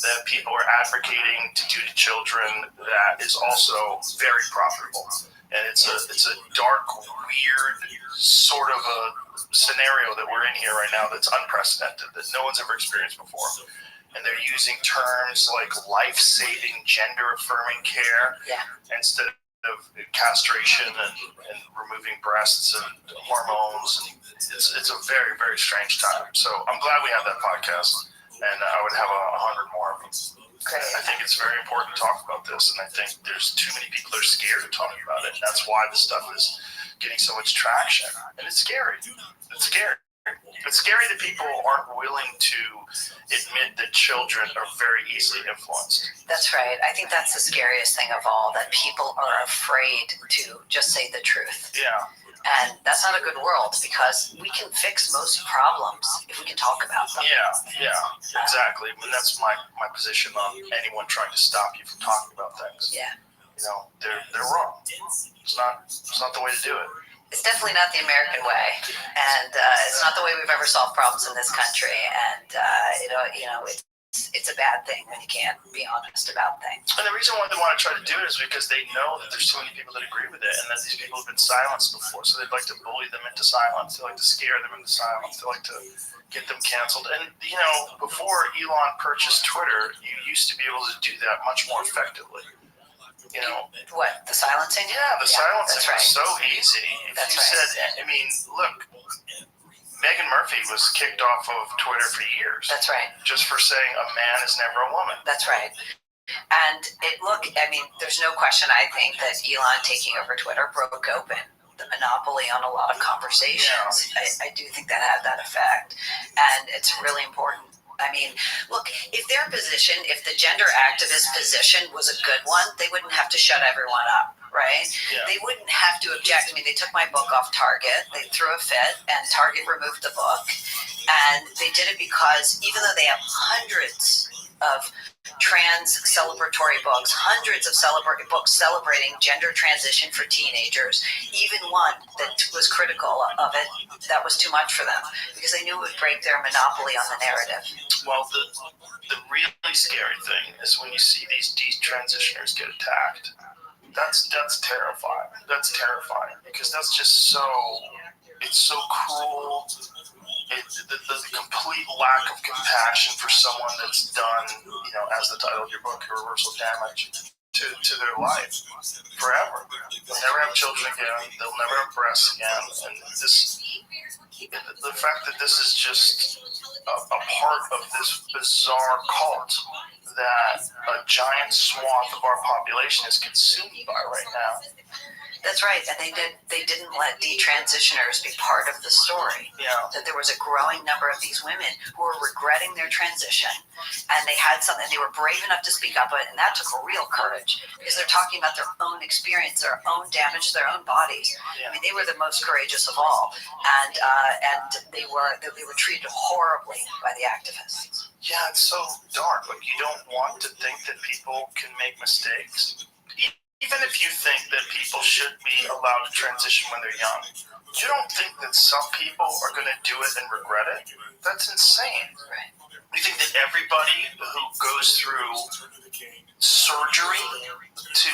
that people are advocating to do to children that is also very profitable. And it's a dark, weird sort of a scenario that we're in here right now that's unprecedented, that no one's ever experienced before. And they're using terms like life-saving, gender-affirming care instead of castration and removing breasts and hormones. And it's a very, very strange time. So I'm glad we have that podcast, and I would have 100 more of them. Great. I think it's very important to talk about this, and I think there's too many people that are scared of talking about it. And that's why this stuff is getting so much traction. And it's scary. It's scary. It's scary that people aren't willing to admit that children are very easily influenced. That's right. I think that's the scariest thing of all, that people are afraid to just say the truth. Yeah. And that's not a good world because we can fix most problems if we can talk about them. Yeah, exactly. And that's my position on anyone trying to stop you from talking about things. Yeah. They're wrong. It's not the way to do it. It's definitely not the American way, and it's not the way we've ever solved problems in this country. And it's a bad thing when you can't be honest about things. And the reason why they want to try to do it is because they know that there's too many people that agree with it, and that these people have been silenced before. So they'd like to bully them into silence. They like to scare them into silence. They like to get them canceled. And before Elon purchased Twitter, you used to be able to do that much more effectively. What, the silencing? Yeah, the silencing right. was so easy. If you said, look, Megan Murphy was kicked off of Twitter for years. That's right. Just for saying a man is never a woman. That's right. And there's no question, I think, that Elon taking over Twitter broke open the monopoly on a lot of conversations. Yeah. I do think that had that effect. And it's really important. Look, if the gender activist position was a good one, they wouldn't have to shut everyone up, right? Yeah. They wouldn't have to object. They took my book off Target. They threw a fit, and Target removed the book. And they did it because even though they have hundreds of trans celebratory books, hundreds of books celebrating gender transition for teenagers, even one that was critical of it, that was too much for them because they knew it would break their monopoly on the narrative. Well, the really scary thing is when you see these detransitioners get attacked. That's terrifying. That's terrifying because that's just it's so cruel. The complete lack of compassion for someone that's done, as the title of your book, irreversible damage to their life forever. They'll never have children again. They'll never have breasts again. And the fact that this is just a part of this bizarre cult that a giant swath of our population is consumed by right now. That's right, and they didn't let detransitioners be part of the story. Yeah. That there was a growing number of these women who were regretting their transition, and they had something. They were brave enough to speak up, and that took real courage because they're talking about their own experience, their own damage to their own bodies. Yeah. They were the most courageous of all, and they were treated horribly by the activists. Yeah, it's so dark. You don't want to think that people can make mistakes. Even if you think that people should be allowed to transition when they're young, you don't think that some people are going to do it and regret it? That's insane. Right. You think that everybody who goes through surgery to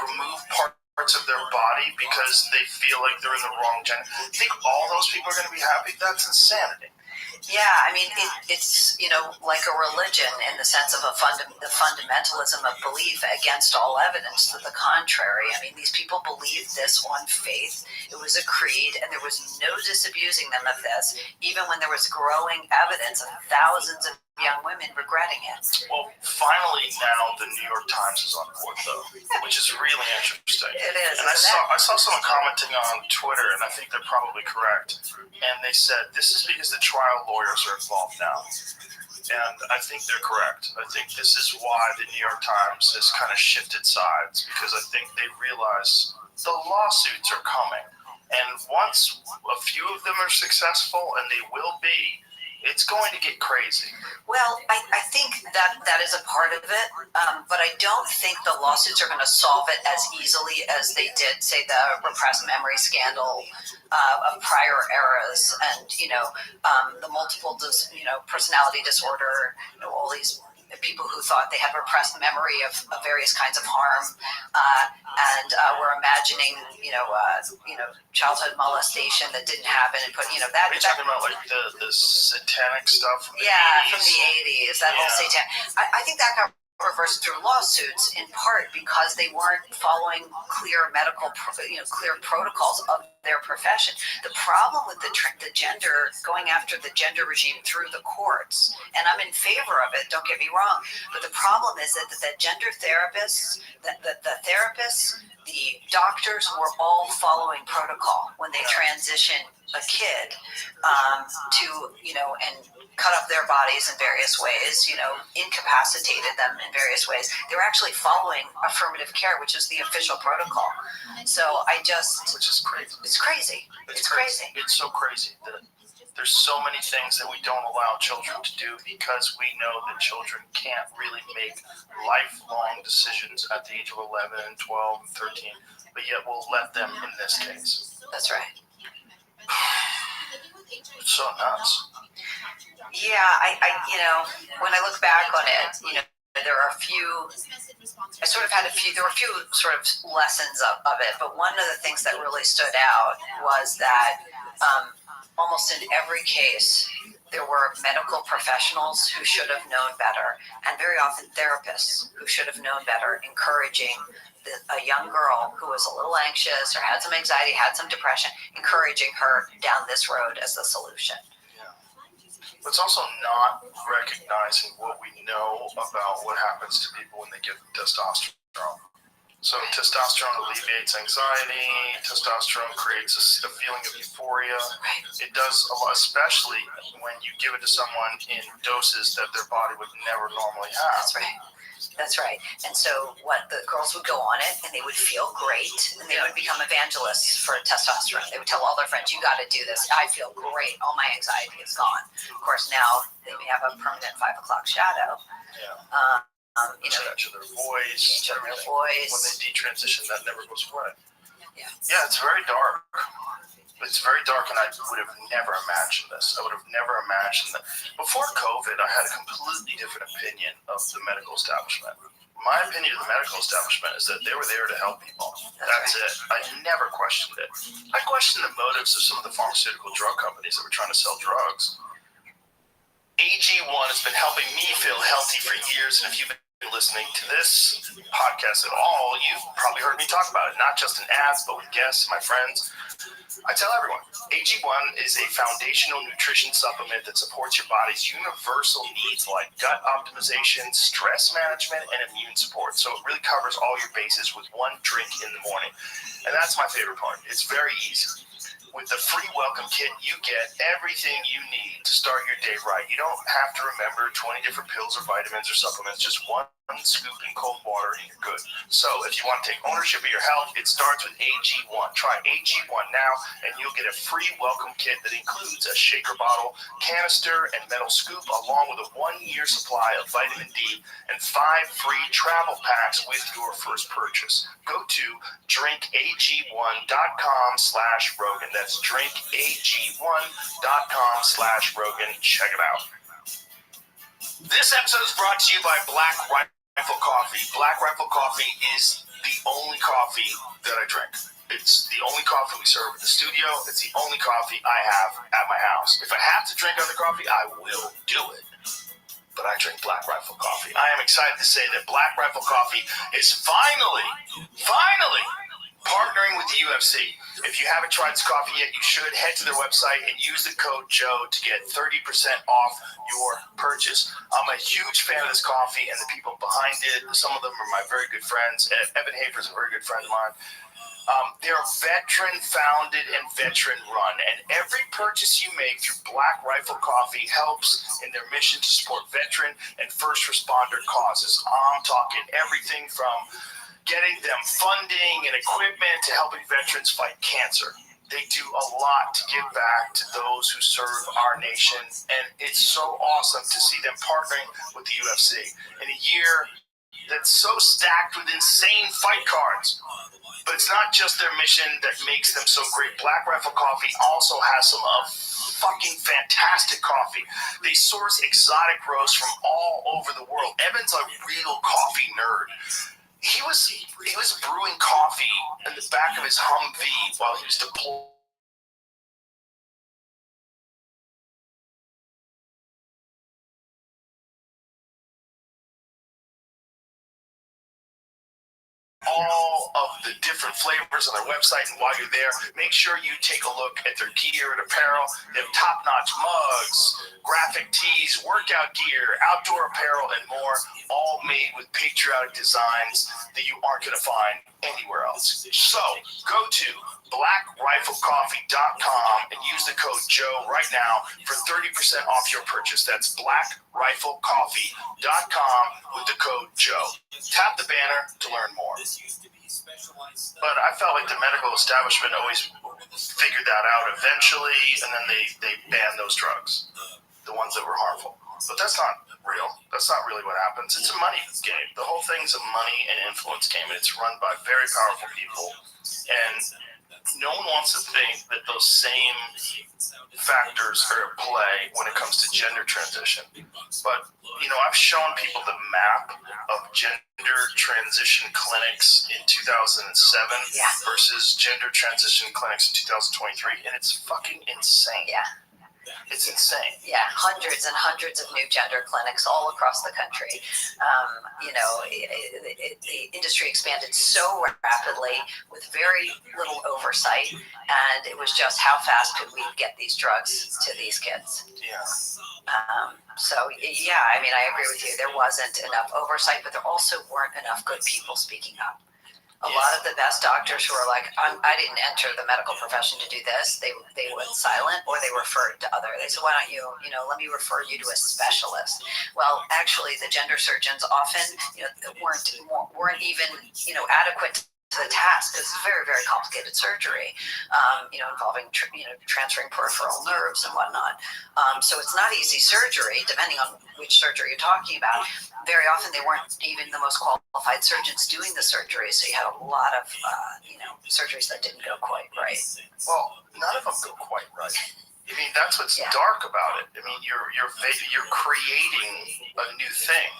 remove parts of their body because they feel like they're in the wrong gender, you think all those people are going to be happy? That's insanity. Yeah, it's like a religion in the sense of the fundamentalism of belief against all evidence to the contrary. These people believed this on faith. It was a creed, and there was no disabusing them of this, even when there was growing evidence of thousands of young women regretting it. Well, finally now the New York Times is on board, though, which is really interesting. It is. And I saw someone commenting on Twitter, and I think they're probably correct. And they said this is because the trial lawyers are involved now. And I think they're correct. I think this is why the New York Times has kind of shifted sides, because I think they realize the lawsuits are coming. And once a few of them are successful, and they will be, it's going to get crazy. Well, I think that is a part of it, but I don't think the lawsuits are going to solve it as easily as they did, say, the repressed memory scandal of prior eras, and the multiple personality disorder, all these people who thought they had repressed memory of various kinds of harm, and were imagining, childhood molestation that didn't happen, and put, that. Are you talking about like the satanic stuff from the 80s? From the 80s, that whole satanic. I think that got reversed through lawsuits in part because they weren't following clear medical, clear protocols of their profession. The problem with the gender, going after the gender regime through the courts, and I'm in favor of it, don't get me wrong, but the problem is that the gender therapists, the therapists, the doctors were all following protocol when they transitioned a kid to, and cut up their bodies in various ways, incapacitated them in various ways. They were actually following affirmative care, which is the official protocol. So which is crazy. It's crazy. It's crazy. It's so crazy that there's so many things that we don't allow children to do because we know that children can't really make lifelong decisions at the age of 11, 12, 13, but yet we'll let them in this case. That's right. It's so nuts. Yeah, I when I look back on it, there are a few. I sort of had a few. There were a few sort of lessons of it, but one of the things that really stood out was that almost in every case, there were medical professionals who should have known better, and very often therapists who should have known better, encouraging a young girl who was a little anxious or had some anxiety, had some depression, encouraging her down this road as the solution. But it's also not recognizing what we know about what happens to people when they give testosterone. So testosterone alleviates anxiety, testosterone creates a feeling of euphoria. It does a lot, especially when you give it to someone in doses that their body would never normally have. That's right. That's right. And so the girls would go on it and they would feel great and they would become evangelists for testosterone. They would tell all their friends, you got to do this. I feel great. All my anxiety is gone. Of course, now they may have a permanent 5 o'clock shadow. Yeah. Change of their voice. When they detransition, that never goes away. Yeah, it's very dark. It's very dark, and I would have never imagined this. I would have never imagined that. Before COVID, I had a completely different opinion of the medical establishment. My opinion of the medical establishment is that they were there to help people. That's it. I never questioned it. I questioned the motives of some of the pharmaceutical drug companies that were trying to sell drugs. AG1 has been helping me feel healthy for years, and if you've been listening to this podcast at all, you've probably heard me talk about it, not just in ads, but with guests, my friends. I tell everyone, AG1 is a foundational nutrition supplement that supports your body's universal needs like gut optimization, stress management, and immune support. So it really covers all your bases with one drink in the morning. And that's my favorite part. It's very easy. With the free welcome kit, you get everything you need to start your day right. You don't have to remember 20 different pills or vitamins or supplements, just one scoop in cold water and you're good. So if you want to take ownership of your health, it starts with AG1. Try AG1 now and you'll get a free welcome kit that includes a shaker bottle, canister, and metal scoop along with a 1-year supply of vitamin D and 5 free travel packs with your first purchase. Go to drinkag1.com/Rogan. That's drinkag1.com/Rogan. Check it out. This episode is brought to you by Black Rifle Coffee. Black Rifle Coffee is the only coffee that I drink. It's the only coffee we serve at the studio. It's the only coffee I have at my house. If I have to drink other coffee, I will do it. But I drink Black Rifle Coffee. I am excited to say that Black Rifle Coffee is finally partnering with the UFC. If you haven't tried this coffee yet, you should head to their website and use the code Joe to get 30% off your purchase. I'm a huge fan of this coffee and the people behind it. Some of them are my very good friends. Evan Hafer is a very good friend of mine. They're veteran-founded and veteran-run, and every purchase you make through Black Rifle Coffee helps in their mission to support veteran and first responder causes. I'm talking everything from getting them funding and equipment to helping veterans fight cancer. They do a lot to give back to those who serve our nation, and it's so awesome to see them partnering with the UFC in a year that's so stacked with insane fight cards. But it's not just their mission that makes them so great. Black Rifle Coffee also has some fucking fantastic coffee. They source exotic roasts from all over the world. Evan's a real coffee nerd. He was brewing coffee in the back of his Humvee while he was deployed. All of the different flavors on their website, and while you're there, make sure you take a look at their gear and apparel. They have top-notch mugs, graphic tees, workout gear, outdoor apparel, and more, all made with patriotic designs that you aren't going to find anywhere else. So, go to blackriflecoffee.com and use the code Joe right now for 30% off your purchase. That's blackriflecoffee.com with the code Joe. Tap the banner to learn more. But I felt like the medical establishment always figured that out eventually, and then they banned those drugs, the ones that were harmful. But that's not real. That's not really what happens. It's a money game. The whole thing's a money and influence game, and it's run by very powerful people. And no one wants to think that those same factors are at play when it comes to gender transition. But, I've shown people the map of gender transition clinics in 2007 versus gender transition clinics in 2023, and it's fucking insane. Yeah. It's insane. Yeah, hundreds and hundreds of new gender clinics all across the country. The industry expanded so rapidly with very little oversight, and it was just how fast could we get these drugs to these kids? Yeah. I agree with you. There wasn't enough oversight, but there also weren't enough good people speaking up. A lot of the best doctors who are like, I didn't enter the medical profession to do this, they went silent, or they referred to other. They said, why don't you, let me refer you to a specialist. Well, actually, the gender surgeons often, weren't even, adequate to the task, because it's very, very complicated surgery, involving transferring peripheral nerves and whatnot. So it's not easy surgery, depending on which surgery you're talking about. Very often they weren't even the most qualified surgeons doing the surgery, so you had a lot of surgeries that didn't go quite right. Well, none of them go quite right. I mean, that's what's dark about it. I mean, you're creating a new thing.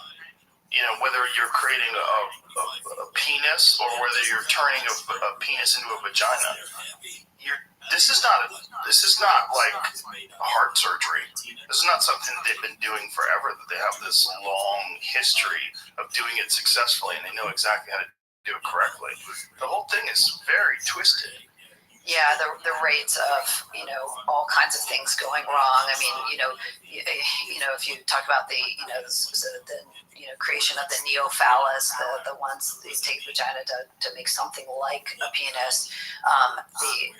Whether you're creating a penis or whether you're turning a penis into a vagina. This is not like heart surgery. This is not something that they've been doing forever. That they have this long history of doing it successfully, and they know exactly how to do it correctly. The whole thing is very twisted. Yeah, the rates of all kinds of things going wrong. I mean, if you talk about the creation of the neophallus, the ones they take vagina to make something like a penis,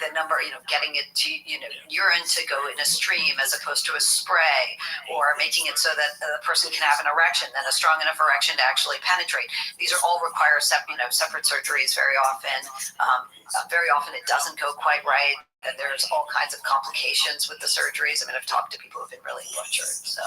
the number, getting it to urine to go in a stream as opposed to a spray, or making it so that the person can have an erection, then a strong enough erection to actually penetrate. These are all require separate surgeries very often. Very often it doesn't go quite right, and there's all kinds of complications with the surgeries. I mean, I've talked to people who've been really butchered. So,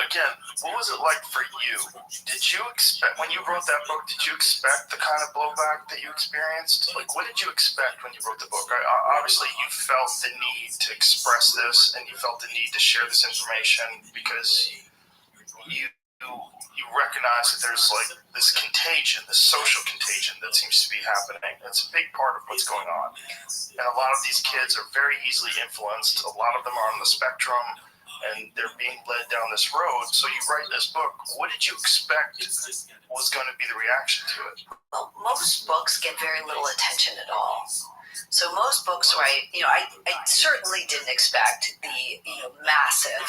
again, what was it like for you? Did you expect, when you wrote that book, did you expect the kind of blowback that you experienced? Like, what did you expect when you wrote the book? Obviously, you felt the need to express this, and you felt the need to share this information because you recognize that there's like this contagion, this social contagion that seems to be happening. It's a big part of what's going on. And a lot of these kids are very easily influenced. A lot of them are on the spectrum, and they're being led down this road. So you write this book. What did you expect was going to be the reaction to it? Well, most books get very little attention at all. So most books, right, I certainly didn't expect the, massive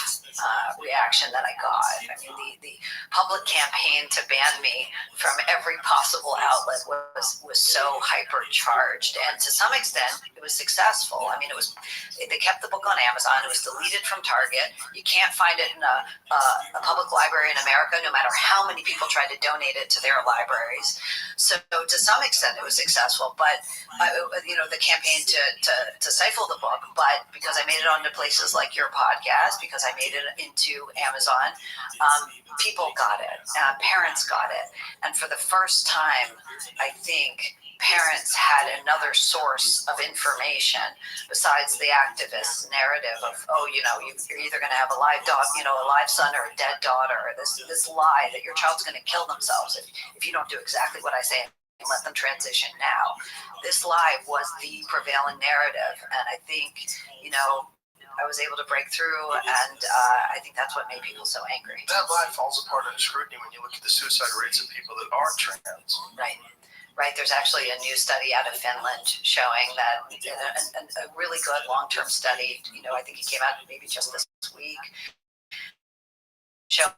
reaction that I got. I mean, the public campaign to ban me from every possible outlet was so hypercharged. And to some extent, it was successful. I mean, they kept the book on Amazon. It was deleted from Target. You can't find it in a public library in America, no matter how many people tried to donate it to their libraries. So to some extent, it was successful. But, the campaign to stifle the book, but because I made it onto places like your podcast, because I made it into Amazon, people got it, parents got it, and for the first time, I think parents had another source of information besides the activist narrative of, you're either going to have a live dog, a live son or a dead daughter, or this lie that your child's going to kill themselves if you don't do exactly what I say and let them transition now. This lie was the prevailing narrative, and I think, I was able to break through, and I think that's what made people so angry. That lie falls apart under scrutiny when you look at the suicide rates of people that are trans. Right. There's actually a new study out of Finland showing that a really good long-term study, I think it came out maybe just this week, showing